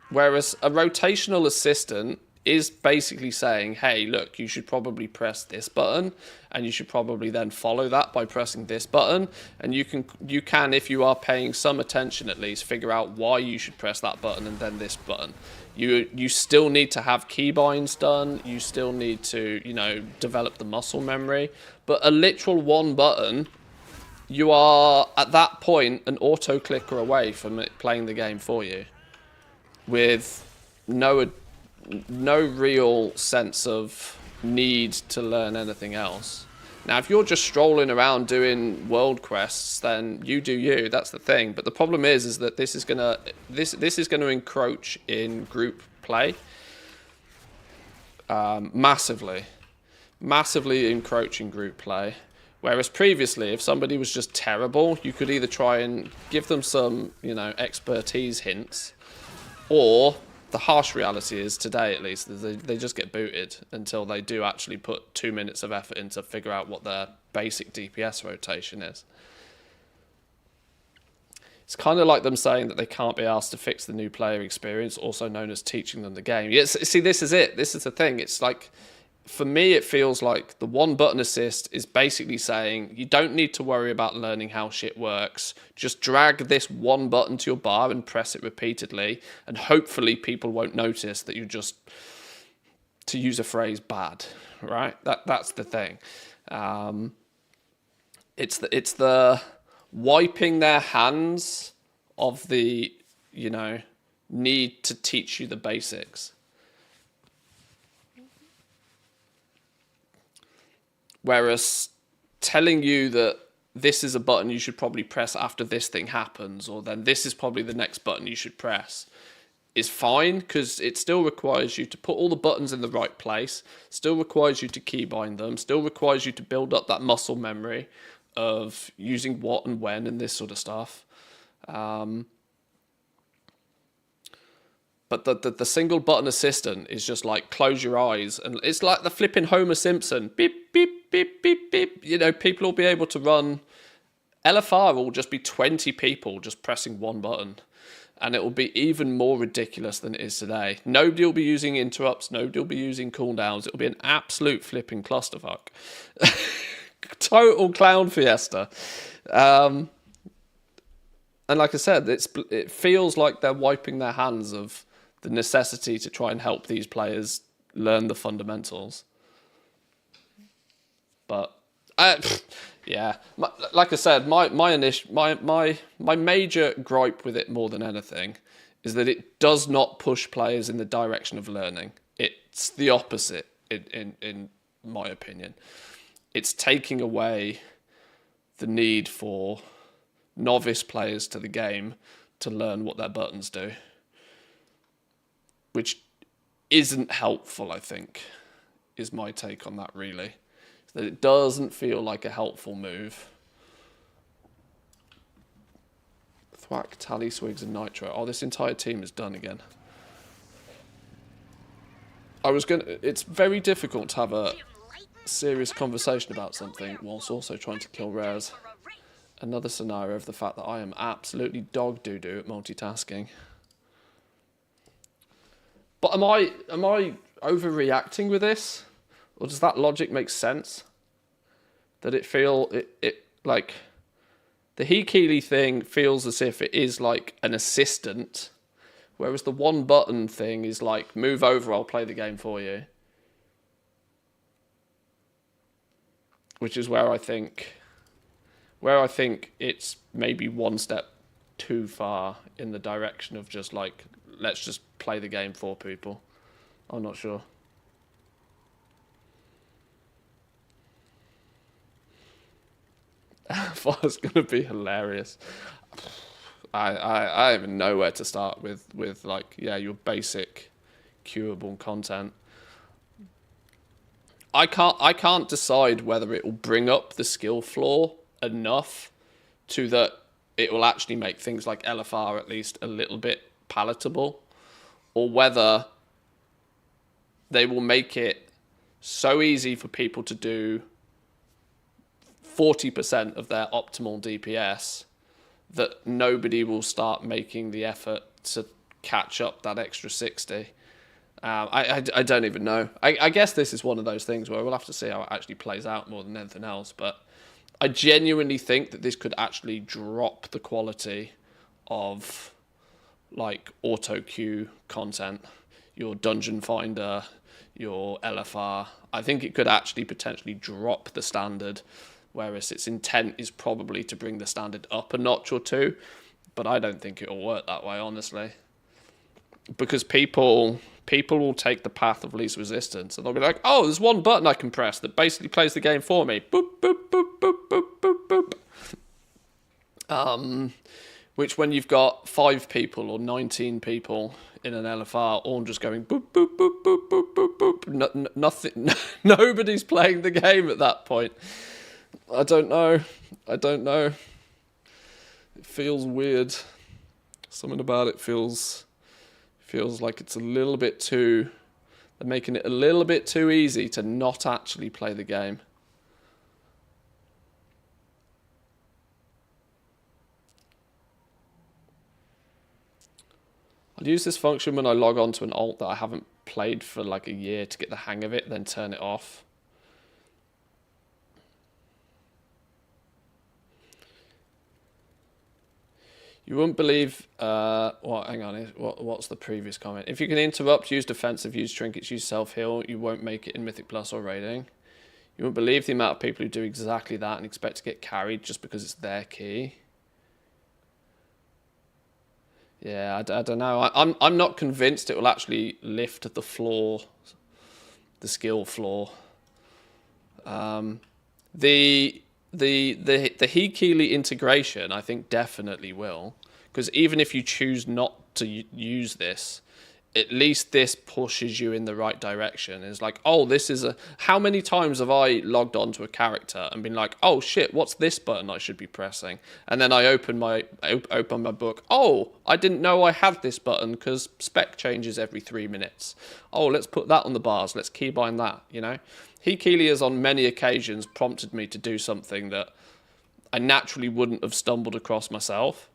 Whereas a rotational assistant is basically saying, hey, look, you should probably press this button, and you should probably then follow that by pressing this button. And you can, if you are paying some attention at least, figure out why you should press that button and then this button. You still need to have keybinds done. You still need to, develop the muscle memory. But a literal one button, you are, at that point, an auto-clicker away from it playing the game for you. With no real sense of need to learn anything else. Now, if you're just strolling around doing world quests, then you do you. That's the thing. But the problem is that this is gonna encroach in group play massively encroach in group play. Whereas previously, if somebody was just terrible, you could either try and give them some, expertise hints, or the harsh reality is, today at least, they just get booted until they do actually put 2 minutes of effort in to figure out what their basic DPS rotation is. It's kind of like them saying that they can't be asked to fix the new player experience, also known as teaching them the game. Yes, see, this is it. This is the thing. It's like, for me, it feels like the one button assist is basically saying you don't need to worry about learning how shit works. Just drag this one button to your bar and press it repeatedly, and hopefully people won't notice that you're just, to use a phrase, bad, right? That's the thing. It's the wiping their hands of the, need to teach you the basics. Whereas telling you that this is a button you should probably press after this thing happens, or then this is probably the next button you should press, is fine, because it still requires you to put all the buttons in the right place, still requires you to keybind them, still requires you to build up that muscle memory of using what and when and this sort of stuff. But the single button assistant is just like, close your eyes, and it's like the flipping Homer Simpson. Beep, beep, beep, beep, beep. People will be able to run. LFR will just be 20 people just pressing one button. And it will be even more ridiculous than it is today. Nobody will be using interrupts. Nobody will be using cooldowns. It will be an absolute flipping clusterfuck. Total clown fiesta. And like I said, it feels like they're wiping their hands of the necessity to try and help these players learn the fundamentals. But yeah, like I said, my major gripe with it more than anything is that it does not push players in the direction of learning. It's the opposite, in my opinion. It's taking away the need for novice players to the game to learn what their buttons do, which isn't helpful, I think, is my take on that, really. That it doesn't feel like a helpful move. Thwack, Tally, Swigs, and Nitro. Oh, this entire team is done again. It's very difficult to have a serious conversation about something whilst also trying to kill rares. another scenario of the fact that I am absolutely dog doo-doo at multitasking. But am I overreacting with this? Or does that logic make sense? That it like the Hikili thing feels as if it is like an assistant, whereas the one button thing is like, move over, I'll play the game for you. Which is where I think it's maybe one step too far in the direction of just like, let's just play the game for people. I'm not sure. Fire's gonna be hilarious. I don't even know where to start with like, yeah, your basic queuable content. I can't decide whether it will bring up the skill floor enough to that it will actually make things like LFR at least a little bit palatable, or whether they will make it so easy for people to do 40% of their optimal DPS that nobody will start making the effort to catch up that extra 60. I don't even know. I guess this is one of those things where we'll have to see how it actually plays out more than anything else. But I genuinely think that this could actually drop the quality of like auto queue content, your dungeon finder, your LFR. I think it could actually potentially drop the standard, whereas its intent is probably to bring the standard up a notch or two. But I don't think it'll work that way, honestly. Because people will take the path of least resistance, and they'll be like, oh, there's one button I can press that basically plays the game for me. Boop, boop, boop, boop, boop, boop, boop. Which when you've got 5 people or 19 people in an LFR all just going boop, boop, boop, boop, boop, boop, boop, nothing, nobody's playing the game at that point. I don't know. It feels weird. Something about it feels like it's a little bit too... They're making it a little bit too easy to not actually play the game. I'll use this function when I log on to an alt that I haven't played for like a year to get the hang of it, then turn it off. You wouldn't believe, hang on, what's the previous comment? If you can interrupt, use defensive, use trinkets, use self-heal, you won't make it in Mythic Plus or raiding. You wouldn't believe the amount of people who do exactly that and expect to get carried just because it's their key. Yeah, I don't know. I'm not convinced it will actually lift the floor, the skill floor. The Hikili integration, I think, definitely will, because even if you choose not to use this, at least this pushes you in the right direction. It's like, oh, this is a... How many times have I logged on to a character and been like, oh shit, what's this button I should be pressing? And then I open my book. Oh, I didn't know I had this button because spec changes every 3 minutes. Oh, let's put that on the bars. Let's keybind that, you know? Hikili has on many occasions prompted me to do something that I naturally wouldn't have stumbled across myself.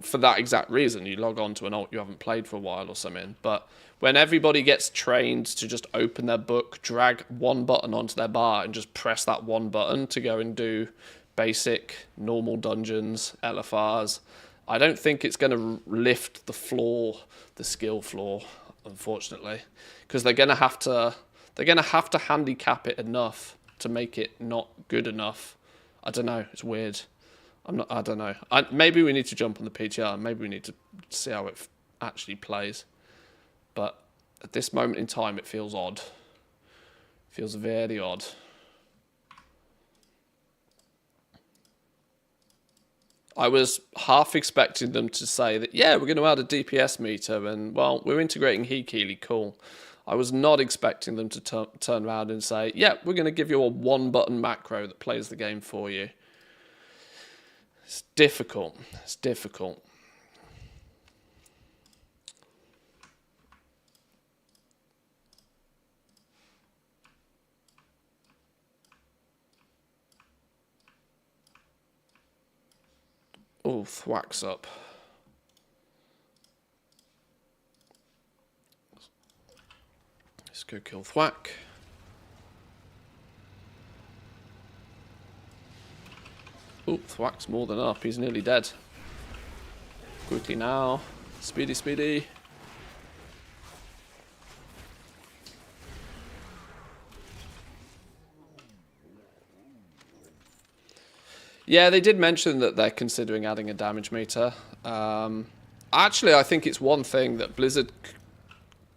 For that exact reason, you log on to an alt you haven't played for a while or something. But when everybody gets trained to just open their book, drag one button onto their bar and just press that one button to go and do basic, normal dungeons, LFRs, I don't think it's going to lift the floor, the skill floor, unfortunately. Because they're going to have to handicap it enough to make it not good enough. I don't know, it's weird. I don't know. Maybe we need to jump on the PTR. Maybe we need to see how it actually plays. But at this moment in time, it feels odd. It feels very odd. I was half expecting them to say that, yeah, we're going to add a DPS meter and, well, we're integrating Hikili, cool. I was not expecting them to turn around and say, yeah, we're going to give you a one-button macro that plays the game for you. It's difficult. It's difficult. Oh, Thwack's up. Let's go kill Thwack. Oh, Thwack's more than up. He's nearly dead. Quickly now. Speedy, speedy. Yeah, they did mention that they're considering adding a damage meter. Actually, I think it's one thing that Blizzard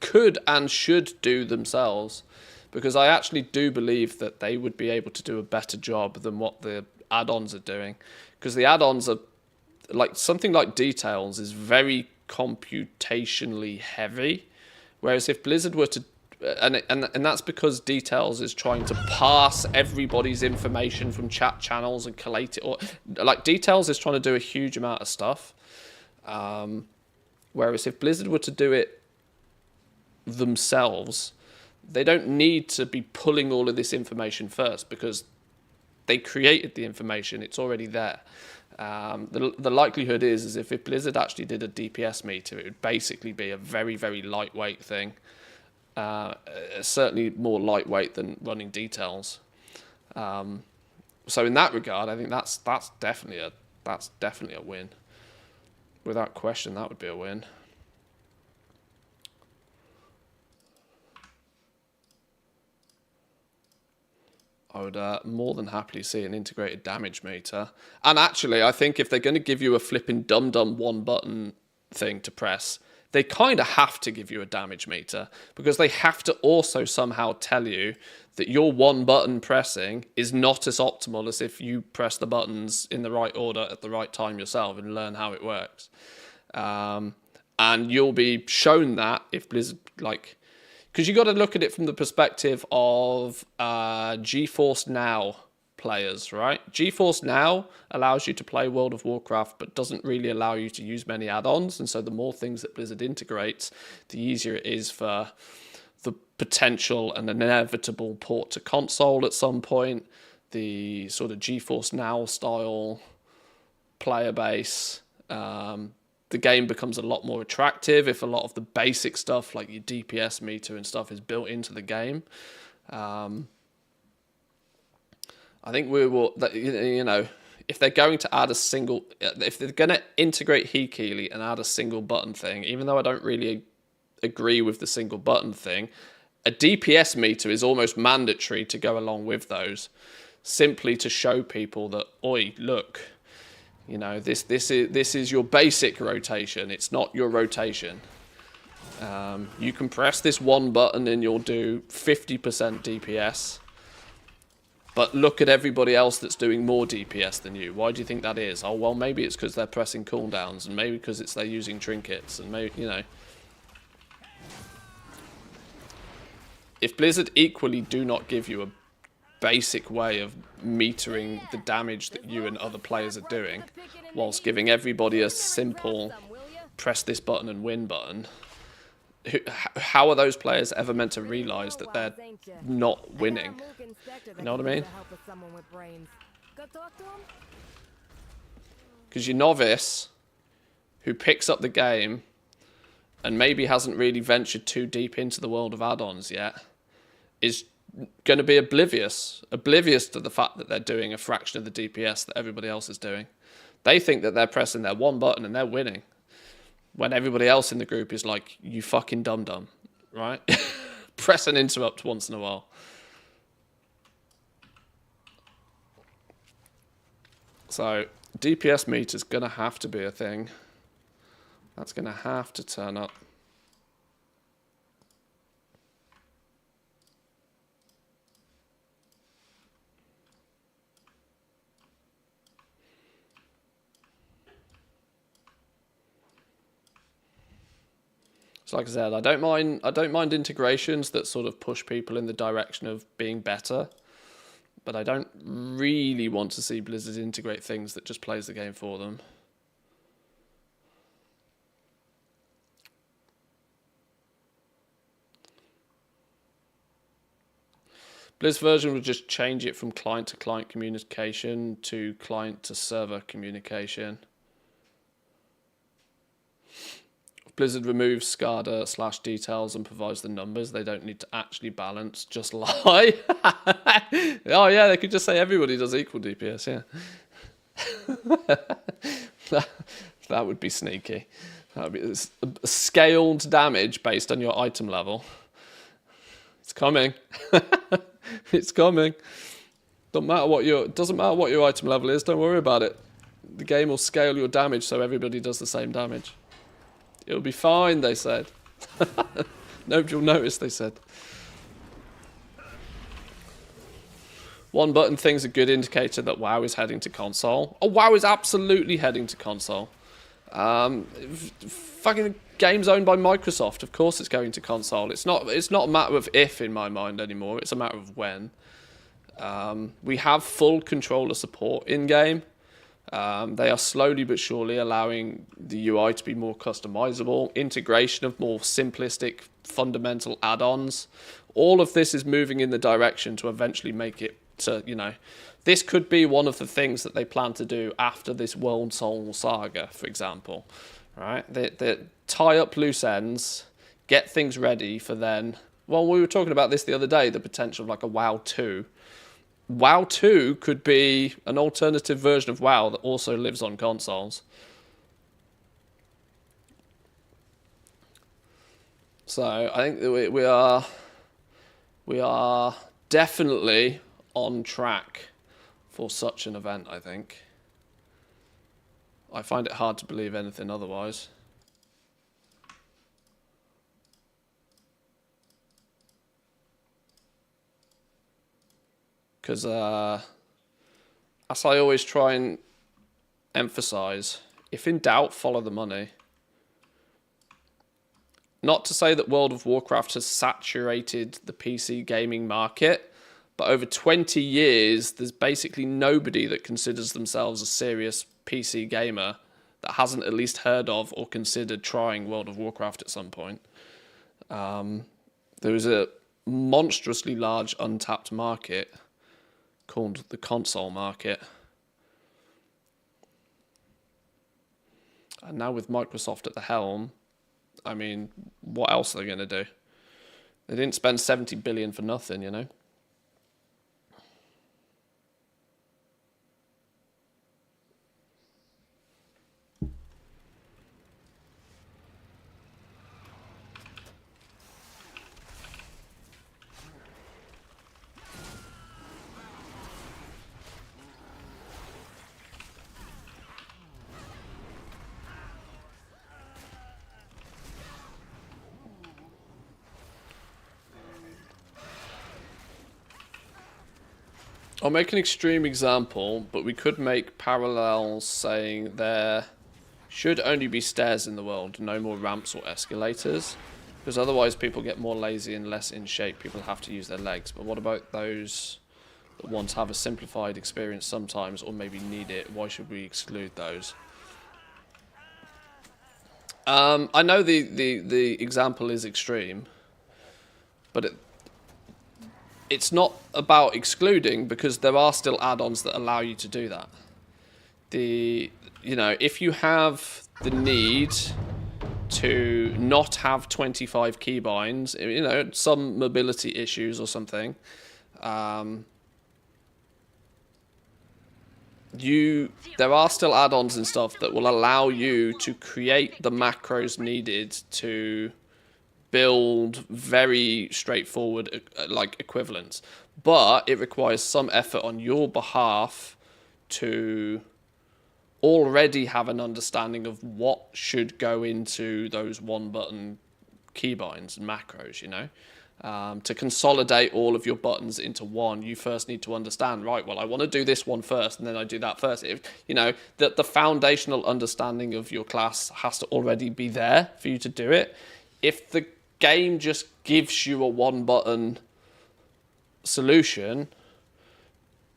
could and should do themselves, because I actually do believe that they would be able to do a better job than what the add-ons are doing, because the add-ons are like something like details is very computationally heavy, whereas if Blizzard were to and that's because details is trying to parse everybody's information from chat channels and collate it, or like details is trying to do a huge amount of stuff, whereas if Blizzard were to do it themselves, they don't need to be pulling all of this information first, because they created the information, it's already there. The likelihood is if Blizzard actually did a DPS meter, it would basically be a very, very lightweight thing. Certainly more lightweight than running details. So in that regard, I think that's definitely a win. Without question, that would be a win. I would more than happily see an integrated damage meter. And actually, I think if they're going to give you a flipping dum-dum one button thing to press, they kind of have to give you a damage meter, because they have to also somehow tell you that your one button pressing is not as optimal as if you press the buttons in the right order at the right time yourself and learn how it works. And you'll be shown that if Blizzard, like, because you got to look at it from the perspective of GeForce Now players, right? GeForce Now allows you to play World of Warcraft, but doesn't really allow you to use many add-ons. And so the more things that Blizzard integrates, the easier it is for the potential and an inevitable port to console at some point. The sort of GeForce Now style player base. The game becomes a lot more attractive if a lot of the basic stuff like your DPS meter and stuff is built into the game. I think we will, you know, if they're going to add if they're going to integrate Hekeely and add a single button thing, even though I don't really agree with the single button thing, a DPS meter is almost mandatory to go along with those, simply to show people that, oi, look, you know, this is your basic rotation. It's not your rotation. You can press this one button and you'll do 50% DPS. But look at everybody else that's doing more DPS than you. Why do you think that is? Oh, well, maybe it's because they're pressing cooldowns, and maybe because they're using trinkets, and maybe, you know. If Blizzard equally do not give you a basic way of metering the damage that you and other players are doing, whilst giving everybody a simple press this button and win button, how are those players ever meant to realise that they're not winning? You know what I mean? Because your novice, who picks up the game and maybe hasn't really ventured too deep into the world of add-ons yet, is going to be oblivious to the fact that they're doing a fraction of the DPS that everybody else is doing. They think that they're pressing their one button and they're winning, when everybody else in the group is like, you fucking dum-dum, right? Press and interrupt once in a while. So DPS meter's going to have to be a thing. That's going to have to turn up. So like I said, I don't mind integrations that sort of push people in the direction of being better, but I don't really want to see Blizzard integrate things that just plays the game for them. Blizz version would just change it from client to client communication to client to server communication. Blizzard removes SCADA / details and provides the numbers. They don't need to actually balance, just lie. Oh yeah, they could just say everybody does equal DPS, yeah. That would be sneaky. That would be a scaled damage based on your item level. It's coming. It's coming. Doesn't matter what your item level is, don't worry about it. The game will scale your damage so everybody does the same damage. It'll be fine, they said. Nobody will notice, they said. One button thing's a good indicator that WoW is heading to console. Oh, WoW is absolutely heading to console. Fucking game's owned by Microsoft. Of course it's going to console. It's not a matter of if in my mind anymore. It's a matter of when. We have full controller support in-game. They are slowly but surely allowing the UI to be more customizable, integration of more simplistic, fundamental add-ons. All of this is moving in the direction to eventually make it to, this could be one of the things that they plan to do after this World Soul saga, for example, right? They tie up loose ends, get things ready for then, well, we were talking about this the other day, the potential of like a WoW 2. WoW 2 could be an alternative version of WoW that also lives on consoles. So I think that we are definitely on track for such an event, I think. I find it hard to believe anything otherwise. Because, as I always try and emphasize, if in doubt, follow the money. Not to say that World of Warcraft has saturated the PC gaming market, but over 20 years, there's basically nobody that considers themselves a serious PC gamer that hasn't at least heard of or considered trying World of Warcraft at some point. There is a monstrously large untapped market called the console market. And now with Microsoft at the helm, I mean, what else are they going to do? They didn't spend 70 billion for nothing, I'll make an extreme example, but we could make parallels saying there should only be stairs in the world, no more ramps or escalators, because otherwise people get more lazy and less in shape. People have to use their legs. But what about those that want to have a simplified experience sometimes, or maybe need it? Why should we exclude those? I know the example is extreme, but it's not about excluding, because there are still add-ons that allow you to do that. If you have the need to not have 25 keybinds, some mobility issues or something, there are still add-ons and stuff that will allow you to create the macros needed to build very straightforward equivalents, but it requires some effort on your behalf to already have an understanding of what should go into those one button keybinds and macros. To consolidate all of your buttons into one, you first need to understand, right, well, I want to do this one first, and then I do that first. The foundational understanding of your class has to already be there for you to do it. If the game just gives you a one-button solution,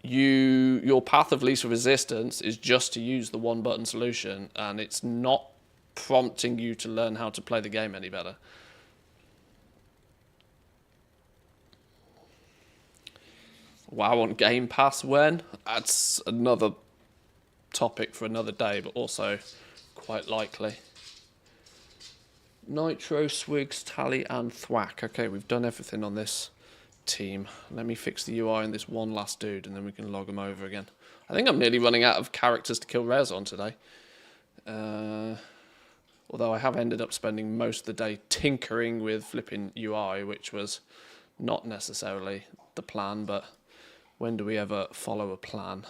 your path of least resistance is just to use the one-button solution, and it's not prompting you to learn how to play the game any better. WoW on Game Pass when? That's another topic for another day, but also quite likely. Nitro, Swigs, Tally, and Thwack. Okay, we've done everything on this team. Let me fix the UI in this one last dude, and then we can log them over again. I think I'm nearly running out of characters to kill rares on today. Although I have ended up spending most of the day tinkering with flipping UI, which was not necessarily the plan, but when do we ever follow a plan?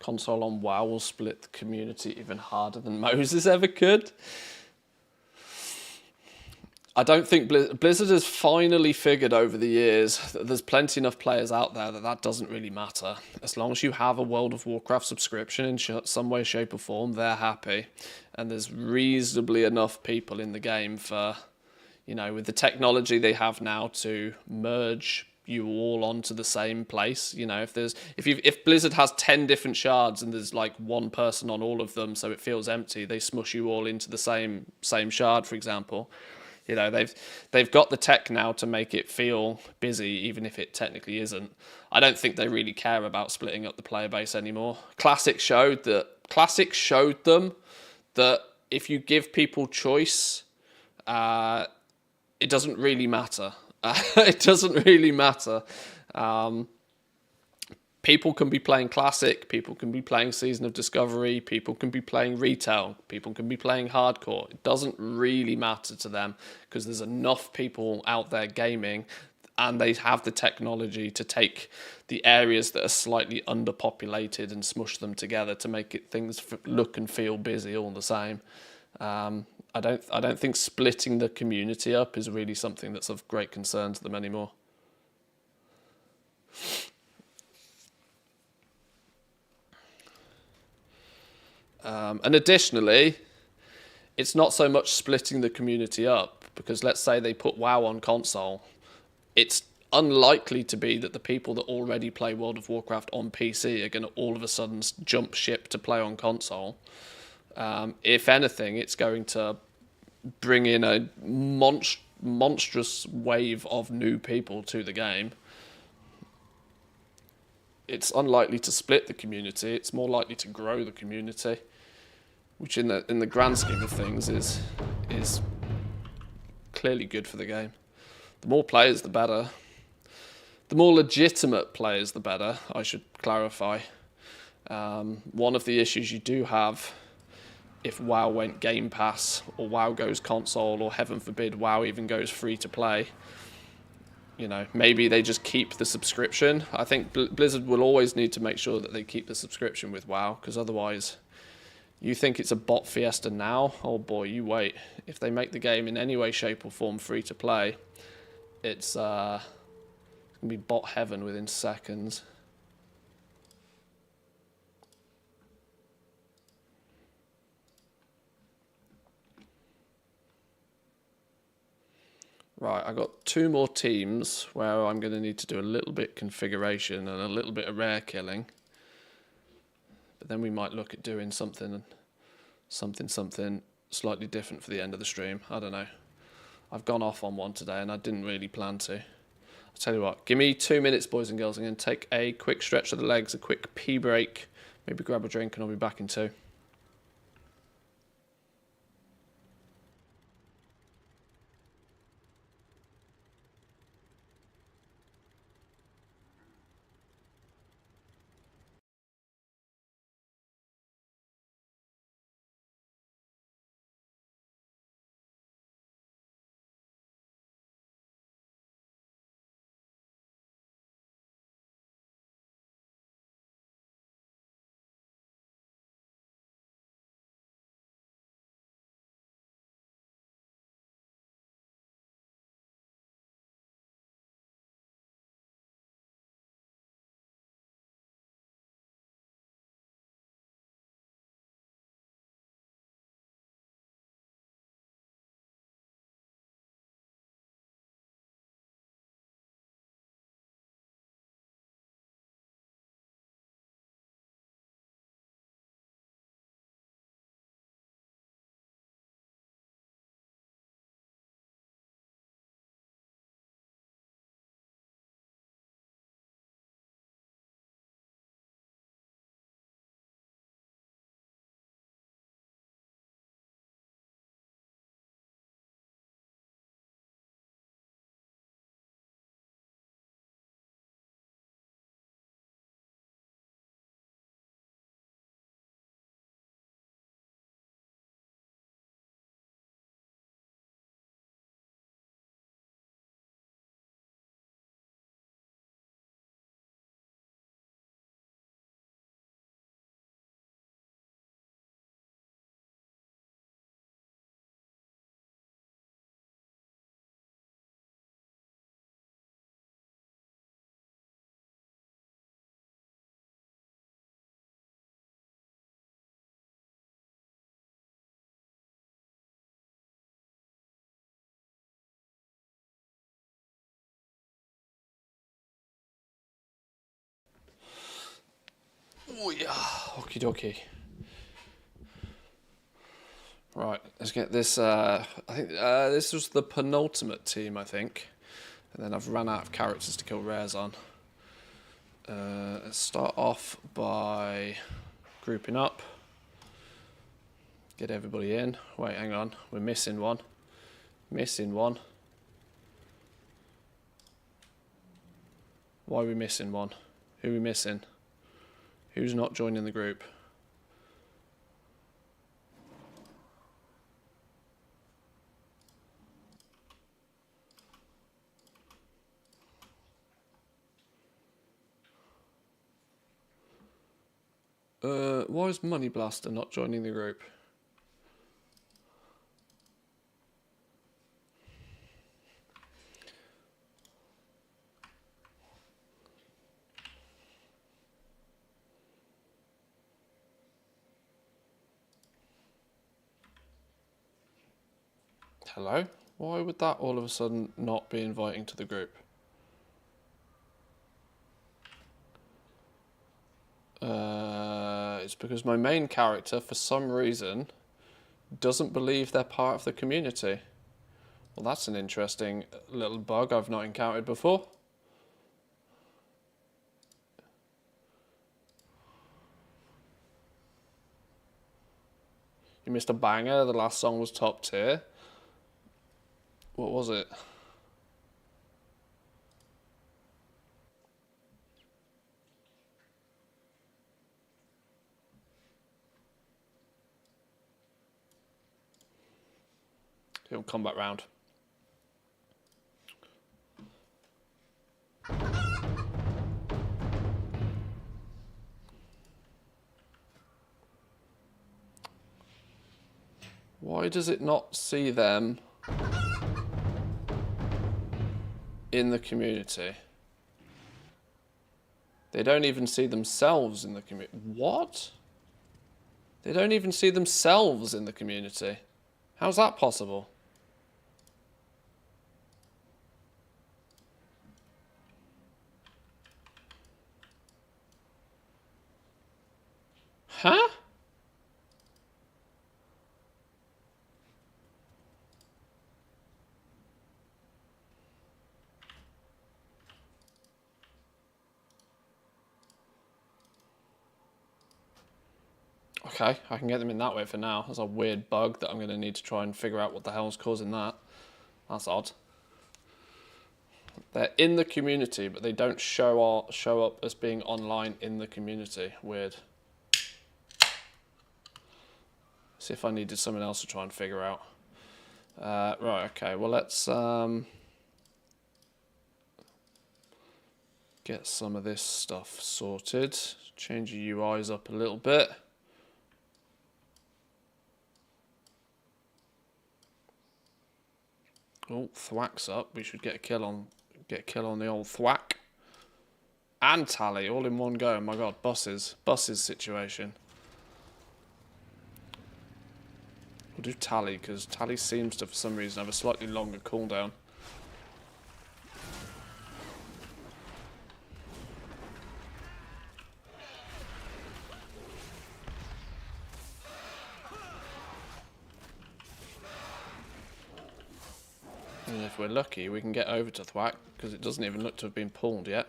Console on WoW will split the community even harder than Moses ever could. I don't think Blizzard has finally figured over the years that there's plenty enough players out there that doesn't really matter. As long as you have a World of Warcraft subscription in some way, shape or form, they're happy. And there's reasonably enough people in the game for, you know, with the technology they have now to merge you all onto the same place. You know, if Blizzard has 10 different shards and there's like one person on all of them, so it feels empty, they smush you all into the same shard, for example. You know, they've got the tech now to make it feel busy, even if it technically isn't. I don't think they really care about splitting up the player base anymore. Classic showed them that if you give people choice, it doesn't really matter. It doesn't really matter. People can be playing Classic, people can be playing Season of Discovery, people can be playing Retail, people can be playing Hardcore. It doesn't really matter to them because there's enough people out there gaming and they have the technology to take the areas that are slightly underpopulated and smush them together to make things look and feel busy all the same. I don't think splitting the community up is really something that's of great concern to them anymore. And additionally, it's not so much splitting the community up, because let's say they put WoW on console, it's unlikely to be that the people that already play World of Warcraft on PC are going to all of a sudden jump ship to play on console. If anything, it's going to bring in a monstrous wave of new people to the game. It's unlikely to split the community. It's more likely to grow the community, which in the grand scheme of things is clearly good for the game. The more players, the better. The more legitimate players, the better, I should clarify. One of the issues you do have if WoW went Game Pass, or WoW goes console, or heaven forbid WoW even goes free to play, you know, maybe they just keep the subscription. I think Blizzard will always need to make sure that they keep the subscription with WoW, because otherwise, you think it's a bot fiesta now? Oh boy, you wait. If they make the game in any way, shape or form free to play, it's going to be bot heaven within seconds. Right, I've got 2 more teams where I'm going to need to do a little bit configuration and a little bit of rare killing. But then we might look at doing something slightly different for the end of the stream. I don't know. I've gone off on one today and I didn't really plan to. I'll tell you what, give me 2 minutes, boys and girls. I'm going to take a quick stretch of the legs, a quick pee break, maybe grab a drink, and I'll be back in 2. Oh yeah, okie dokie. Right, let's get this. I think this was the penultimate team, I think. And then I've run out of characters to kill rares on. Let's start off by grouping up. Get everybody in. Wait, hang on. We're missing one. Missing one. Why are we missing one? Who are we missing? Who's not joining the group? Why is Money Blaster not joining the group? Hello? Why would that all of a sudden not be inviting to the group? It's because my main character, for some reason, doesn't believe they're part of the community. Well, that's an interesting little bug I've not encountered before. You missed a banger. The last song was top tier. What was it? He'll come back round. Why does it not see them in the community? They don't even see themselves in the community. What? They don't even see themselves in the community. How's that possible? Huh? Okay, I can get them in that way for now. That's a weird bug that I'm going to need to try and figure out what the hell's causing that. That's odd. They're in the community, but they don't show up as being online in the community. Weird. See if I needed something else to try and figure out. Right, okay, well let's get some of this stuff sorted. Change the UIs up a little bit. Oh, Thwack's up. We should get a kill on the old Thwack. And Tally, all in one go. Oh my god, buses situation. We'll do Tally, because Tally seems to, for some reason, have a slightly longer cooldown. And if we're lucky, we can get over to Thwack, because it doesn't even look to have been pulled yet.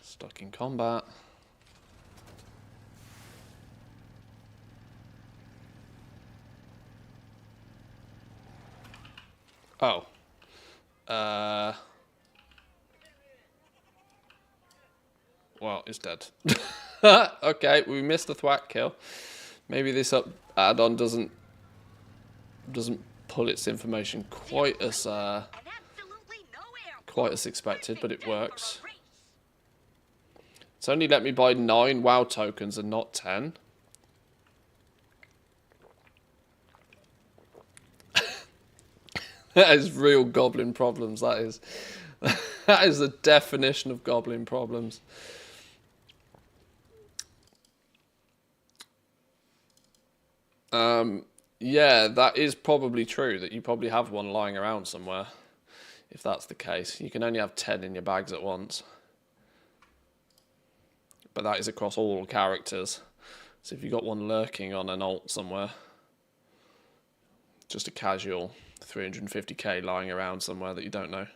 Stuck in combat. Oh. Well, it's dead. Okay, we missed the Thwack kill. Maybe this add-on doesn't pull its information quite as expected, but it works. It's only let me buy 9 WoW tokens and not 10. That is real goblin problems, that is. That is the definition of goblin problems. Yeah, that is probably true, that you probably have one lying around somewhere. If that's the case. You can only have 10 in your bags at once. but that is across all characters. So if you've got one lurking on an alt somewhere, just a casual 350k lying around somewhere that you don't know.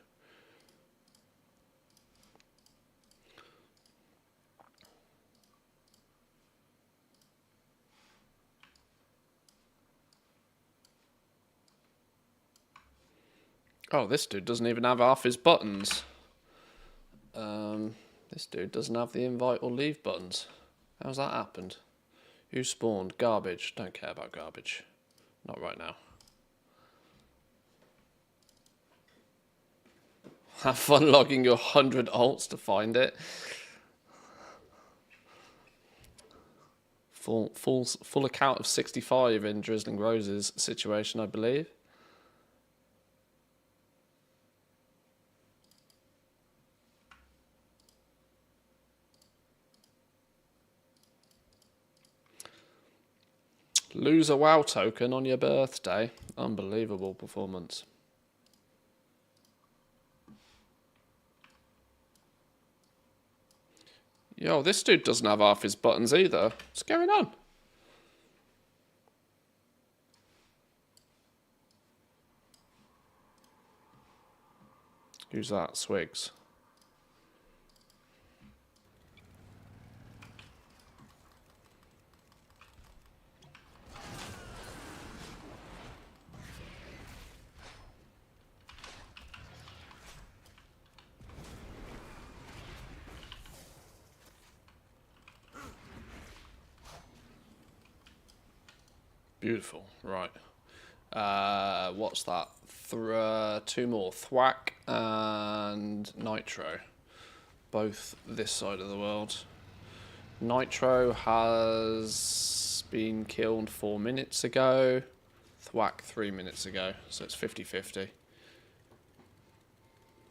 Oh, this dude doesn't even have half his buttons. This dude doesn't have the invite or leave buttons. How's that happened? Who spawned? Garbage. Don't care about garbage. Not right now. Have fun logging your 100 alts to find it. Full account of 65 in Drizzling Rose's situation, I believe. Lose a WoW token on your birthday. Unbelievable performance. Yo, this dude doesn't have half his buttons either. What's going on? Who's that? Swigs. Beautiful. Right. What's that? Two more. Thwack and Nitro. Both this side of the world. Nitro has been killed 4 minutes ago. Thwack 3 minutes ago. So it's 50-50.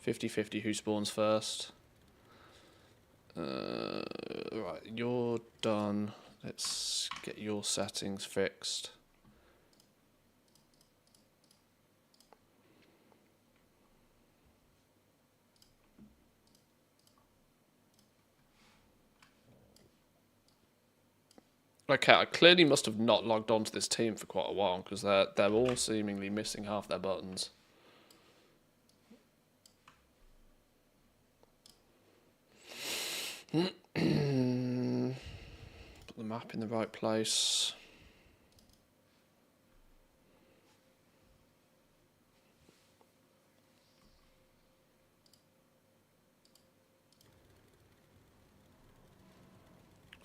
50-50 who spawns first. Right, you're done. Let's get your settings fixed. Okay, I clearly must have not logged on to this team for quite a while because they're all seemingly missing half their buttons. Put the map in the right place.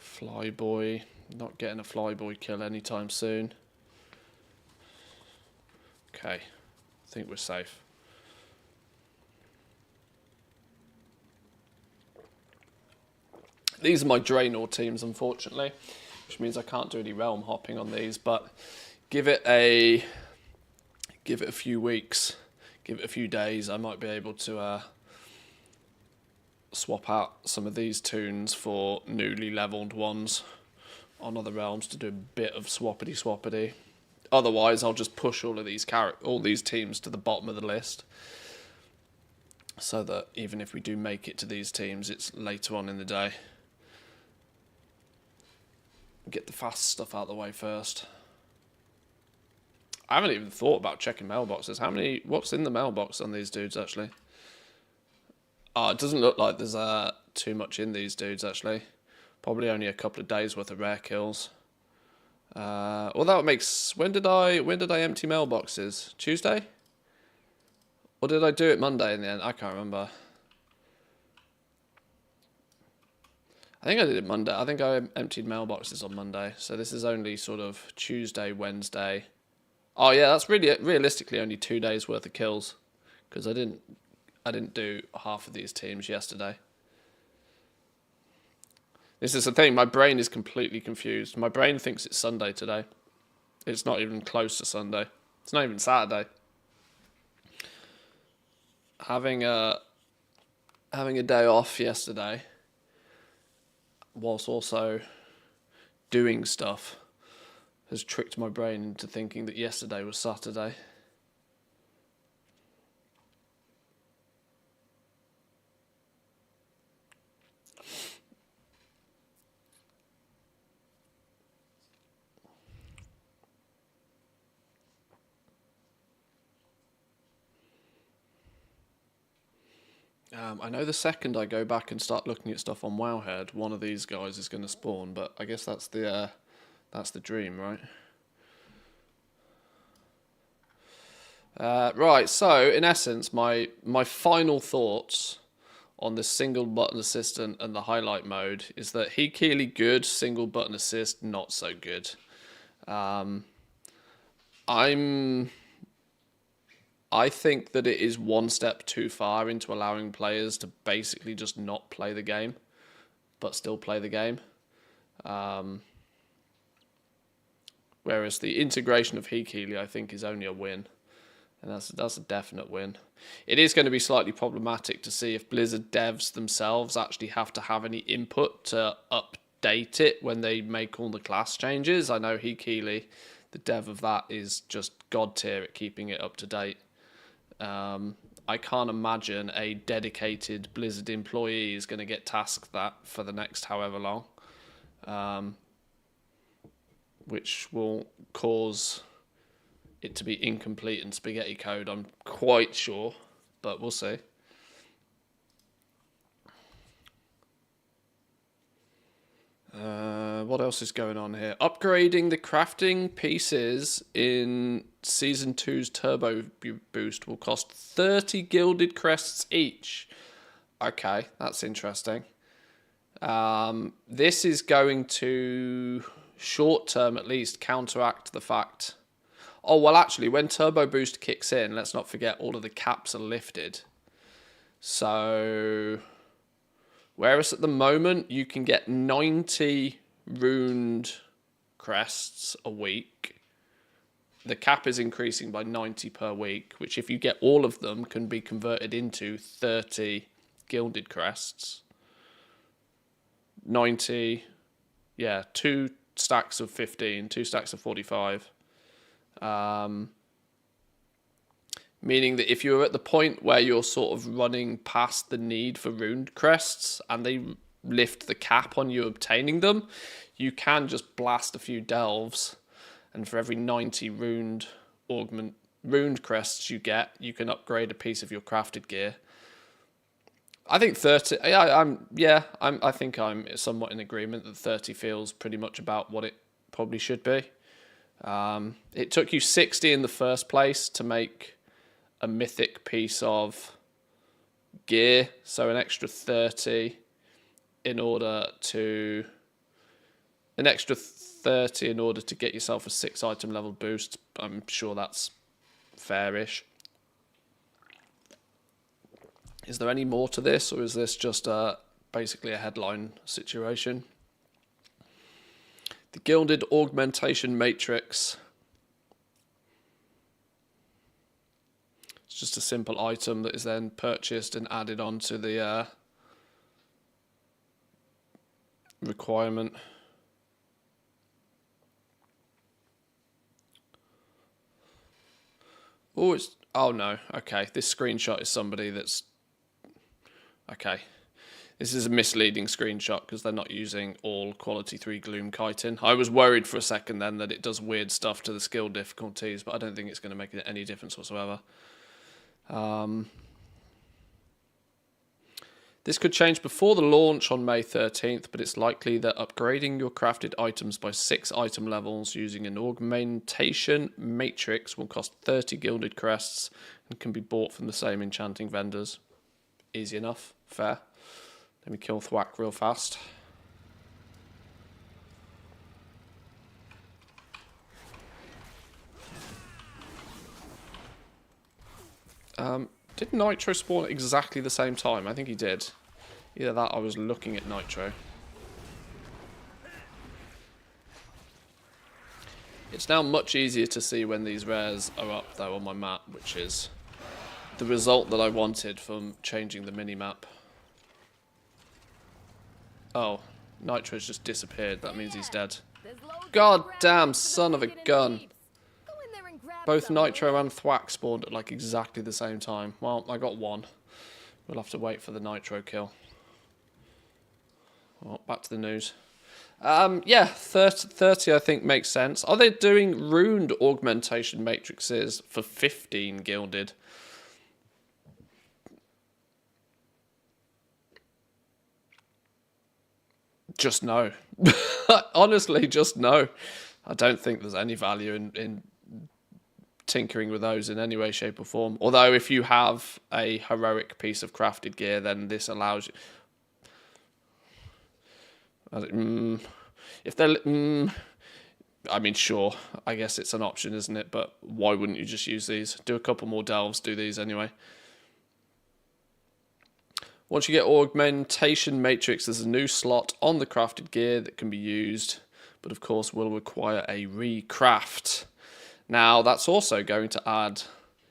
Flyboy. Not getting a flyboy kill anytime soon. Okay. I think we're safe. These are my Draenor teams, unfortunately, which means I can't do any realm hopping on these, but give it a few weeks, give it a few days, I might be able to swap out some of these toons for newly leveled ones on other realms to do a bit of swappity. Otherwise, I'll just push all these teams to the bottom of the list, so that even if we do make it to these teams, it's later on in the day. Get the fast stuff out of the way first. I haven't even thought about checking mailboxes. What's in the mailbox on these dudes, actually? Oh, it doesn't look like there's too much in these dudes, actually. Probably only a couple of days worth of rare kills. Well, that makes... When did I empty mailboxes? Tuesday? Or did I do it Monday in the end? I can't remember. I think I did it Monday. I think I emptied mailboxes on Monday. So this is only sort of Tuesday, Wednesday. Oh yeah, that's really realistically only 2 days worth of kills, because I didn't do half of these teams yesterday. This is the thing. My brain is completely confused. My brain thinks it's Sunday today. It's not even close to Sunday. It's not even Saturday. Having a day off yesterday, whilst also doing stuff, has tricked my brain into thinking that yesterday was Saturday. I know the second I go back and start looking at stuff on Wowhead, one of these guys is going to spawn, but I guess that's the dream, right? Right, so in essence, my final thoughts on this single button assistant and the highlight mode is that Keely good, single button assist not so good. I think that it is one step too far into allowing players to basically just not play the game, but still play the game. Whereas the integration of Keely, I think, is only a win. And that's a definite win. It is going to be slightly problematic to see if Blizzard devs themselves actually have to have any input to update it when they make all the class changes. I know Keely, the dev of that, is just god tier at keeping it up to date. I can't imagine a dedicated Blizzard employee is going to get tasked that for the next however long, which will cause it to be incomplete and spaghetti code, I'm quite sure, but we'll see. What else is going on here? Upgrading the crafting pieces in Season 2's Turbo Boost will cost 30 gilded crests each. Okay, that's interesting. This is going to, short term at least, counteract the fact... Oh, well, actually, when Turbo Boost kicks in, let's not forget all of the caps are lifted. So, whereas at the moment you can get 90 runed crests a week, the cap is increasing by 90 per week, which if you get all of them can be converted into 30 gilded crests. 90, yeah, 2 stacks of 15, 2 stacks of 45. Meaning that if you're at the point where you're sort of running past the need for runed crests and they lift the cap on you obtaining them, you can just blast a few delves, and for every 90 runed crests you get, you can upgrade a piece of your crafted gear. I think 30. I think I'm somewhat in agreement that 30 feels pretty much about what it probably should be. It took you 60 in the first place to make a mythic piece of gear, so an extra 30 in order to get yourself a 6 item level boost. I'm sure that's fairish. Is there any more to this, or is this just basically a headline situation? The Gilded Augmentation Matrix. It's just a simple item that is then purchased and added onto the requirement. Oh no, okay. This screenshot is somebody that's... Okay. This is a misleading screenshot because they're not using all Quality 3 Gloom chitin. I was worried for a second then that it does weird stuff to the skill difficulties, but I don't think it's going to make any difference whatsoever. This could change before the launch on May 13th, but it's likely that upgrading your crafted items by 6 item levels using an augmentation matrix will cost 30 gilded crests and can be bought from the same enchanting vendors. Easy enough. Fair. Let me kill Thwack real fast. Did Nitro spawn at exactly the same time? I think he did. Either that or I was looking at Nitro. It's now much easier to see when these rares are up though on my map, which is the result that I wanted from changing the mini-map. Oh, Nitro's just disappeared. That means he's dead. God damn son of a gun. Both Nitro and Thwack spawned at like exactly the same time. Well, I got one. We'll have to wait for the Nitro kill. Well, back to the news. Yeah, 30 I think makes sense. Are they doing runed augmentation matrices for 15 gilded? Just no. Honestly, just no. I don't think there's any value in tinkering with those in any way, shape, or form. Although, if you have a heroic piece of crafted gear, then this allows you. If they're, I mean, sure. I guess it's an option, isn't it? But why wouldn't you just use these? Do a couple more delves. Do these anyway. Once you get Augmentation Matrix, there's a new slot on the crafted gear that can be used, but of course will require a recraft. Now, that's also going to add,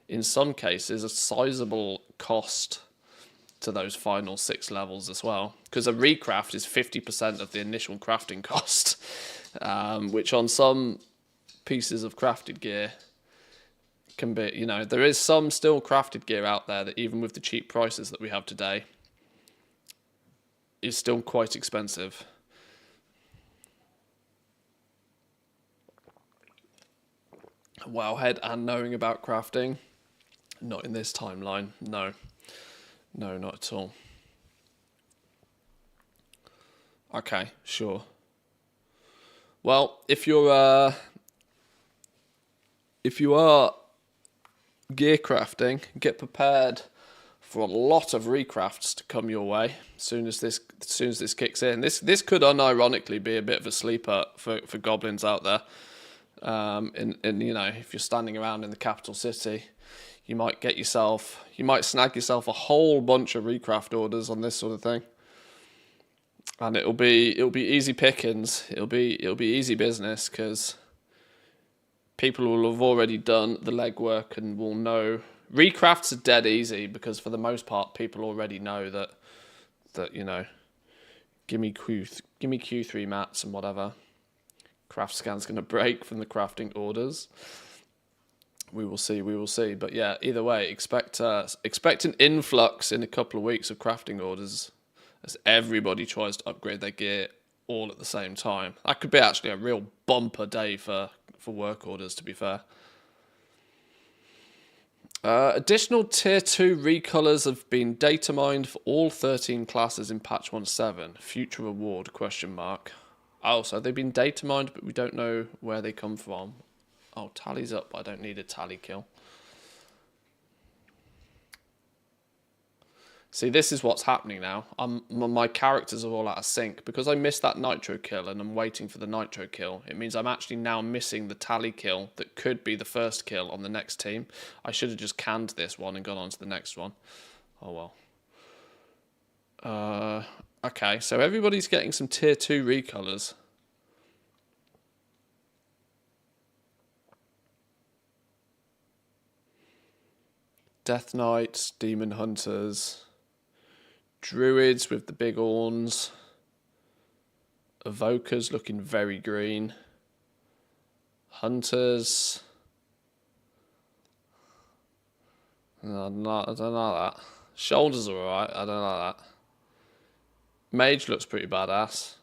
in some cases, a sizable cost to those final 6 levels as well, because a recraft is 50% of the initial crafting cost, which on some pieces of crafted gear can be, you know, there is some still crafted gear out there that even with the cheap prices that we have today, is still quite expensive. Wowhead and knowing about crafting, not in this timeline. No, not at all. Okay, sure. Well, if you are gear crafting, get prepared for a lot of recrafts to come your way as soon as this kicks in. This could unironically be a bit of a sleeper for goblins out there. And you know, if you're standing around in the capital city, you might snag yourself a whole bunch of recraft orders on this sort of thing, and it'll be easy pickings. It'll be easy business because people will have already done the legwork and will know. Recrafts are dead easy because for the most part, people already know that you know, give me Q3 mats and whatever. Craft scan's going to break from the crafting orders. We will see. But yeah, either way, expect an influx in a couple of weeks of crafting orders as everybody tries to upgrade their gear all at the same time. That could be actually a real bumper day for work orders, to be fair. Additional tier 2 recolors have been data mined for all 13 classes in patch 1.7. Future reward ? Oh, so they've been data mined, but we don't know where they come from. Oh, tally's up. I don't need a tally kill. See, this is what's happening now. My characters are all out of sync. Because I missed that nitro kill and I'm waiting for the nitro kill, it means I'm actually now missing the tally kill that could be the first kill on the next team. I should have just canned this one and gone on to the next one. Oh well. Okay, so everybody's getting some tier 2 recolors. Death Knights, Demon Hunters, Druids with the big horns, Evokers looking very green, Hunters. I don't know that. Shoulders are alright, I don't know that. Mage looks pretty badass.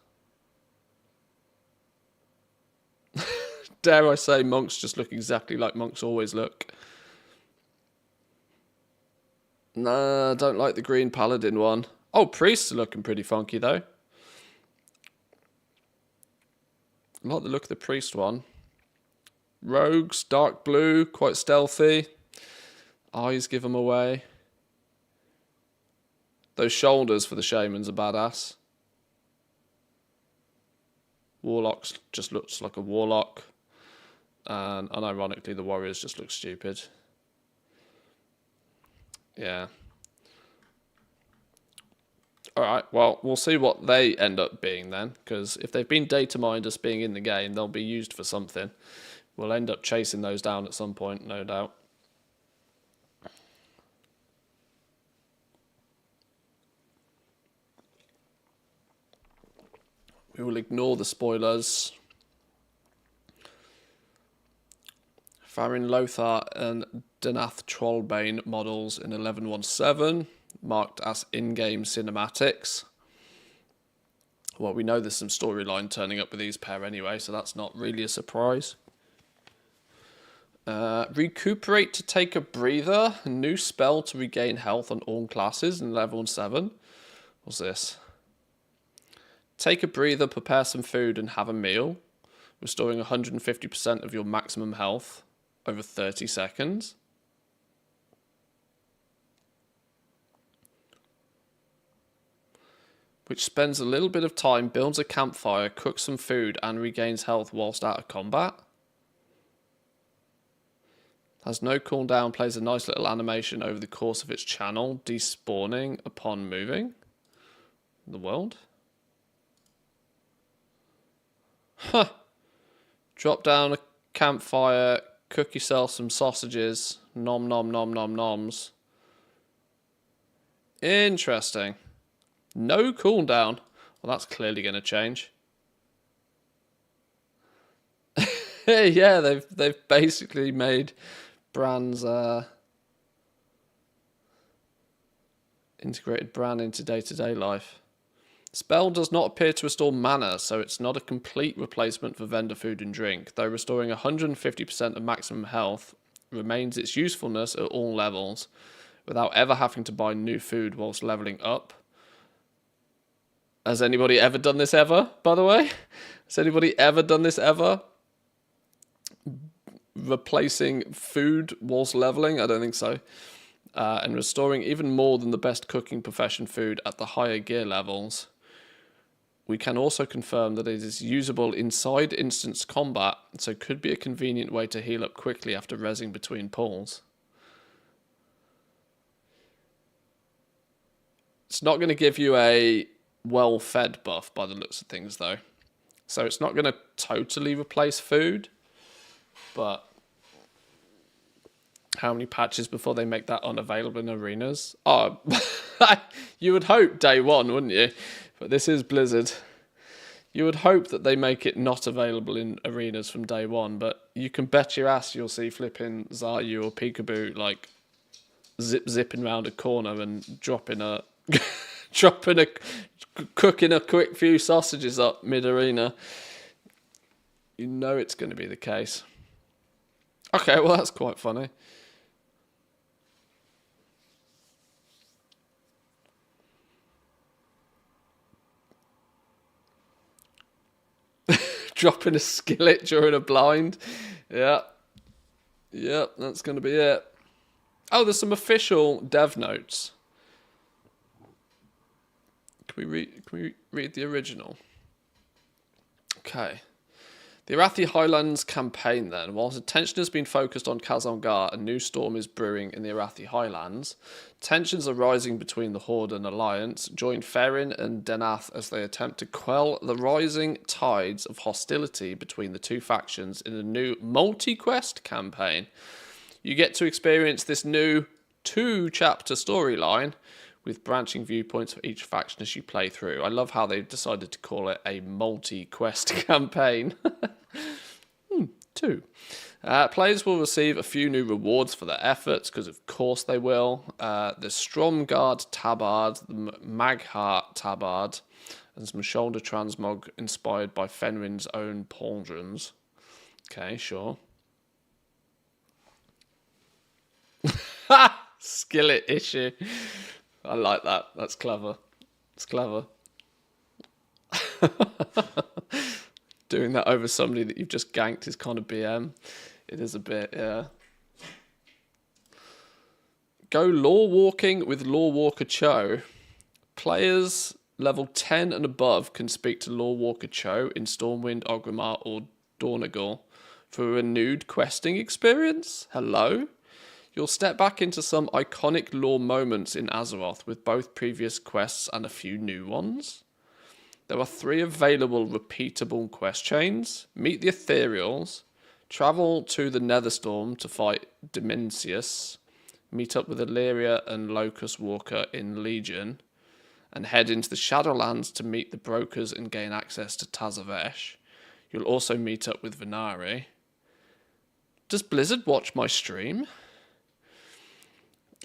Dare I say monks just look exactly like monks always look. Nah, I don't like the green paladin one. Oh, priests are looking pretty funky though. I like the look of the priest one. Rogues, dark blue, quite stealthy. Eyes give them away. Those shoulders for the shamans are badass. Warlocks just looks like a warlock. And unironically, the warriors just look stupid. Yeah. Alright, well, we'll see what they end up being then. Because if they've been data mined as being in the game, they'll be used for something. We'll end up chasing those down at some point, no doubt. We will ignore the spoilers. Farin Lothar and Danath Trollbane models in 11.1.7, marked as in-game cinematics. Well, we know there's some storyline turning up with these pair anyway, so that's not really a surprise. Recuperate to take a breather. A new spell to regain health on all classes in level 7. What's this? Take a breather, prepare some food, and have a meal, restoring 150% of your maximum health over 30 seconds. Which spends a little bit of time, builds a campfire, cooks some food, and regains health whilst out of combat. Has no cooldown, plays a nice little animation over the course of its channel, despawning upon moving in the world. Huh. Drop down a campfire, cook yourself some sausages, nom nom nom nom noms. Interesting. No cooldown. Well, that's clearly going to change. Yeah, they've basically made Bran's integrated Bran into day-to-day life. Spell does not appear to restore mana, so it's not a complete replacement for vendor food and drink, though restoring 150% of maximum health remains its usefulness at all levels, without ever having to buy new food whilst leveling up. Has anybody ever done this ever, by the way? Has anybody ever done this ever? Replacing food whilst leveling? I don't think so. And restoring even more than the best cooking profession food at the higher gear levels. We can also confirm that it is usable inside instance combat, so could be a convenient way to heal up quickly after rezzing between pulls. It's not going to give you a well-fed buff by the looks of things, though. So it's not going to totally replace food, but how many patches before they make that unavailable in arenas? Oh, you would hope day one, wouldn't you? But this is Blizzard. You would hope that they make it not available in arenas from day one, but you can bet your ass you'll see flipping Zaryu or Peekaboo like zipping round a corner and dropping a cooking a quick few sausages up mid-arena. You know it's going to be the case. Okay, well that's quite funny. Dropping a skillet during a blind. Yeah. Yep, that's going to be it. Oh, there's some official dev notes. Can we read the original? Okay. The Arathi Highlands campaign then. Whilst attention has been focused on Kazangar, a new storm is brewing in the Arathi Highlands. Tensions are rising between the Horde and Alliance. Join Ferrin and Denath as they attempt to quell the rising tides of hostility between the two factions in a new multi-quest campaign. You get to experience this new 2-chapter storyline with branching viewpoints for each faction as you play through. I love how they've decided to call it a multi-quest campaign. 2. Players will receive a few new rewards for their efforts, because of course they will. The Stromgard Tabard, the Magheart Tabard, and some shoulder transmog inspired by Fenrin's own pauldrons. Okay, sure. Skillet issue. I like that. That's clever. It's clever. Doing that over somebody that you've just ganked is kind of BM. It is a bit, yeah. Go lore walking with Lore Walker Cho. Players level 10 and above can speak to Lore Walker Cho in Stormwind, Orgrimmar, or Dornogal for a renewed questing experience. Hello? You'll step back into some iconic lore moments in Azeroth with both previous quests and a few new ones. There are 3 available repeatable quest chains. Meet the Ethereals, travel to the Netherstorm to fight Dimensius, meet up with Illyria and Locust Walker in Legion, and head into the Shadowlands to meet the Brokers and gain access to Tazavesh. You'll also meet up with Venari. Does Blizzard watch my stream?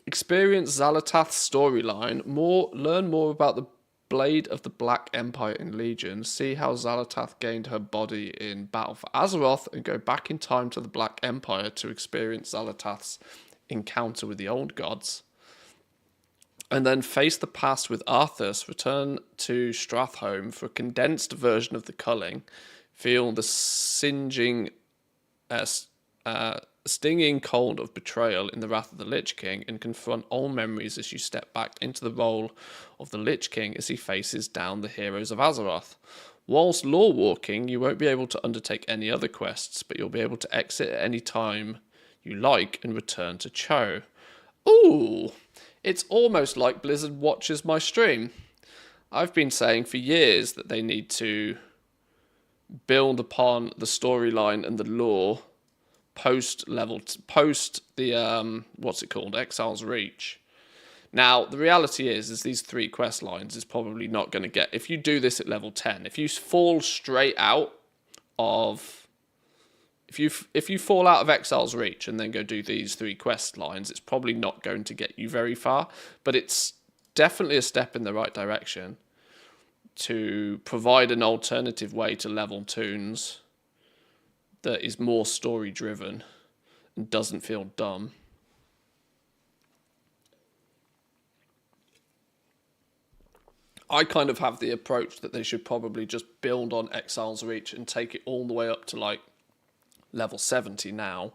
Experience Xal'atath's storyline, learn more about the Blade of the Black Empire in Legion, see how Xal'atath gained her body in Battle for Azeroth, and go back in time to the Black Empire to experience Xal'atath's encounter with the Old Gods. and then face the past with Arthas, return to Stratholme for a condensed version of the culling, feel the stinging cold of betrayal in the Wrath of the Lich King, and confront old memories as you step back into the role of the Lich King as he faces down the heroes of Azeroth. Whilst lore walking, you won't be able to undertake any other quests, but you'll be able to exit at any time you like and return to Cho. Ooh, it's almost like Blizzard watches my stream. I've been saying for years that they need to build upon the storyline and the lore post the what's it called, Exile's Reach. Now the reality is these 3 quest lines is probably not going to get, if you do this at level 10, if you fall straight out of if you fall out of Exile's Reach and then go do these 3 quest lines, it's probably not going to get you very far, but it's definitely a step in the right direction to provide an alternative way to level toons that is more story driven and doesn't feel dumb. I kind of have the approach that they should probably just build on Exile's Reach and take it all the way up to like level 70 now.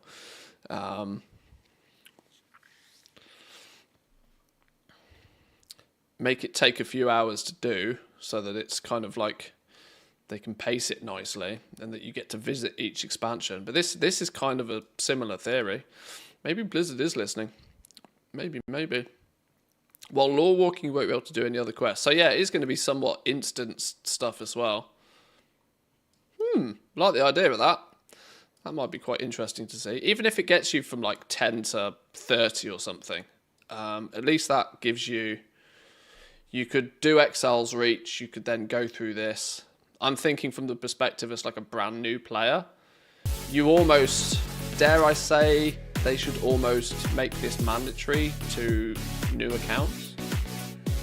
Make it take a few hours to do so that it's kind of like they can pace it nicely and that you get to visit each expansion. But this is kind of a similar theory. Maybe Blizzard is listening. Maybe. While lore walking, you won't be able to do any other quests. So yeah, it is going to be somewhat instant stuff as well. Like the idea of that. That might be quite interesting to see. Even if it gets you from like 10 to 30 or something. At least that gives you... You could do Exile's Reach. You could then go through this. I'm thinking from the perspective as like a brand new player. You almost, dare I say, they should almost make this mandatory to new accounts.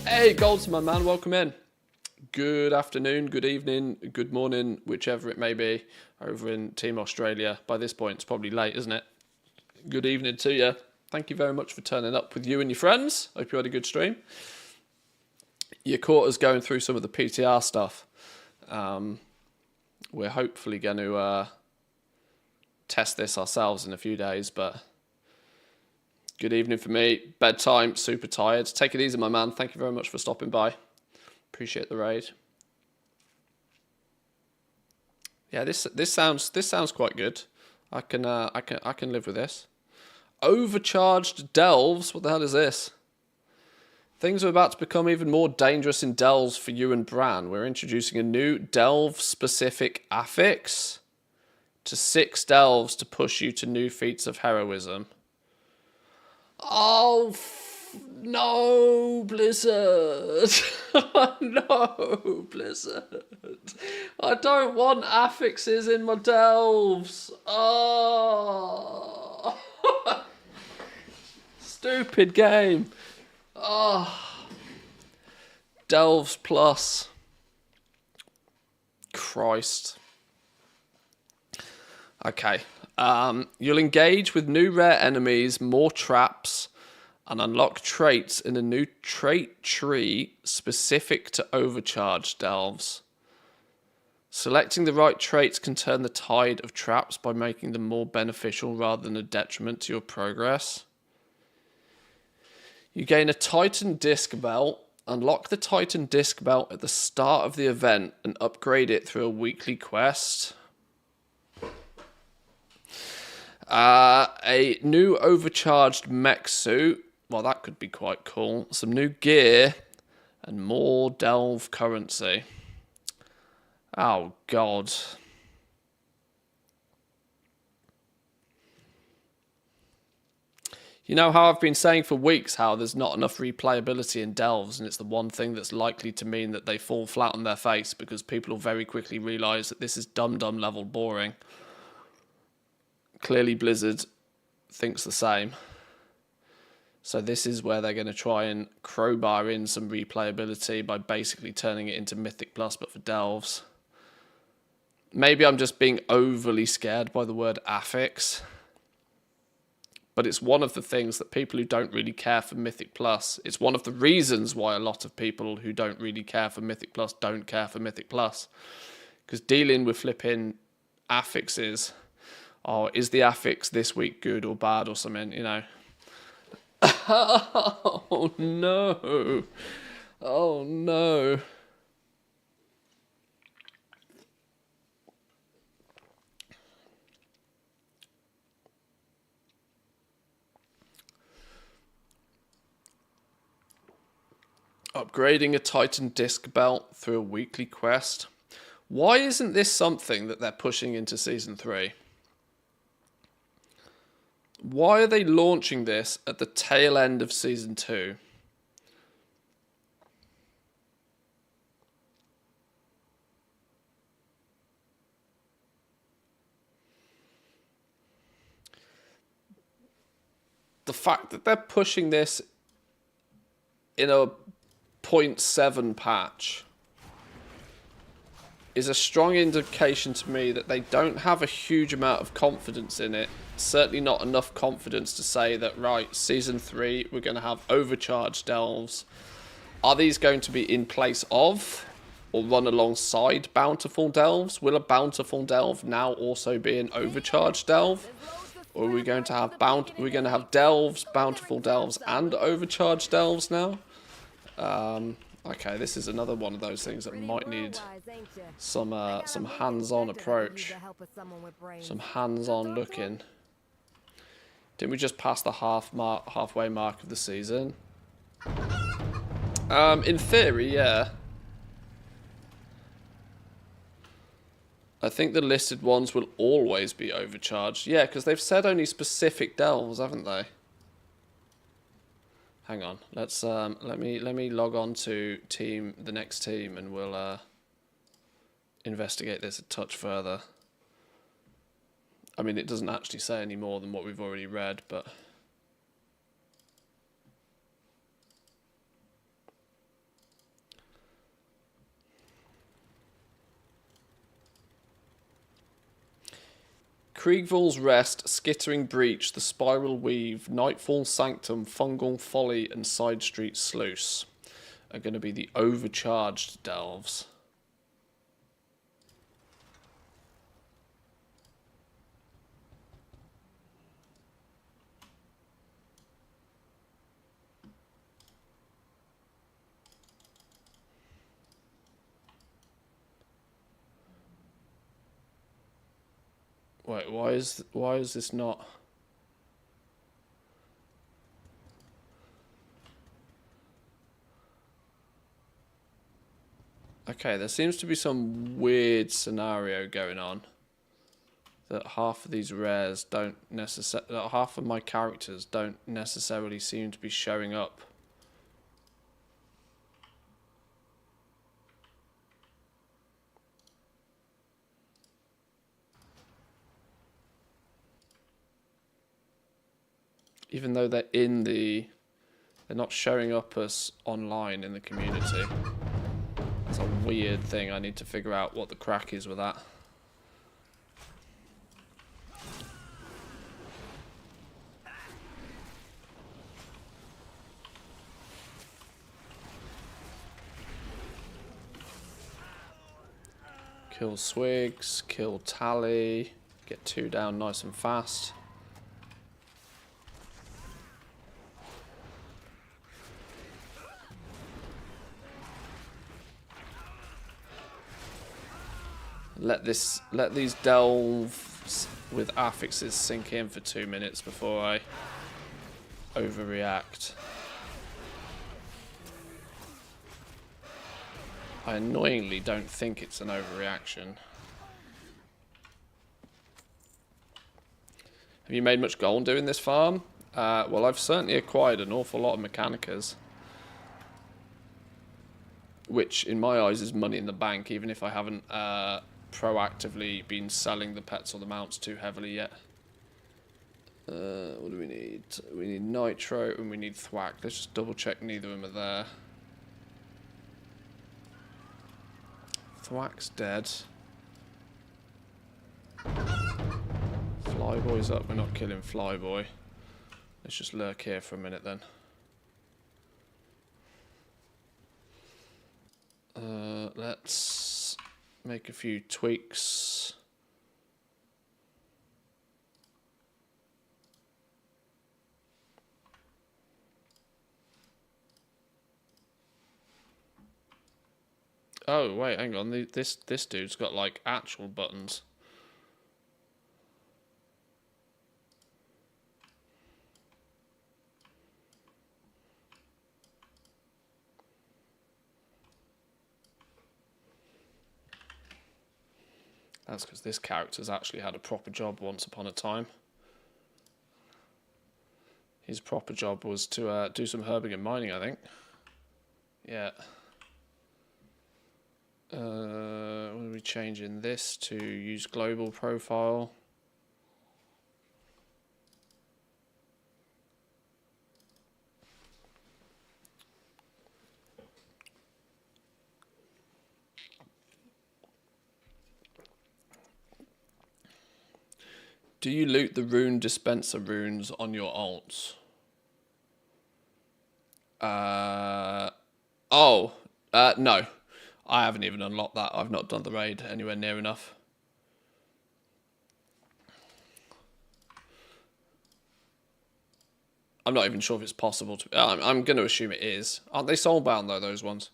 Hey, Golds, my man, welcome in. Good afternoon, good evening, good morning, whichever it may be over in Team Australia. By this point, it's probably late, isn't it? Good evening to you. Thank you very much for turning up with you and your friends. Hope you had a good stream. You caught us going through some of the PTR stuff. We're hopefully going to test this ourselves in a few days, but good evening for me. Bedtime, super tired. Take it easy, my man. Thank you very much for stopping by. Appreciate the raid. Yeah, this sounds quite good. I can live with this. Overcharged delves. What the hell is this? Things are about to become even more dangerous in delves for you and Bran. We're introducing a new delve-specific affix to 6 delves to push you to new feats of heroism. Oh, no, Blizzard. No, Blizzard. I don't want affixes in my delves. Oh. Stupid game. Oh. Delves Plus. Christ. Okay. You'll engage with new rare enemies, more traps, and unlock traits in a new trait tree specific to overcharged delves. Selecting the right traits can turn the tide of traps by making them more beneficial rather than a detriment to your progress. You gain a Titan Disc Belt. Unlock the Titan Disc Belt at the start of the event and upgrade it through a weekly quest. A new overcharged mech suit. Well, that could be quite cool. Some new gear and more delve currency. Oh, God. You know how I've been saying for weeks how there's not enough replayability in delves, and it's the one thing that's likely to mean that they fall flat on their face because people will very quickly realise that this is dumb level boring. Clearly Blizzard thinks the same. So this is where they're going to try and crowbar in some replayability by basically turning it into Mythic Plus but for delves. Maybe I'm just being overly scared by the word affix. But it's one of the things that people who don't really care for Mythic Plus, it's one of the reasons why a lot of people who don't really care for Mythic Plus don't care for Mythic Plus. Because dealing with flipping affixes, or is the affix this week good or bad or something, you know. Oh no. Oh no. Upgrading a Titan disc belt through a weekly quest. Why isn't this something that they're pushing into Season 3? Why are they launching this at the tail end of Season 2? The fact that they're pushing this in a 0.7 patch is a strong indication to me that they don't have a huge amount of confidence in it. Certainly not enough confidence to say that, right, Season 3, we're going to have overcharged delves. Are these going to be in place of or run alongside bountiful delves? Will a bountiful delve now also be an overcharged delve? Or are we going to have delves, bountiful delves, and overcharged delves now? Okay, this is another one of those things that might need some hands-on approach, some hands-on looking. Didn't we just pass the halfway mark of the season? In theory, yeah. I think the listed ones will always be overcharged. Yeah, because they've said only specific delves, haven't they? Hang on. Let's let me log on to the next team, and we'll investigate this a touch further. I mean, it doesn't actually say any more than what we've already read, but Kriegvall's Rest, Skittering Breach, The Spiral Weave, Nightfall Sanctum, Fungal Folly, and Side Street Sluice are going to be the overcharged delves. Wait, why is this not? Okay, there seems to be some weird scenario going on. That half of these rares don't necessarily, half of my characters don't necessarily seem to be showing up. Even though they're they're not showing up as online in the community. It's a weird thing. I need to figure out what the crack is with that. Kill Swigs, kill Tally, get 2 down nice and fast. Let these delves with affixes sink in for 2 minutes before I overreact. I annoyingly don't think it's an overreaction. Have you made much gold doing this farm? Well, I've certainly acquired an awful lot of Mechanicas. Which, in my eyes, is money in the bank, even if I haven't proactively been selling the pets or the mounts too heavily yet. What do we need? We need Nitro and we need Thwack. Let's just double check neither of them are there. Thwack's dead. Flyboy's up. We're not killing Flyboy. Let's just lurk here for a minute then. Let's make a few tweaks. Oh, wait, hang on. This dude's got, like, actual buttons. That's because this character's actually had a proper job once upon a time. His proper job was to do some herbing and mining, I think. Yeah. What are we changing this to? Use global profile. Do you loot the rune dispenser runes on your alts? No. I haven't even unlocked that. I've not done the raid anywhere near enough. I'm not even sure if it's possible to... I'm going to assume it is. Aren't they soulbound, though, those ones?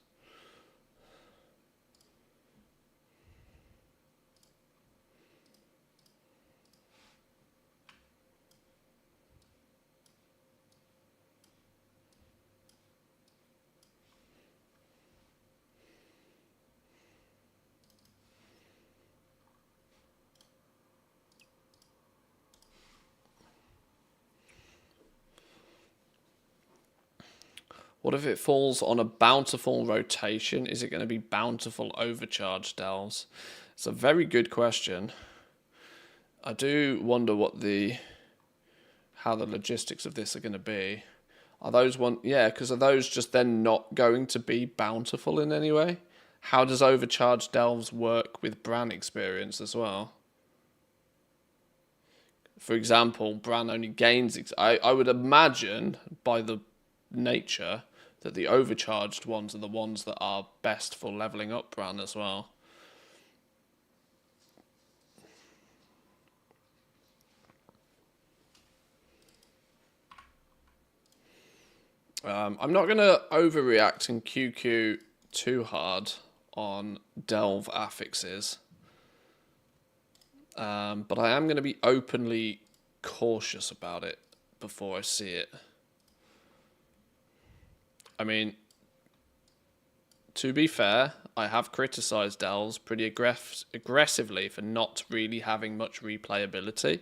What if it falls on a bountiful rotation? Is it going to be bountiful overcharge delves? It's a very good question. I do wonder how the logistics of this are going to be. Are those because are those just then not going to be bountiful in any way? How does overcharge delves work with Bran experience as well? For example, Bran only gains... I would imagine, by the nature, that the overcharged ones are the ones that are best for leveling up Bran as well. I'm not going to overreact and QQ too hard on delve affixes. But I am going to be openly cautious about it before I see it. I mean, to be fair, I have criticised delves pretty aggressively for not really having much replayability.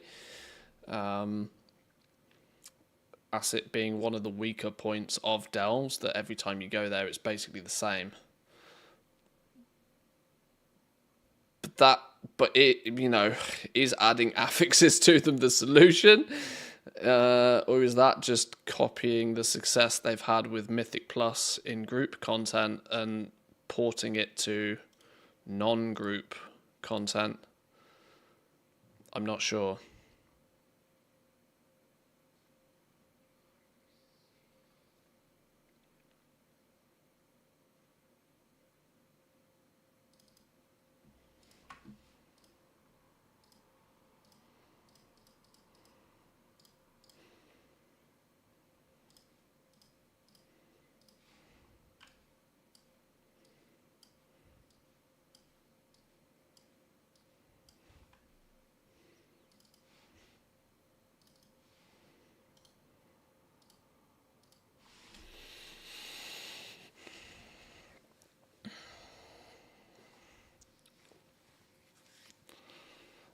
As it being one of the weaker points of delves, that every time you go there, it's basically the same. But is adding affixes to them the solution? Or is that just copying the success they've had with Mythic Plus in group content and porting it to non-group content? I'm not sure.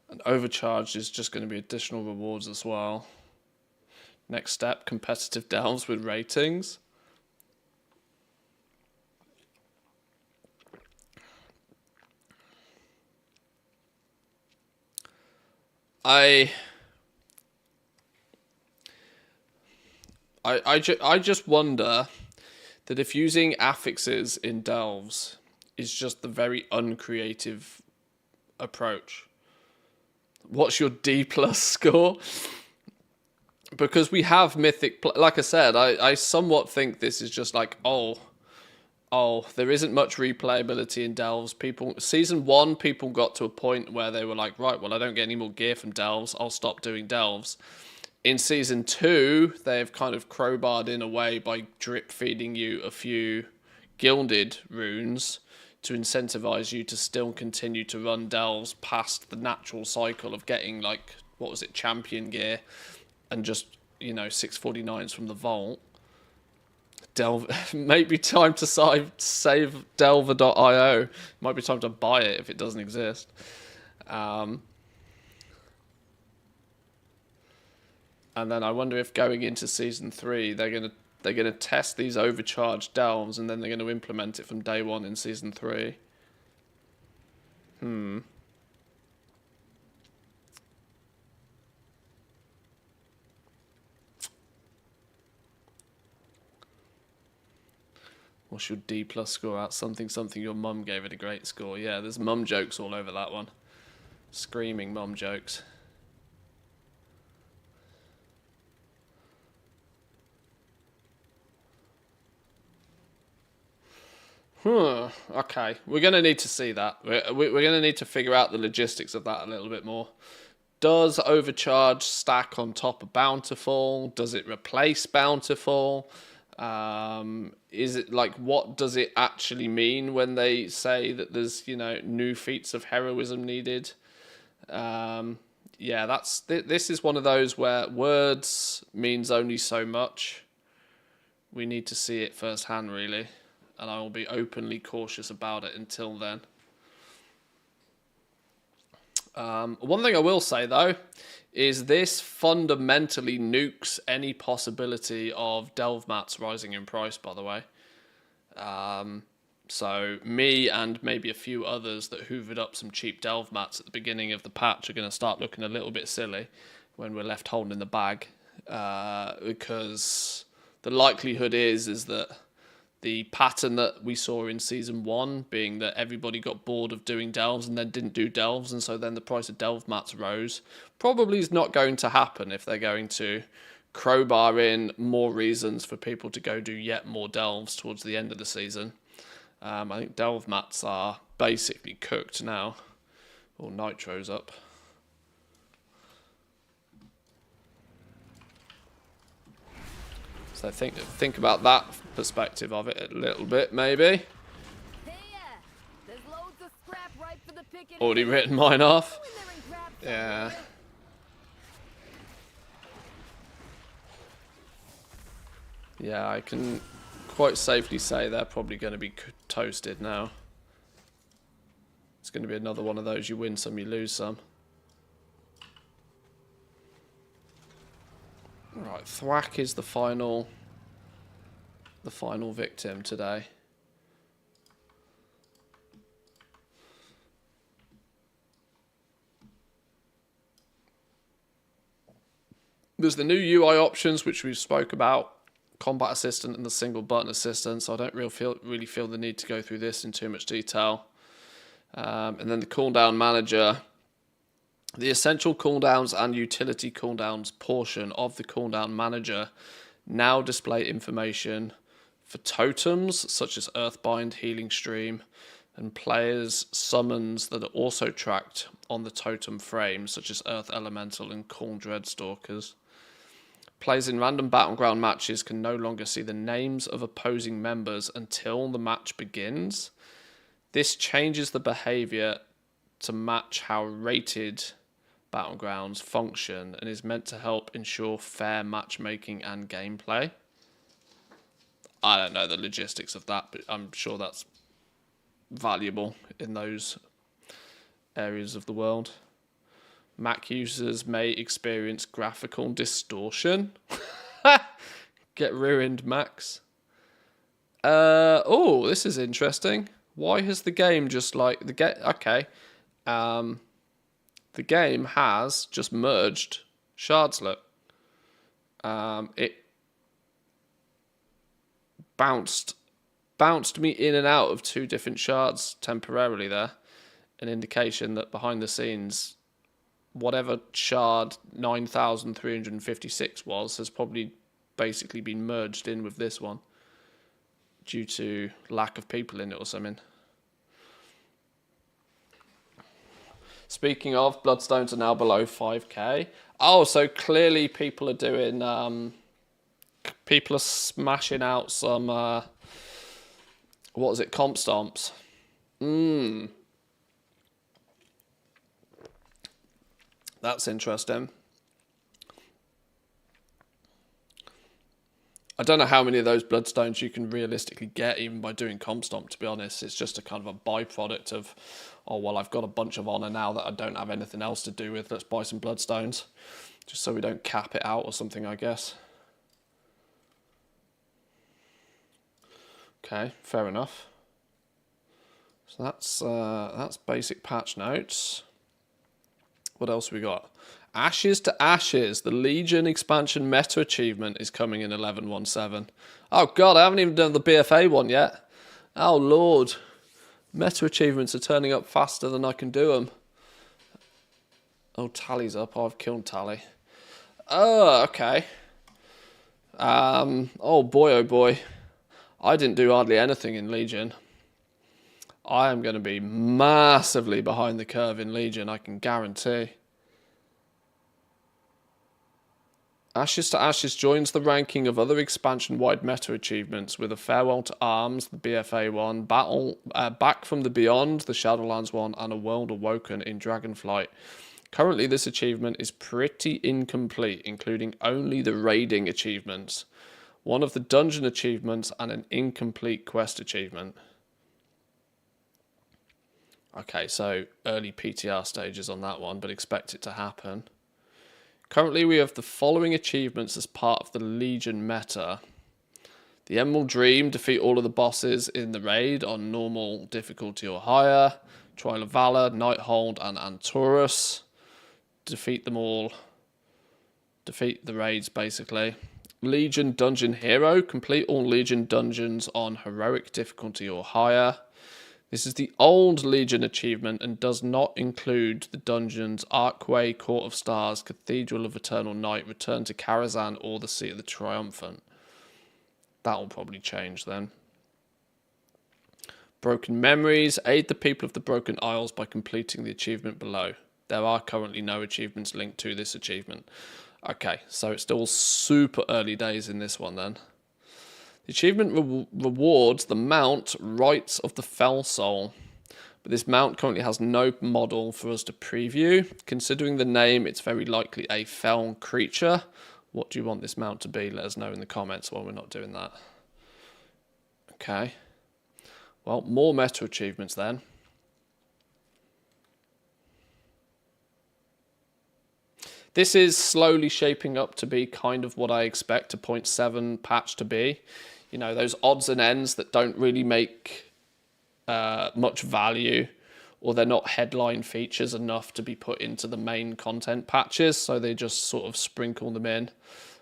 And overcharge is just going to be additional rewards as well. Next step, competitive delves with ratings. I just wonder that if using affixes in delves is just the very uncreative approach. What's your D+ score? because we have mythic. Like I said, I somewhat think this is just like, there isn't much replayability in Delves. Season 1, people got to a point where they were like, right, well, I don't get any more gear from Delves. I'll stop doing Delves. In Season 2, they've kind of crowbarred in a way by drip feeding you a few gilded runes to incentivize you to still continue to run Delves past the natural cycle of getting, like, what was it, champion gear and just, 649s from the vault. Might be time to save Delver.io. Might be time to buy it if it doesn't exist. And then I wonder if going into Season 3, they're gonna test these overcharged delves, and then they're gonna implement it from day one in Season 3. What's your D+ score out? Something your mum gave it a great score. Yeah, there's mum jokes all over that one. Screaming mum jokes. Okay, we're going to need to see that. We're going to need to figure out the logistics of that a little bit more. Does Overcharge stack on top of Bountiful? Does it replace Bountiful? Is it like, what does it actually mean when they say that there's, new feats of heroism needed? Yeah, this is one of those where words means only so much. We need to see it firsthand, really. And I will be openly cautious about it until then. One thing I will say, though, is this fundamentally nukes any possibility of delve mats rising in price, by the way. So me and maybe a few others that hoovered up some cheap delve mats at the beginning of the patch are going to start looking a little bit silly when we're left holding the bag. Because the likelihood is that the pattern that we saw in Season 1, being that everybody got bored of doing delves and then didn't do delves, and so then the price of delve mats rose, probably is not going to happen if they're going to crowbar in more reasons for people to go do yet more delves towards the end of the season. I think delve mats are basically cooked now. Or Nitro's up. So think about that perspective of it a little bit, maybe. There's loads of scrap right for the picking. Already written mine off. Yeah. Yeah, I can quite safely say they're probably going to be toasted now. It's going to be another one of those, you win some, you lose some. Right, Thwack is the final victim today. There's the new UI options, which we spoke about, combat assistant and the single button assistant, so I don't really feel the need to go through this in too much detail. And then the cooldown manager. The essential cooldowns and utility cooldowns portion of the cooldown manager now display information for totems such as Earthbind, Healing Stream, and players' summons that are also tracked on the totem frame, such as Earth Elemental and Khorne Dreadstalkers. Players in random battleground matches can no longer see the names of opposing members until the match begins. This changes the behavior to match how rated battlegrounds function and is meant to help ensure fair matchmaking and gameplay. I don't know the logistics of that, but I'm sure that's valuable in those areas of the world. Mac users may experience graphical distortion. Get ruined, Max. Oh, this is interesting. Why has the game just like okay. The game has just merged shards, look. It bounced me in and out of two different shards temporarily there. An indication that behind the scenes whatever shard 9,356 was has probably basically been merged in with this one due to lack of people in it or something. Speaking of, Bloodstones are now below 5k. Oh, so clearly people are doing, people are smashing out some, what was it, comp stomps. That's interesting. I don't know how many of those Bloodstones you can realistically get even by doing comp stomp, to be honest. It's just a kind of a byproduct of, oh, well, I've got a bunch of honor now that I don't have anything else to do with. Let's buy some Bloodstones. Just so we don't cap it out or something, I guess. Okay, fair enough. So that's basic patch notes. What else we got? Ashes to Ashes. The Legion expansion meta achievement is coming in 11.17. Oh god, I haven't even done the BFA one yet. Oh lord. Meta achievements are turning up faster than I can do them. Oh, Tally's up. Oh, I've killed Tally. Oh, okay. Oh boy. I didn't do hardly anything in Legion. I am going to be massively behind the curve in Legion, I can guarantee. Ashes to Ashes joins the ranking of other expansion-wide meta achievements with a Farewell to Arms, the BFA one, Battle Back from the Beyond, the Shadowlands one, and a World Awoken in Dragonflight. Currently, this achievement is pretty incomplete, including only the raiding achievements, one of the dungeon achievements, and an incomplete quest achievement. Okay, so early PTR stages on that one, but expect it to happen. Currently, we have the following achievements as part of the Legion meta. The Emerald Dream, defeat all of the bosses in the raid on normal difficulty or higher. Trial of Valor, Nighthold, and Antorus. Defeat them all. Defeat the raids, basically. Legion Dungeon Hero, complete all Legion dungeons on heroic difficulty or higher. This is the old Legion achievement and does not include the dungeons Archway, Court of Stars, Cathedral of Eternal Night, Return to Karazhan, or the Seat of the Triumphant. That will probably change then. Broken Memories. Aid the people of the Broken Isles by completing the achievement below. There are currently no achievements linked to this achievement. Okay, so it's still super early days in this one then. The achievement rewards the mount Rights of the Fell Soul, but this mount currently has no model for us to preview. Considering the name, it's very likely a fell creature. What do you want this mount to be? Let us know in the comments while we're not doing that. Okay. Well, more meta achievements then. This is slowly shaping up to be kind of what I expect a 0.7 patch to be. You know, those odds and ends that don't really make much value, or they're not headline features enough to be put into the main content patches, so they just sort of sprinkle them in.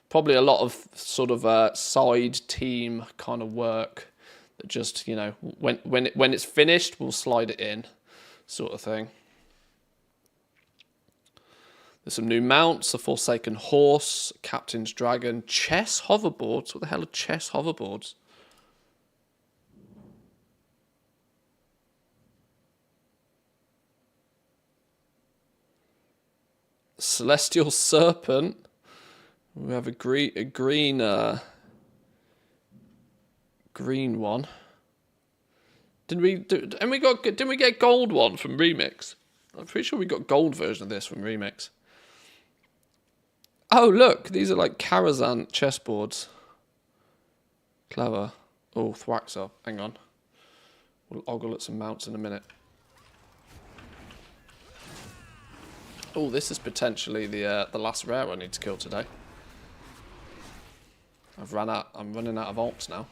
Probably a lot of sort of side team kind of work that just, you know, when it's finished, we'll slide it in, sort of thing. There's some new mounts, a Forsaken Horse, Captain's Dragon, chess hoverboards. What the hell are chess hoverboards? Celestial Serpent. We have a green one. Didn't we get gold one from Remix? I'm pretty sure we got gold version of this from Remix. Oh, look, these are like Karazhan chessboards. Clever. Oh, thwacks up. Hang on. We'll ogle at some mounts in a minute. Oh, this is potentially the last rare I need to kill today. I'm running out of alps now.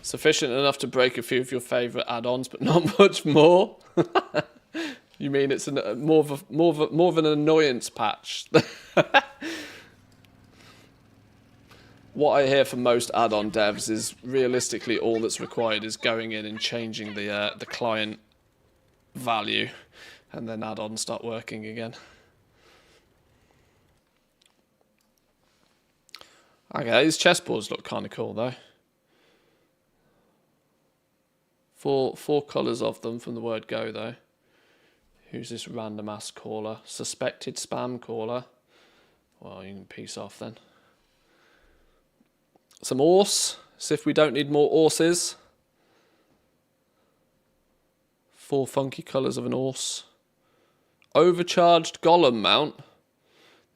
Sufficient enough to break a few of your favourite add-ons, but not much more. You mean it's more of an annoyance patch? what I hear from most add-on devs is realistically all that's required is going in and changing the client value, and then add-ons start working again. Okay, these chessboards look kind of cool though. Four colours of them from the word go though. Who's this random ass caller? Suspected spam caller. Well, you can peace off then. Some horse. See if we don't need more horses. 4 funky colours of an horse. Overcharged golem mount.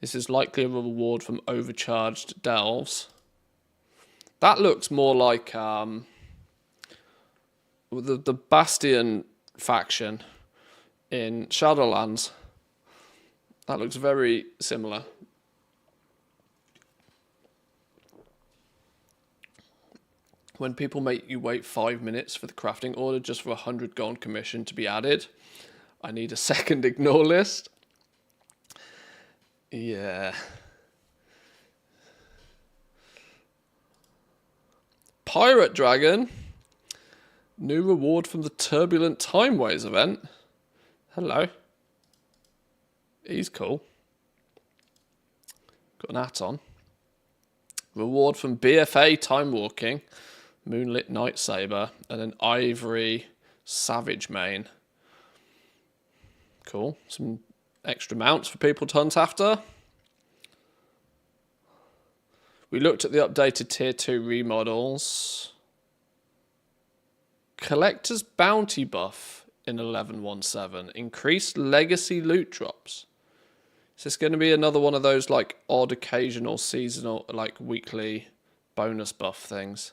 This is likely a reward from overcharged delves. That looks more like the Bastion faction in Shadowlands. That looks very similar. When people make you wait 5 minutes for the crafting order just for 100 gold commission to be added, I need a second ignore list. Yeah. Pirate Dragon. New reward from the Turbulent Timeways event. Hello. He's cool. Got an hat on. Reward from BFA Time Walking. Moonlit Night Saber. And an Ivory Savage Mane. Cool. Some extra mounts for people to hunt after. We looked at the updated Tier 2 remodels. Collector's Bounty buff in 11.17. Increased legacy loot drops. Is this going to be another one of those like odd occasional seasonal like weekly bonus buff things?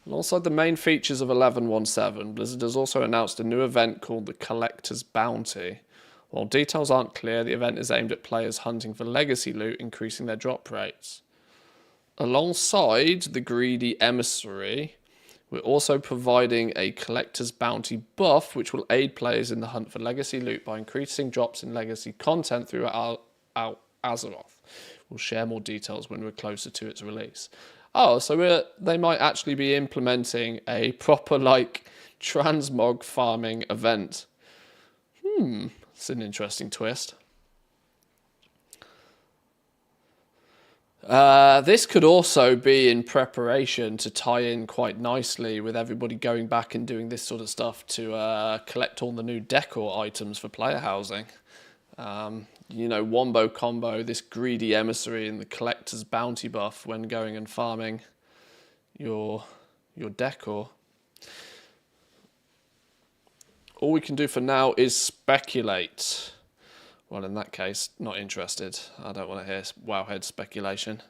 Alongside the main features of 11.17, Blizzard has also announced a new event called the Collector's Bounty. While details aren't clear, the event is aimed at players hunting for legacy loot, increasing their drop rates. Alongside the Greedy Emissary, we're also providing a Collector's Bounty buff, which will aid players in the hunt for legacy loot by increasing drops in legacy content throughout Azeroth. We'll share more details when we're closer to its release. Oh, so they might actually be implementing a proper, like, transmog farming event. It's an interesting twist. This could also be in preparation to tie in quite nicely with everybody going back and doing this sort of stuff to collect all the new decor items for player housing. You know, wombo combo, this Greedy Emissary and the Collector's Bounty buff when going and farming your decor. All we can do for now is speculate. Well, in that case, not interested. I don't want to hear Wowhead speculation.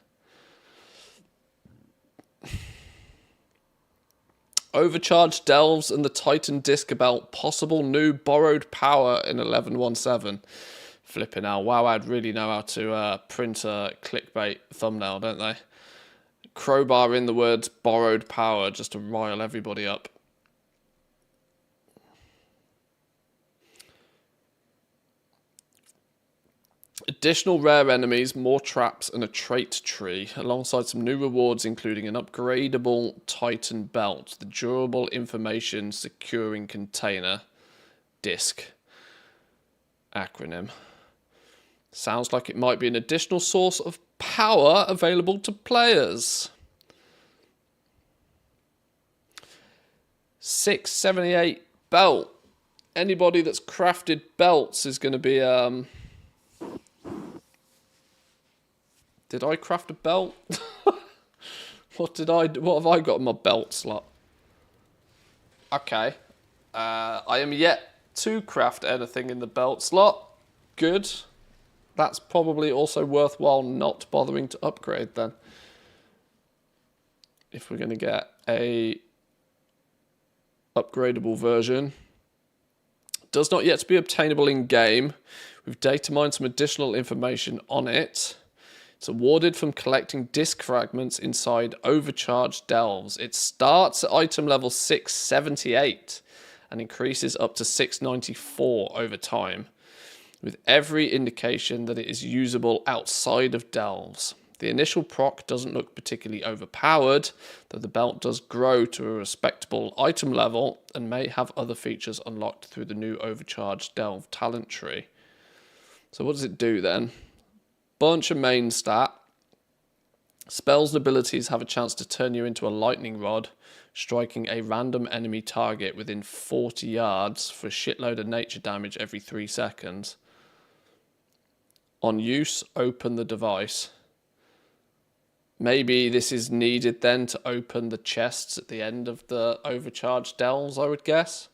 Overcharged delves and the Titan disc about possible new borrowed power in 11.17. Flipping out. Wowhead really know how to print a clickbait thumbnail, don't they? Crowbar in the words borrowed power just to rile everybody up. Additional rare enemies, more traps, and a trait tree, alongside some new rewards including an upgradable Titan belt, the durable information securing container, DISC, acronym. Sounds like it might be an additional source of power available to players. 678 belt. Anybody that's crafted belts is going to be Did I craft a belt? What have I got in my belt slot? Okay. I am yet to craft anything in the belt slot. Good. That's probably also worthwhile not bothering to upgrade then. If we're going to get a upgradable version. Does not yet be obtainable in game. We've data mined some additional information on it. It's awarded from collecting disc fragments inside overcharged delves. It starts at item level 678 and increases up to 694 over time. with every indication that it is usable outside of delves. The initial proc doesn't look particularly overpowered, though the belt does grow to a respectable item level and may have other features unlocked through the new overcharged delve talent tree. So what does it do then? Bunch of main stat. Spells and abilities have a chance to turn you into a lightning rod, striking a random enemy target within 40 yards for a shitload of nature damage every 3 seconds. On use, open the device. Maybe this is needed then to open the chests at the end of the overcharged delves, I would guess.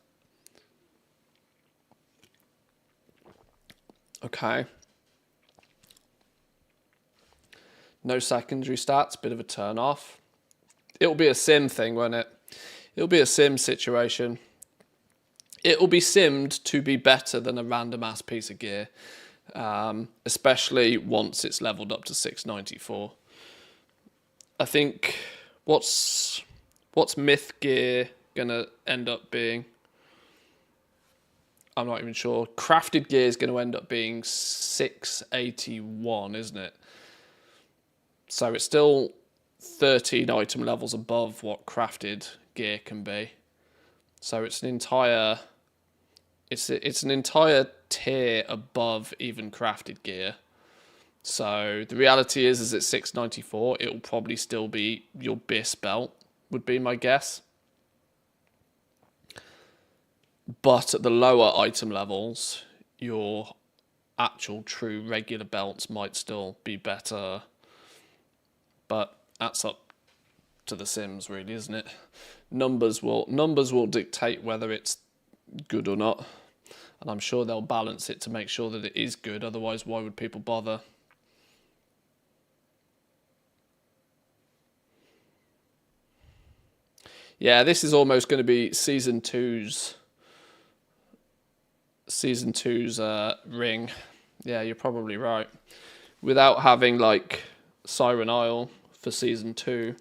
Okay. No secondary stats, bit of a turn off. It'll be a sim thing, won't it? It'll be a sim situation. It'll be simmed to be better than a random ass piece of gear, especially once it's leveled up to 694. I think what's myth gear gonna end up being? I'm not even sure. Crafted gear is going to end up being 681, isn't it? So it's still 13 item levels above what crafted gear can be. So it's an entire tier above even crafted gear. So the reality is at 694, it'll probably still be your BIS belt, would be my guess. But at the lower item levels, your actual true regular belts might still be better. But that's up to the Sims, really, isn't it? Numbers will dictate whether it's good or not. And I'm sure they'll balance it to make sure that it is good. Otherwise, why would people bother? Yeah, this is almost going to be Season 2's ring. Yeah, you're probably right. Without having like Siren Isle for Season 2,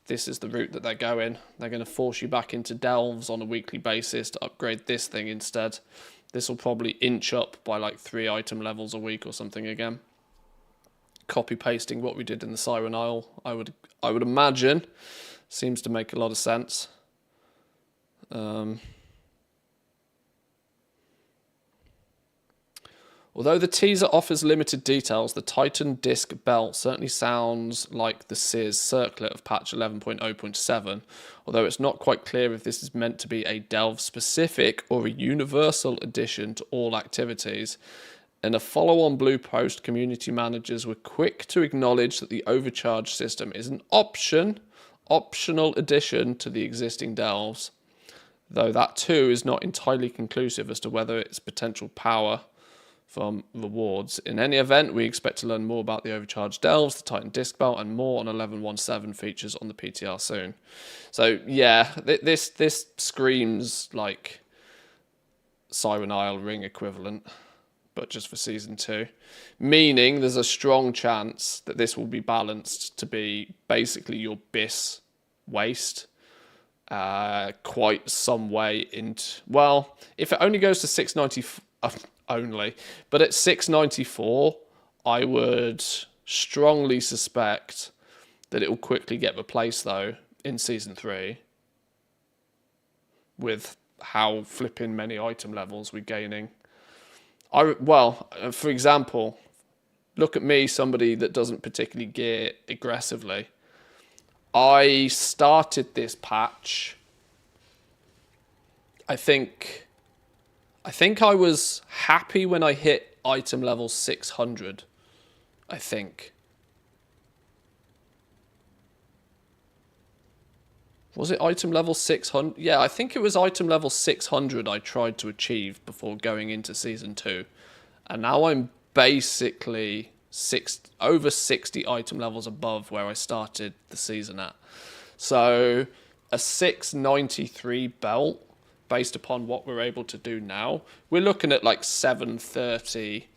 this is the route that they're going. They're going to force you back into delves on a weekly basis to upgrade this thing instead. This will probably inch up by like 3 item levels a week or something again. Copy pasting what we did in the Siren Isle, I would imagine. Seems to make a lot of sense. Although the teaser offers limited details, the Titan Disc Belt certainly sounds like the Sears Circlet of patch 11.0.7, although it's not quite clear if this is meant to be a delve-specific or a universal addition to all activities. In a follow-on blue post, community managers were quick to acknowledge that the overcharge system is an optional addition to the existing delves, though that too is not entirely conclusive as to whether its potential power from rewards. In any event, we expect to learn more about the overcharged delves, the Titan Disc Belt, and more on 11.1.7 features on the PTR soon. So yeah, this screams like Siren Isle ring equivalent, but just for Season 2. Meaning there's a strong chance that this will be balanced to be basically your BIS waste. Quite some way into... Well, if it only goes to 690... only. But at 694, I would strongly suspect that it will quickly get replaced, though, in Season 3. With how flipping many item levels we're gaining. For example, look at me, somebody that doesn't particularly gear aggressively. I started this patch, I think I was happy when I hit item level 600, I think. Was it item level 600? Yeah, I think it was item level 600 I tried to achieve before going into Season 2. And now I'm basically over 60 item levels above where I started the season at. So a 693 belt, based upon what we're able to do now, we're looking at like 730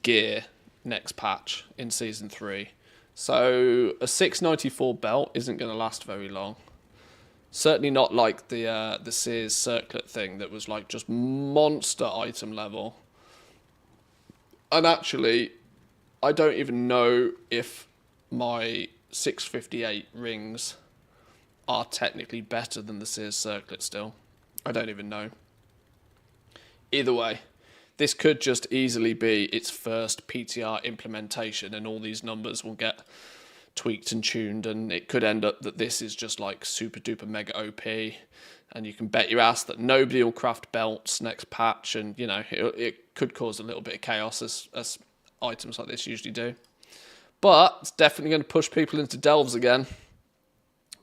gear next patch in Season 3. So a 694 belt isn't going to last very long. Certainly not like the Sears Circlet thing that was like just monster item level. And actually, I don't even know if my 658 rings are technically better than the Sears Circlet still. I don't even know. Either way, this could just easily be its first PTR implementation, and all these numbers will get tweaked and tuned, and it could end up that this is just like super duper mega OP, and you can bet your ass that nobody will craft belts next patch, and you know, it could cause a little bit of chaos as items like this usually do. But it's definitely going to push people into delves again,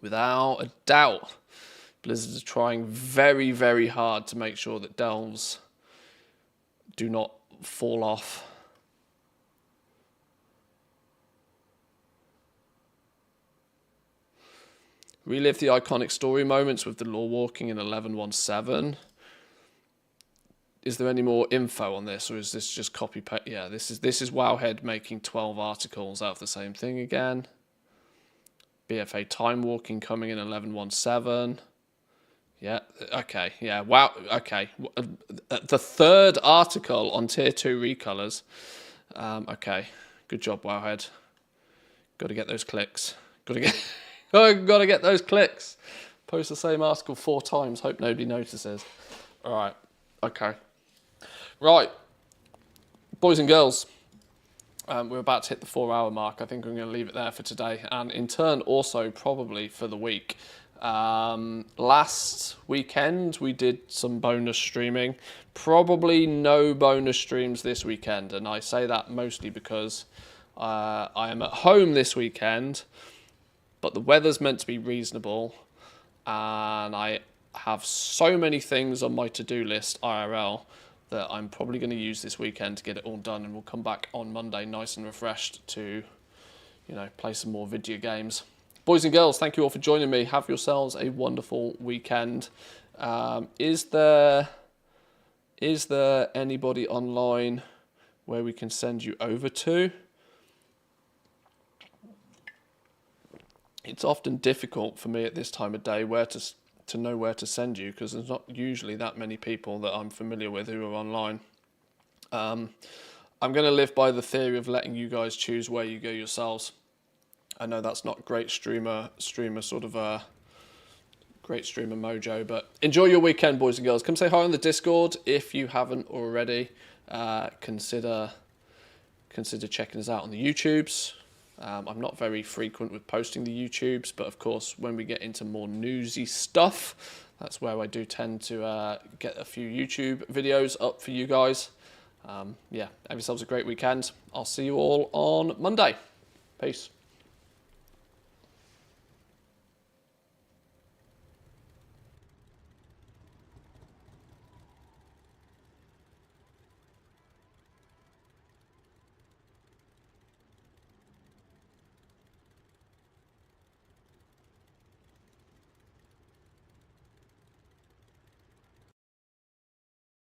without a doubt. Blizzard is trying very, very hard to make sure that delves do not fall off. Relive the iconic story moments with the lore walking in 11.17. Is there any more info on this, or is this just copy paste? Yeah, this is Wowhead making 12 articles out of the same thing again. BFA time walking coming in 11.17. Yeah, okay, yeah, wow, okay. The third article on tier 2 recolors. Okay, good job, Wowhead. Got to get those clicks. Got to get those clicks. Post the same article 4 times. Hope nobody notices. All right, okay. Right, boys and girls. We're about to hit the 4-hour mark. I think I'm going to leave it there for today, and in turn also probably for the week. Last weekend we did some bonus streaming. Probably no bonus streams this weekend, and I say that mostly because I am at home this weekend, but the weather's meant to be reasonable, and I have so many things on my to-do list IRL that I'm probably going to use this weekend to get it all done, and we'll come back on Monday nice and refreshed to, you know, play some more video games. Boys and girls, thank you all for joining me. Have yourselves a wonderful weekend. Is there anybody online where we can send you over to? It's often difficult for me at this time of day where to know where to send you, because there's not usually that many people that I'm familiar with who are online. I'm going to live by the theory of letting you guys choose where you go yourselves. I know that's not great streamer sort of great streamer mojo, but enjoy your weekend, boys and girls. Come say hi on the Discord if you haven't already. Consider checking us out on the YouTubes. I'm not very frequent with posting the YouTubes, but of course when we get into more newsy stuff, that's where I do tend to get a few YouTube videos up for you guys. Yeah, have yourselves a great weekend. I'll see you all on Monday. Peace.